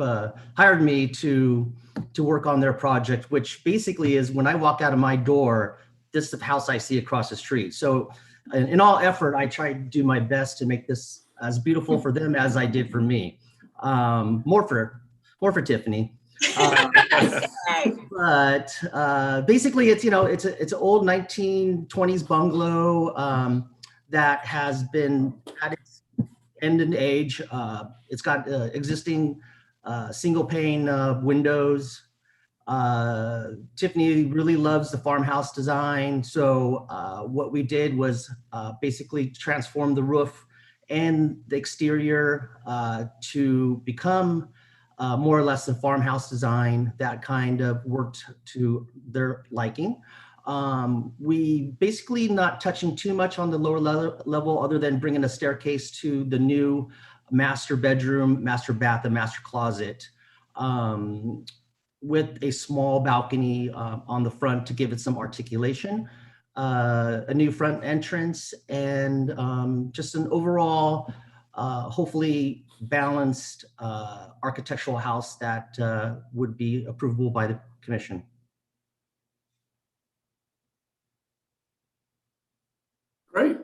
hired me to work on their project, which basically is when I walk out of my door, this is the house I see across the street. So in all effort, I try to do my best to make this as beautiful for them as I did for me. More for Tiffany. But basically, it's it's an old 1920s bungalow that has been at its end in age. It's got existing single pane windows. Tiffany really loves the farmhouse design. So what we did was basically transform the roof and the exterior to become more or less the farmhouse design that kind of worked to their liking. We basically not touching too much on the lower level other than bringing a staircase to the new master bedroom, master bath, and master closet with a small balcony on the front to give it some articulation, a new front entrance, and just an overall, hopefully balanced architectural house that would be approvable by the commission. Great.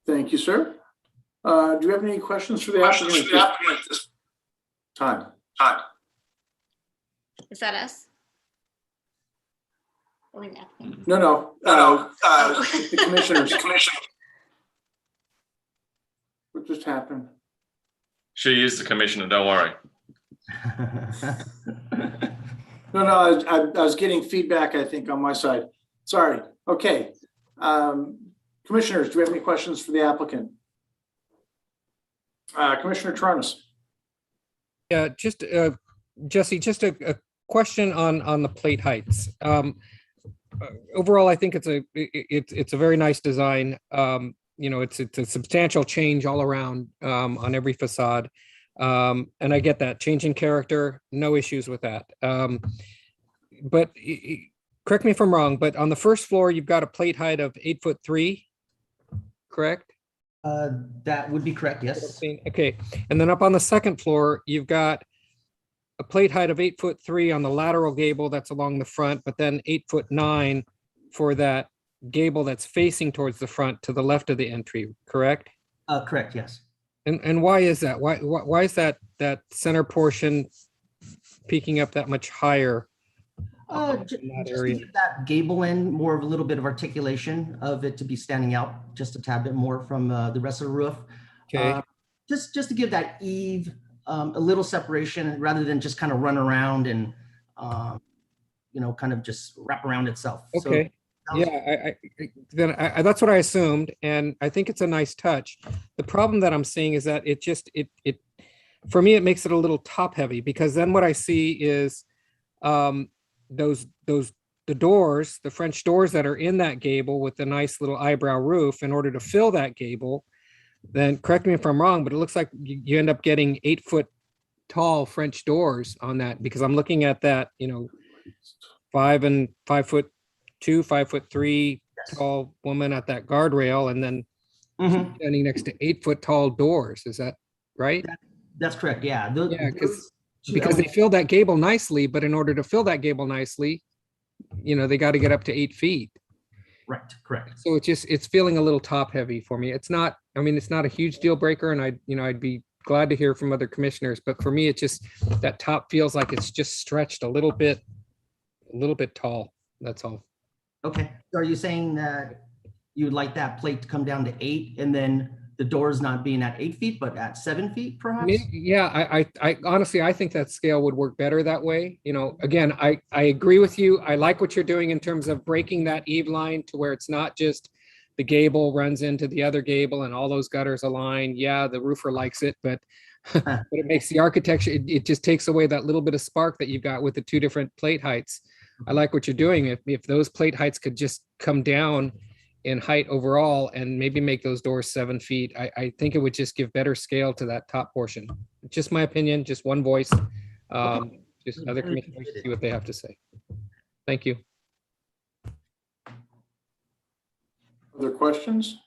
Thank you, sir. Do you have any questions for the applicant at this time? Is that us? Or the applicant? No. The commissioners. What just happened? She is the commissioner, don't worry. No, I was getting feedback, I think, on my side. Sorry. Okay. Commissioners, do we have any questions for the applicant? Commissioner Tronis. Yeah, just Jesse, just a question on the plate heights. Overall, I think it's a very nice design. It's a substantial change all around on every facade. And I get that change in character, no issues with that. But correct me if I'm wrong, but on the first floor, you've got a plate height of 8'3", correct? That would be correct, yes. Okay, and then up on the second floor, you've got a plate height of 8'3" on the lateral gable that's along the front, but then 8'9" for that gable that's facing towards the front to the left of the entry, correct? Correct, yes. And why is that? Why is that center portion peaking up that much higher? Just to give that gable end more of a little bit of articulation of it to be standing out just a tad bit more from the rest of the roof. Okay. Just to give that eave a little separation rather than just kind of run around and kind of just wrap around itself. Okay. So, yeah, that's what I assumed, and I think it's a nice touch. The problem that I'm seeing is that it for me, it makes it a little top heavy, because then what I see is the doors, the French doors that are in that gable with the nice little eyebrow roof. In order to fill that gable, then correct me if I'm wrong, but it looks like you end up getting 8-foot tall French doors on that, because I'm looking at that, 5'2", 5'3" tall woman at that guardrail, and then standing next to 8-foot tall doors. Is that right? That's correct. Yeah. Because they fill that gable nicely, but in order to fill that gable nicely, they got to get up to 8 feet. Right. Correct. So it's feeling a little top heavy for me. It's not a huge deal breaker, and I'd be glad to hear from other commissioners, but for me, it just, that top feels like it's just stretched a little bit tall. That's all. Okay. So are you saying that you would like that plate to come down to 8 and then the doors not being at 8 feet, but at 7 feet perhaps? Yeah, I honestly, I think that scale would work better that way. Again, I agree with you. I like what you're doing in terms of breaking that eve line to where it's not just the gable runs into the other gable and all those gutters align. Yeah, the roofer likes it, but but it makes the architecture, it just takes away that little bit of spark that you've got with the two different plate heights. I like what you're doing. If those plate heights could just come down in height overall and maybe make those doors 7 feet, I think it would just give better scale to that top portion. Just my opinion, just one voice. Just other commissioners see what they have to say. Thank you. Other questions?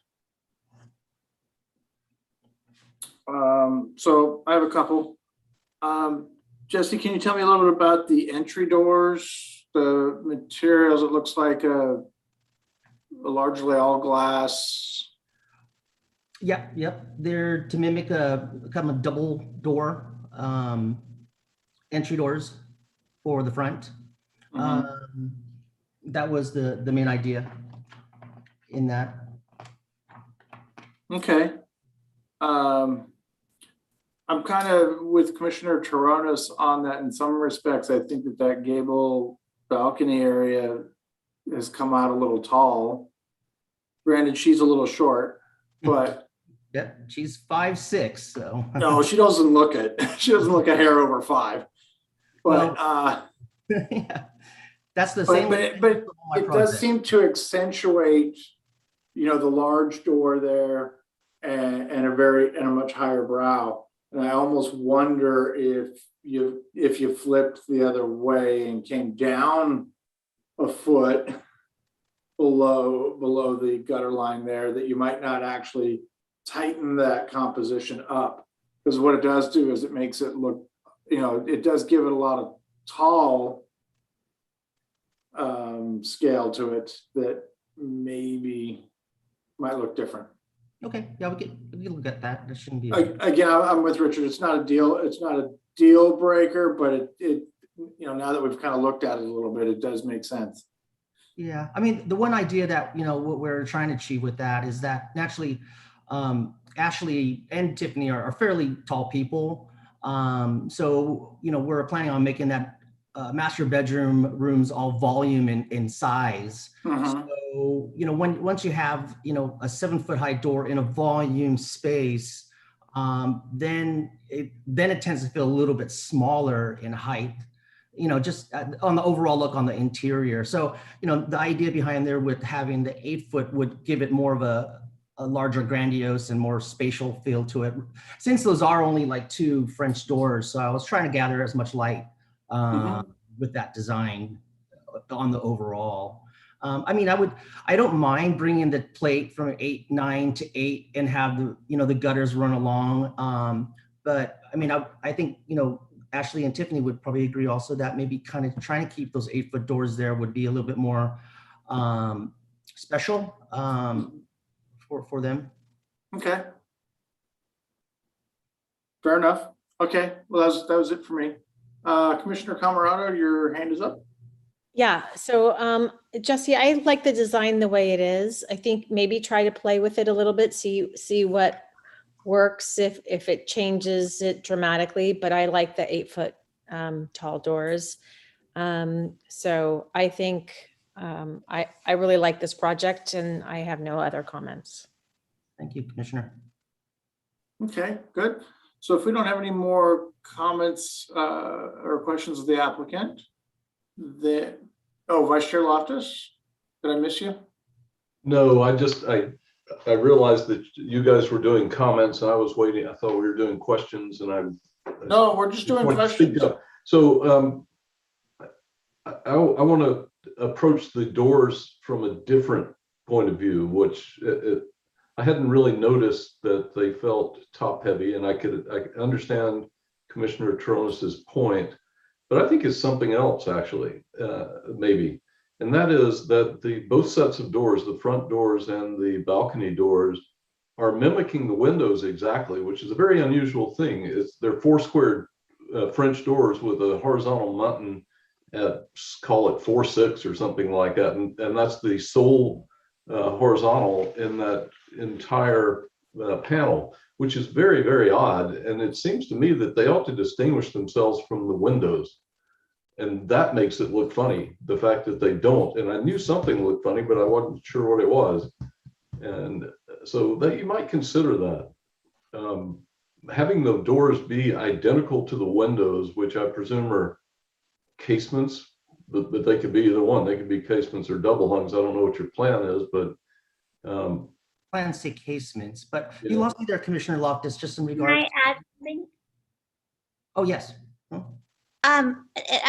So I have a couple. Jesse, can you tell me a little bit about the entry doors, the materials? It looks like a largely all glass. Yep. They're to mimic a kind of double door entry doors for the front. That was the main idea in that. Okay. I'm kind of with Commissioner Toronis on that in some respects. I think that gable balcony area has come out a little tall. Granted, she's a little short, but yeah, she's 5'6", so no, she doesn't look it. She doesn't look a hair over 5. But yeah, that's the same. But it does seem to accentuate, the large door there and a much higher brow. And I almost wonder if you flipped the other way and came down a foot below the gutter line there, that you might not actually tighten that composition up. Because what it does do is it makes it look, it does give it a lot of tall scale to it that maybe might look different. Okay, yeah, we can look at that. That shouldn't be. Again, I'm with Richard. It's not a deal breaker, but it now that we've kind of looked at it a little bit, it does make sense. Yeah, I mean, the one idea that, what we're trying to achieve with that is that naturally, Ashley and Tiffany are fairly tall people. So, we're planning on making that master bedroom rooms all volume and size. So, once you have, a 7-foot high door in a volume space, then it tends to feel a little bit smaller in height. Just on the overall look on the interior. So, the idea behind there with having the 8-foot would give it more of a larger grandiose and more spatial feel to it, since those are only like 2 French doors. So I was trying to gather as much light with that design on the overall. I mean, I don't mind bringing the plate from 8-9 to 8 and have the gutters run along. But I mean, I think, Ashley and Tiffany would probably agree also that maybe kind of trying to keep those 8-foot doors there would be a little bit more special for them. Okay. Fair enough. Okay. Well, that was it for me. Commissioner Camarado, your hand is up. Yeah. So, Jesse, I like the design the way it is. I think maybe try to play with it a little bit, see what works if it changes it dramatically, but I like the 8-foot tall doors. So I think I really like this project and I have no other comments. Thank you, Commissioner. Okay, good. So if we don't have any more comments or questions of the applicant, Vice Chair Loftus, did I miss you? No, I realized that you guys were doing comments and I was waiting. I thought we were doing questions and No, we're just doing questions. So I want to approach the doors from a different point of view, which I hadn't really noticed that they felt top heavy, and I understand Commissioner Tronis's point, but I think it's something else actually, maybe. And that is that both sets of doors, the front doors and the balcony doors, are mimicking the windows exactly, which is a very unusual thing. They're 4 square French doors with a horizontal muntin at, call it 4.6 or something like that. And that's the sole horizontal in that entire panel, which is very, very odd. And it seems to me that they ought to distinguish themselves from the windows. And that makes it look funny, the fact that they don't. And I knew something looked funny, but I wasn't sure what it was. And so that you might consider that. Having the doors be identical to the windows, which I presume are casements, but they could be either one. They could be casements or double hungs. I don't know what your plan is, but Plan to say casements, but you lost me there, Commissioner Loftus, just in regard. Can I add something? Oh, yes. I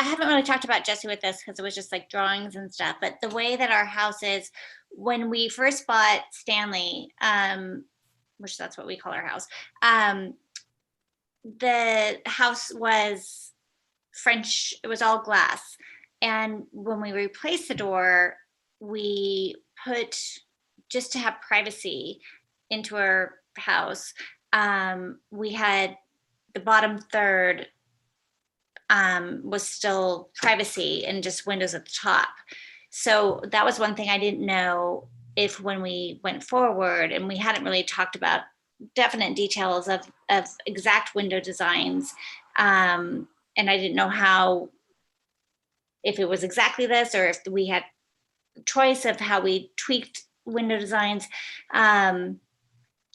haven't really talked about Jesse with this because it was just like drawings and stuff, but the way that our house is, when we first bought Stanley, which that's what we call our house, the house was French, it was all glass. And when we replaced the door, we put, just to have privacy into our house, we had the bottom third was still privacy and just windows at the top. So that was one thing I didn't know if when we went forward, and we hadn't really talked about definite details of exact window designs. And I didn't know how, if it was exactly this or if we had choice of how we tweaked window designs.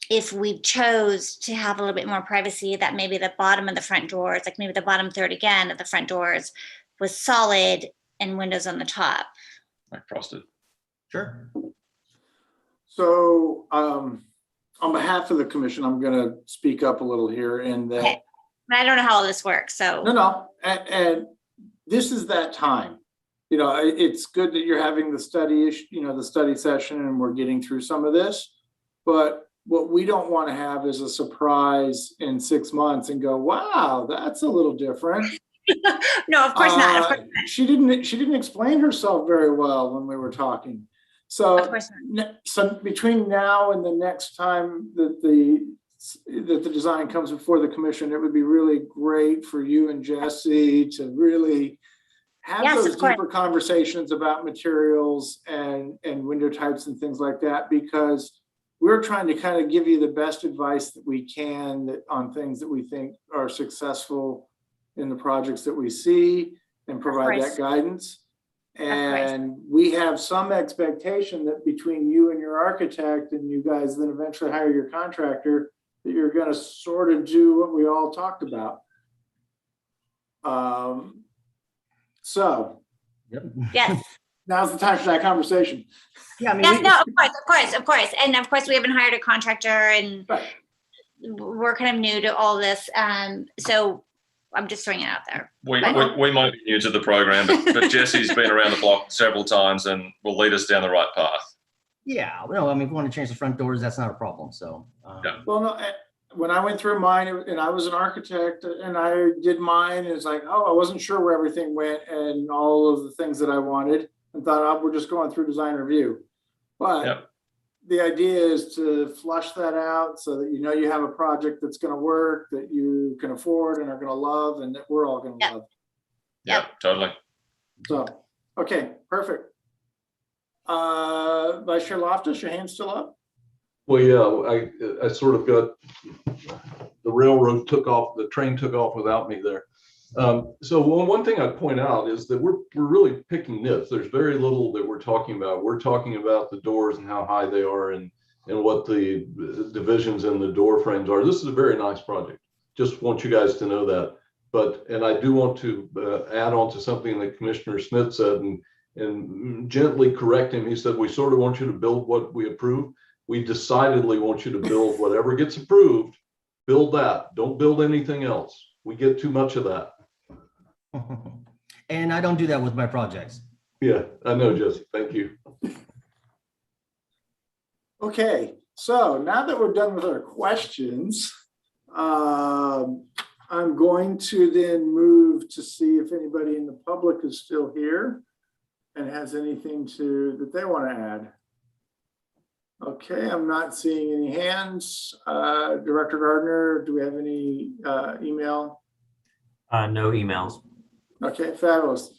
If we chose to have a little bit more privacy, that maybe the bottom of the front doors, like maybe the bottom third again of the front doors, was solid and windows on the top. Like frosted. Sure. So on behalf of the commission, I'm going to speak up a little here in that. Okay. I don't know how all this works, so. No. And this is that time. It's good that you're having the study, the study session, and we're getting through some of this. But what we don't want to have is a surprise in 6 months and go, wow, that's a little different. No, of course not. Of course not. She didn't explain herself very well when we were talking. So, Of course so between now and the next time that the design comes before the commission, it would be really great for you and Jesse to really have Yes, those of course. deeper conversations about materials and window types and things like that, because we're trying to kind of give you the best advice that we can on things that we think are successful in the projects that we see and provide that guidance. And we have some expectation that between you and your architect and you guys then eventually hire your contractor, that you're going to sort of do what we all talked about. So, yes. Now's the time for that conversation. Yeah, I mean, Yes, no, of course. And of course, we haven't hired a contractor and we're kind of new to all this. So I'm just throwing it out there. We might be new to the program, but Jesse's been around the block several times and will lead us down the right path. Yeah, no, I mean, if you want to change the front doors, that's not a problem. So, Yeah. Well, no, when I went through mine and I was an architect and I did mine, it's like, oh, I wasn't sure where everything went and all of the things that I wanted, and thought, oh, we're just going through design review. But the idea is to flush that out so that you know you have a project that's going to work, that you can afford and are going to love, and that we're all going to love. Yeah, totally. So, okay, perfect. Vice Chair Loftus, your hand's still up? Well, yeah, I sort of got, the railroad took off, the train took off without me there. So one thing I'd point out is that we're really picking nits. There's very little that we're talking about. We're talking about the doors and how high they are and what the divisions in the door frames are. This is a very nice project. Just want you guys to know that. And I do want to add on to something that Commissioner Smith said and gently correct him. He said, we sort of want you to build what we approve. We decidedly want you to build whatever gets approved, build that. Don't build anything else. We get too much of that. and I don't do that with my projects. Yeah, I know, Jesse. Thank you. Okay, so now that we're done with our questions, I'm going to then move to see if anybody in the public is still here and has anything that they want to add. Okay, I'm not seeing any hands. Director Gardner, do we have any email? No emails. Okay, fabulous.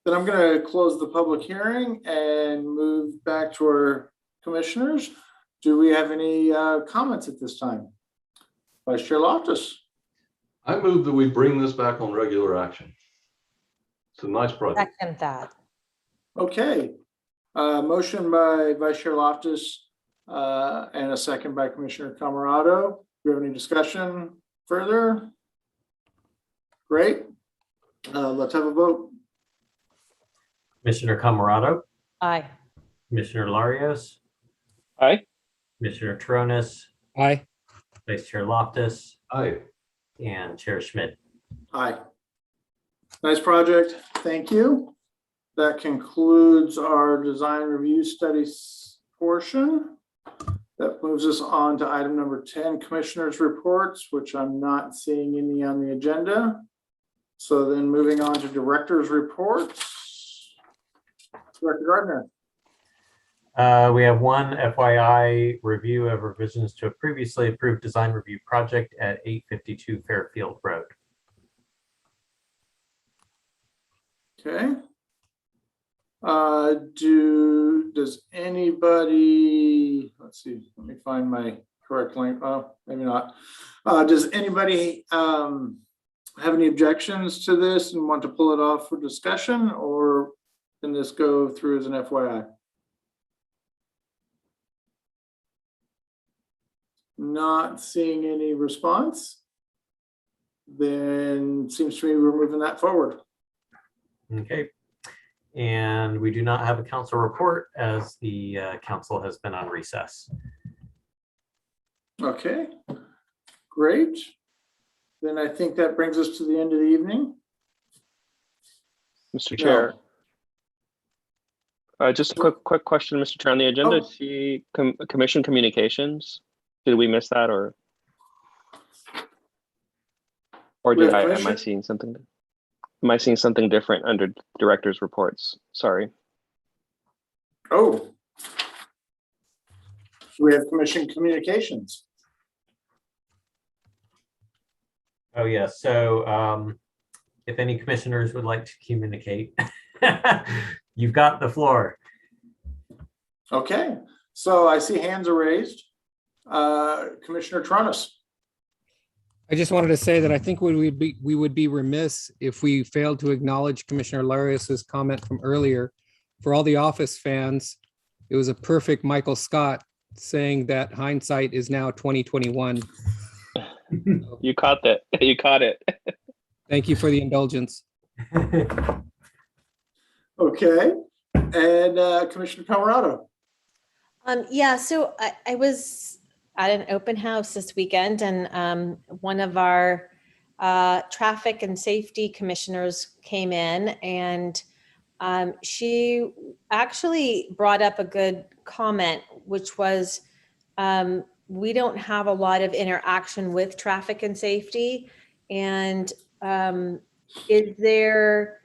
Then I'm going to close the public hearing and move back to our commissioners. Do we have any comments at this time? Vice Chair Loftus. I move that we bring this back on regular action. It's a nice project. Second that. Okay, motion by Vice Chair Loftus and a second by Commissioner Camarado. Do you have any discussion further? Great. Let's have a vote. Commissioner Camarado, Aye. Commissioner Larios, Aye. Commissioner Tronis, Aye. Vice Chair Loftus, Aye. and Chair Schmidt. Aye. Nice project. Thank you. That concludes our design review studies portion. That moves us on to item number 10, Commissioners' Reports, which I'm not seeing any on the agenda. So then moving on to Directors' Reports. Director Gardner. We have one FYI review of revisions to a previously approved design review project at 852 Fairfield Road. Okay. Does anybody, let's see, let me find my correct link. Oh, maybe not. Does anybody have any objections to this and want to pull it off for discussion, or can this go through as an FYI? Not seeing any response. Then seems to me we're moving that forward. Okay. And we do not have a council report as the council has been on recess. Okay, great. Then I think that brings us to the end of the evening. Mr. Chair. Just a quick question, Mr. Chair, on the agenda. See commission communications. Did we miss that, or did am I seeing something? Am I seeing something different under director's reports? Sorry. Oh, We have commission communications. Oh, yes. So if any commissioners would like to communicate, you've got the floor. Okay, so I see hands are raised. Commissioner Tronis. I just wanted to say that I think we would be remiss if we failed to acknowledge Commissioner Larius's comment from earlier. For all the Office fans, it was a perfect Michael Scott saying that hindsight is now 2021. You caught that. You caught it. Thank you for the indulgence. Okay, and Commissioner Camerado. Yeah, so I was at an open house this weekend, and one of our traffic and safety commissioners came in, and she actually brought up a good comment, which was we don't have a lot of interaction with traffic and safety, and is there,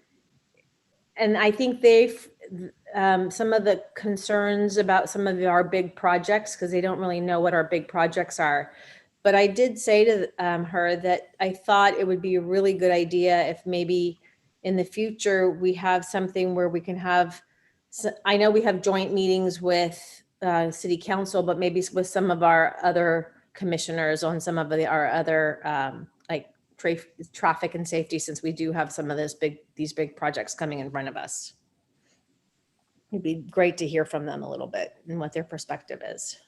and I think they've some of the concerns about some of our big projects, because they don't really know what our big projects are. But I did say to her that I thought it would be a really good idea if maybe in the future we have something where we can have, I know we have joint meetings with city council, but maybe with some of our other commissioners on some of our other like traffic and safety, since we do have some of these big projects coming in front of us. It'd be great to hear from them a little bit and what their perspective is.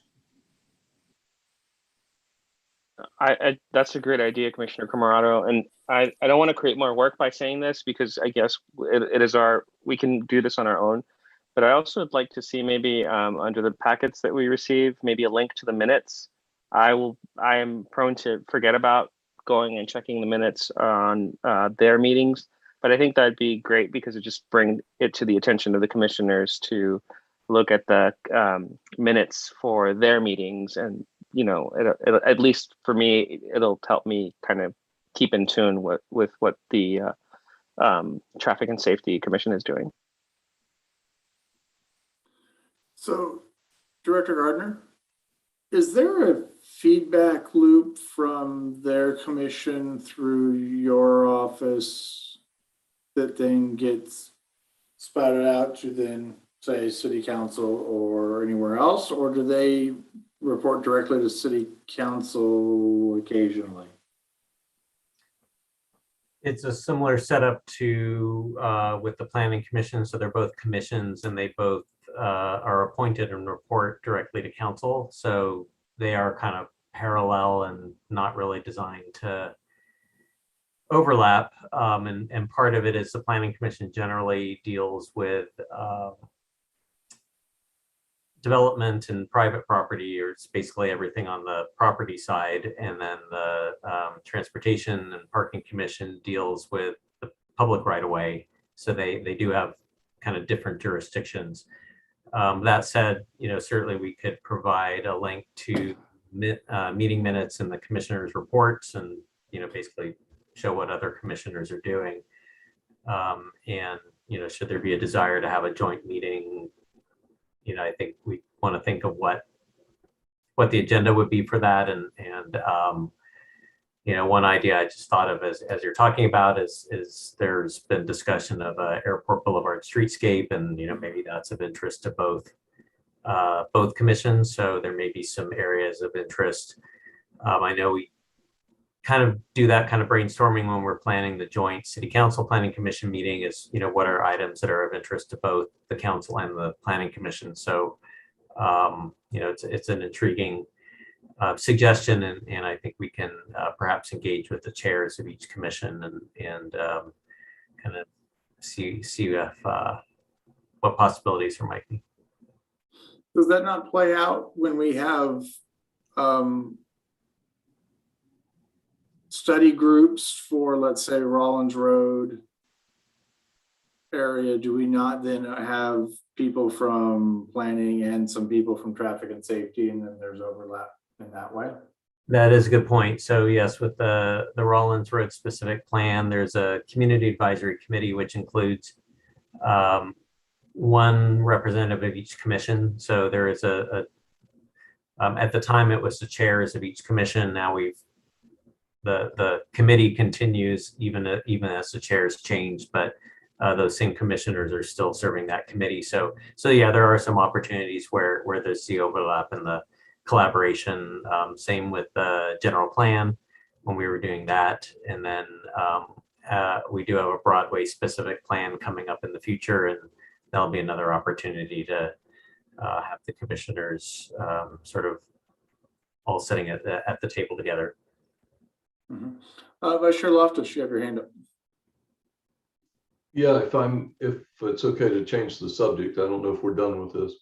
That's a great idea, Commissioner Camerado. And I don't want to create more work by saying this, because I guess it is we can do this on our own. But I also would like to see maybe under the packets that we receive, maybe a link to the minutes. I am prone to forget about going and checking the minutes on their meetings. But I think that'd be great, because it just brings it to the attention of the commissioners to look at the minutes for their meetings. And, you know, at least for me, it'll help me kind of keep in tune with what the Traffic and Safety Commission is doing. So, Director Gardner, is there a feedback loop from their commission through your office that then gets spouted out to then say city council or anywhere else, or do they report directly to city council occasionally? It's a similar setup to with the planning commission. So they're both commissions, and they both are appointed and report directly to council. So they are kind of parallel and not really designed to overlap, and part of it is the planning commission generally deals with development and private property, or it's basically everything on the property side, and then the transportation and parking commission deals with the public right of way. So they do have kind of different jurisdictions. That said, you know, certainly we could provide a link to meeting minutes and the commissioners' reports, and, you know, basically show what other commissioners are doing. And, you know, should there be a desire to have a joint meeting, you know, I think we want to think of what the agenda would be for that. And you know, one idea I just thought of as you're talking about is there's been discussion of Airport Boulevard streetscape, and, you know, maybe that's of interest to both commissions. So there may be some areas of interest. I know we kind of do that kind of brainstorming when we're planning the joint city council planning commission meeting, is, you know, what are items that are of interest to both the council and the planning commission. So, you know, it's an intriguing suggestion, and I think we can perhaps engage with the chairs of each commission and kind of see if what possibilities there might be. Does that not play out when we have study groups for, let's say, Rollins Road area? Do we not then have people from planning and some people from traffic and safety, and then there's overlap in that way? That is a good point. So yes, with the Rollins Road specific plan, there's a community advisory committee, which includes one representative of each commission. So there is at the time it was the chairs of each commission. Now the committee continues even as the chairs change, but those same commissioners are still serving that committee. So yeah, there are some opportunities where there's the overlap and the collaboration. Same with the general plan when we were doing that. And then we do have a Broadway specific plan coming up in the future, and that'll be another opportunity to have the commissioners sort of all sitting at the table together. Vice Chair Loftus, you have your hand up. Yeah, if it's okay to change the subject, I don't know if we're done with this.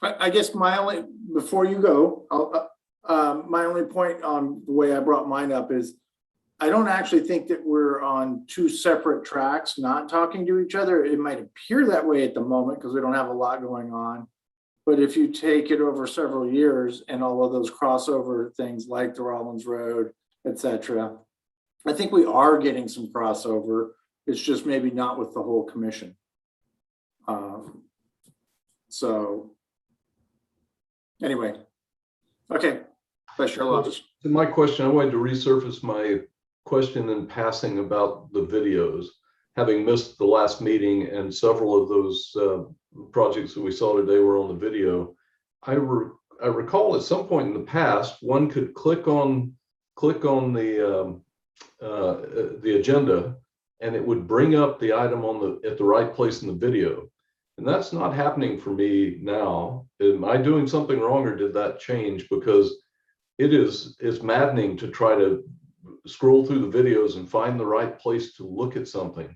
I guess before you go, my only point on the way I brought mine up is I don't actually think that we're on two separate tracks, not talking to each other. It might appear that way at the moment because we don't have a lot going on. But if you take it over several years and all of those crossover things like the Rollins Road, et cetera, I think we are getting some crossover. It's just maybe not with the whole commission. So anyway, okay. Vice Chair Loftus. To my question, I wanted to resurface my question in passing about the videos. Having missed the last meeting and several of those projects that we saw today were on the video, I recall at some point in the past, one could click on the agenda, and it would bring up the item at the right place in the video. And that's not happening for me now. Am I doing something wrong, or did that change? Because it's maddening to try to scroll through the videos and find the right place to look at something.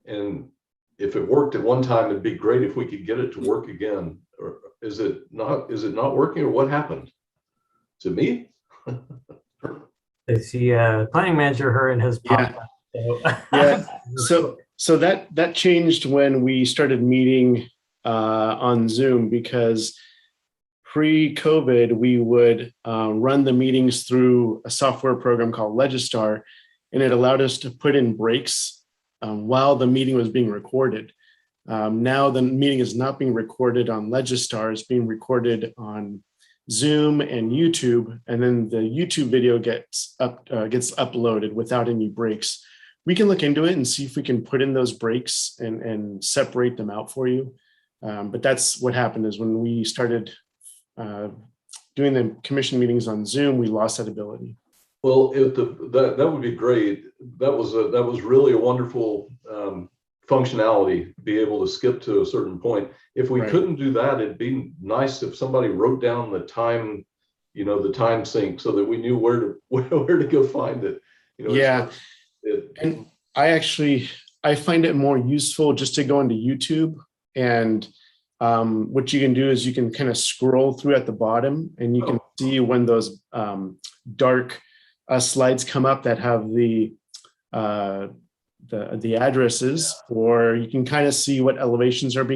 And if it worked at one time, it'd be great if we could get it to work again. Or is it not working, or what happened? Is it me? I see planning manager Huron has popped up. Yeah. So that changed when we started meeting on Zoom, because pre-COVID, we would run the meetings through a software program called Legistar, and it allowed us to put in breaks while the meeting was being recorded. Now the meeting is not being recorded on Legistar, it's being recorded on Zoom and YouTube, and then the YouTube video gets uploaded without any breaks. We can look into it and see if we can put in those breaks and separate them out for you. But that's what happened, is when we started doing the commission meetings on Zoom, we lost that ability. Well, that would be great. That was really a wonderful functionality, to be able to skip to a certain point. If we couldn't do that, it'd be nice if somebody wrote down the time, the time sync, so that we knew where to go find it. Yeah. And I find it more useful just to go into YouTube, and what you can do is you can kind of scroll through at the bottom, and you can see when those dark slides come up that have the addresses, or you can kind of see what elevations are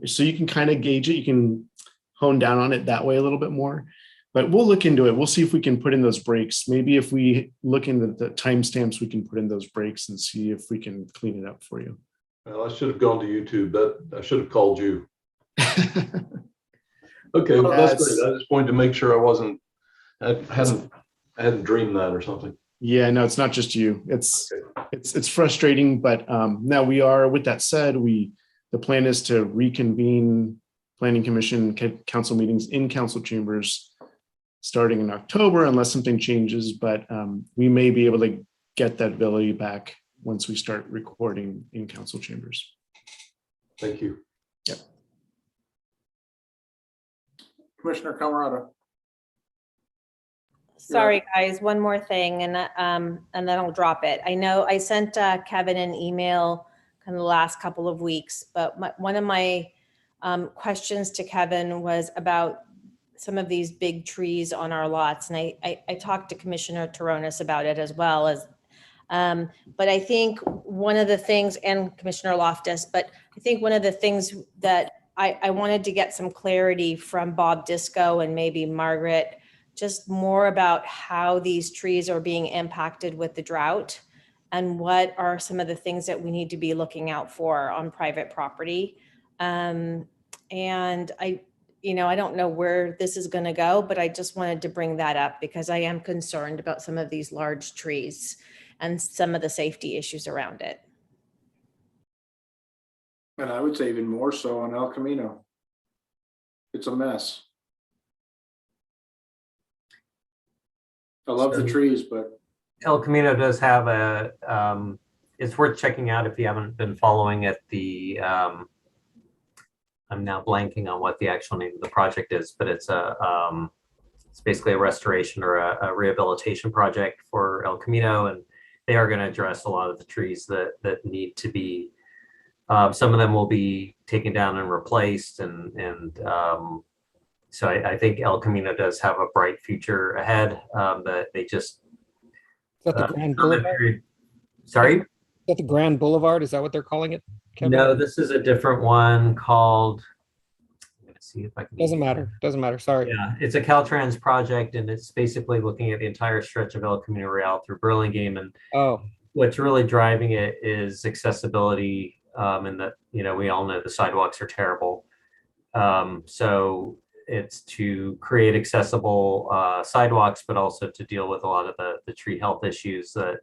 so you can kind of gauge it. You can hone down on it that way a little bit more. But we'll look into it. We'll see if we can put in those breaks. Maybe if we look into the timestamps, we can put in those breaks and see if we can clean it up for you. Well, I should have gone to YouTube. I should have called you. Okay, well, that's great. I just wanted to make sure I hadn't dreamed that or something. Yeah, no, it's not just you. It's frustrating, but now we are. With that said, the plan is to reconvene Planning Commission council meetings in council chambers starting in October, unless something changes. But we may be able to get that ability back once we start recording in council chambers. Thank you. Yep. Commissioner Camarado. Sorry, guys, one more thing, and then I'll drop it. I know I sent Kevin an email kind of the last couple of weeks, but one of my questions to Kevin was about some of these big trees on our lots. And I talked to Commissioner Toronis about it, as well as, but I think one of the things, and Commissioner Loftus, but I think one of the things that I wanted to get some clarity from Bob Disco and maybe Margaret, just more about how these trees are being impacted with the drought. and what are some of the things that we need to be looking out for on private property. And I don't know where this is going to go, but I just wanted to bring that up because I am concerned about some of these large trees and some of the safety issues around it. And I would say even more so on El Camino. It's a mess. I love the trees, but El Camino does have it's worth checking out if you haven't been following it. I'm now blanking on what the actual name of the project is, but it's basically a restoration or a rehabilitation project for El Camino, and they are going to address a lot of the trees that need to be. Some of them will be taken down and replaced, and so I think El Camino does have a bright future ahead. That they just. Is that the Grand Boulevard? Sorry? Is that the Grand Boulevard? Is that what they're calling it, Kevin? No, this is a different one called. I'm going to see if I can. Doesn't matter. Doesn't matter. Sorry. Yeah, it's a Caltrans project, and it's basically looking at the entire stretch of El Camino Real through Burlingame. And what's really driving it is accessibility, and that we all know the sidewalks are terrible. So it's to create accessible sidewalks, but also to deal with a lot of the tree health issues that.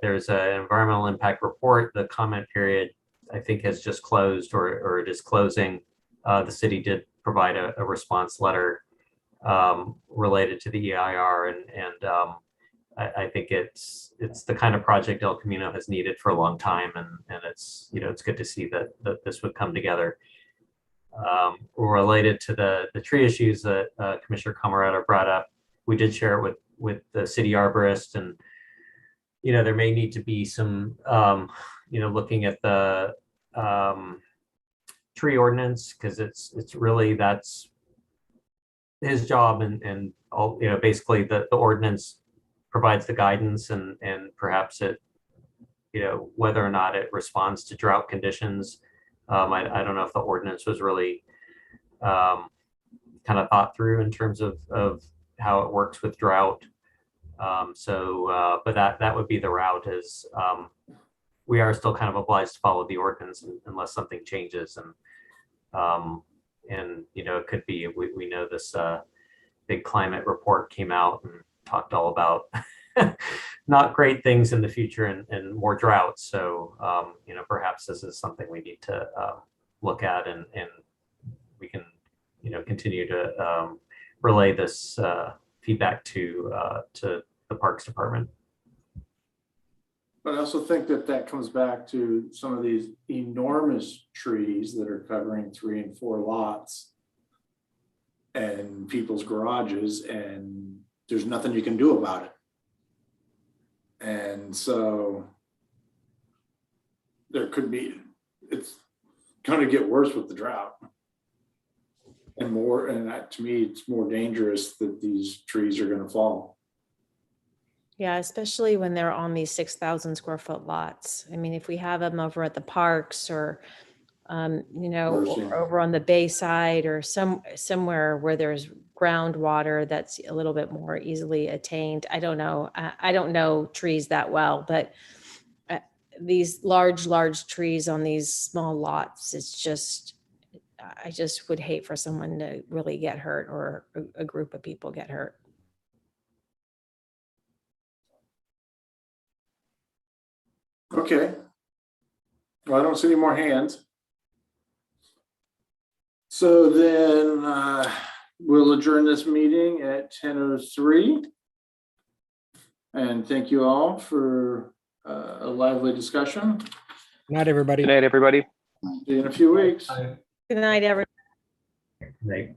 There's an environmental impact report. The comment period, I think, has just closed, or it is closing. The city did provide a response letter related to the EIR, and I think it's the kind of project El Camino has needed for a long time, and it's it's good to see that this would come together. Related to the tree issues that Commissioner Camarada brought up, we did share it with the city arborist, and there may need to be some looking at the tree ordinance, because it's really that's his job, and all basically the ordinance provides the guidance, and perhaps it whether or not it responds to drought conditions. I don't know if the ordinance was really kind of thought through in terms of how it works with drought. But that would be the route, is we are still kind of obliged to follow the ordinance unless something changes. And it could be, we know this big climate report came out and talked all about not great things in the future and more droughts. So, perhaps this is something we need to look at, and we can, continue to relay this feedback to the Parks Department. But I also think that comes back to some of these enormous trees that are covering 3 and 4 lots and people's garages, and there's nothing you can do about it. And so it's going to get worse with the drought. And that, to me, it's more dangerous that these trees are going to fall. Yeah, especially when they're on these 6,000 square foot lots. I mean, if we have them over at the parks, or or over on the bay side, or somewhere where there's groundwater that's a little bit more easily attained. I don't know. I don't know trees that well, but these large trees on these small lots, I just would hate for someone to really get hurt, or a group of people get hurt. Okay. Well, I don't see any more hands. So then we'll adjourn this meeting at 10:03. And thank you all for a lively discussion. Good night, everybody. Good night, everybody. See you in a few weeks. Good night, everyone. Good night.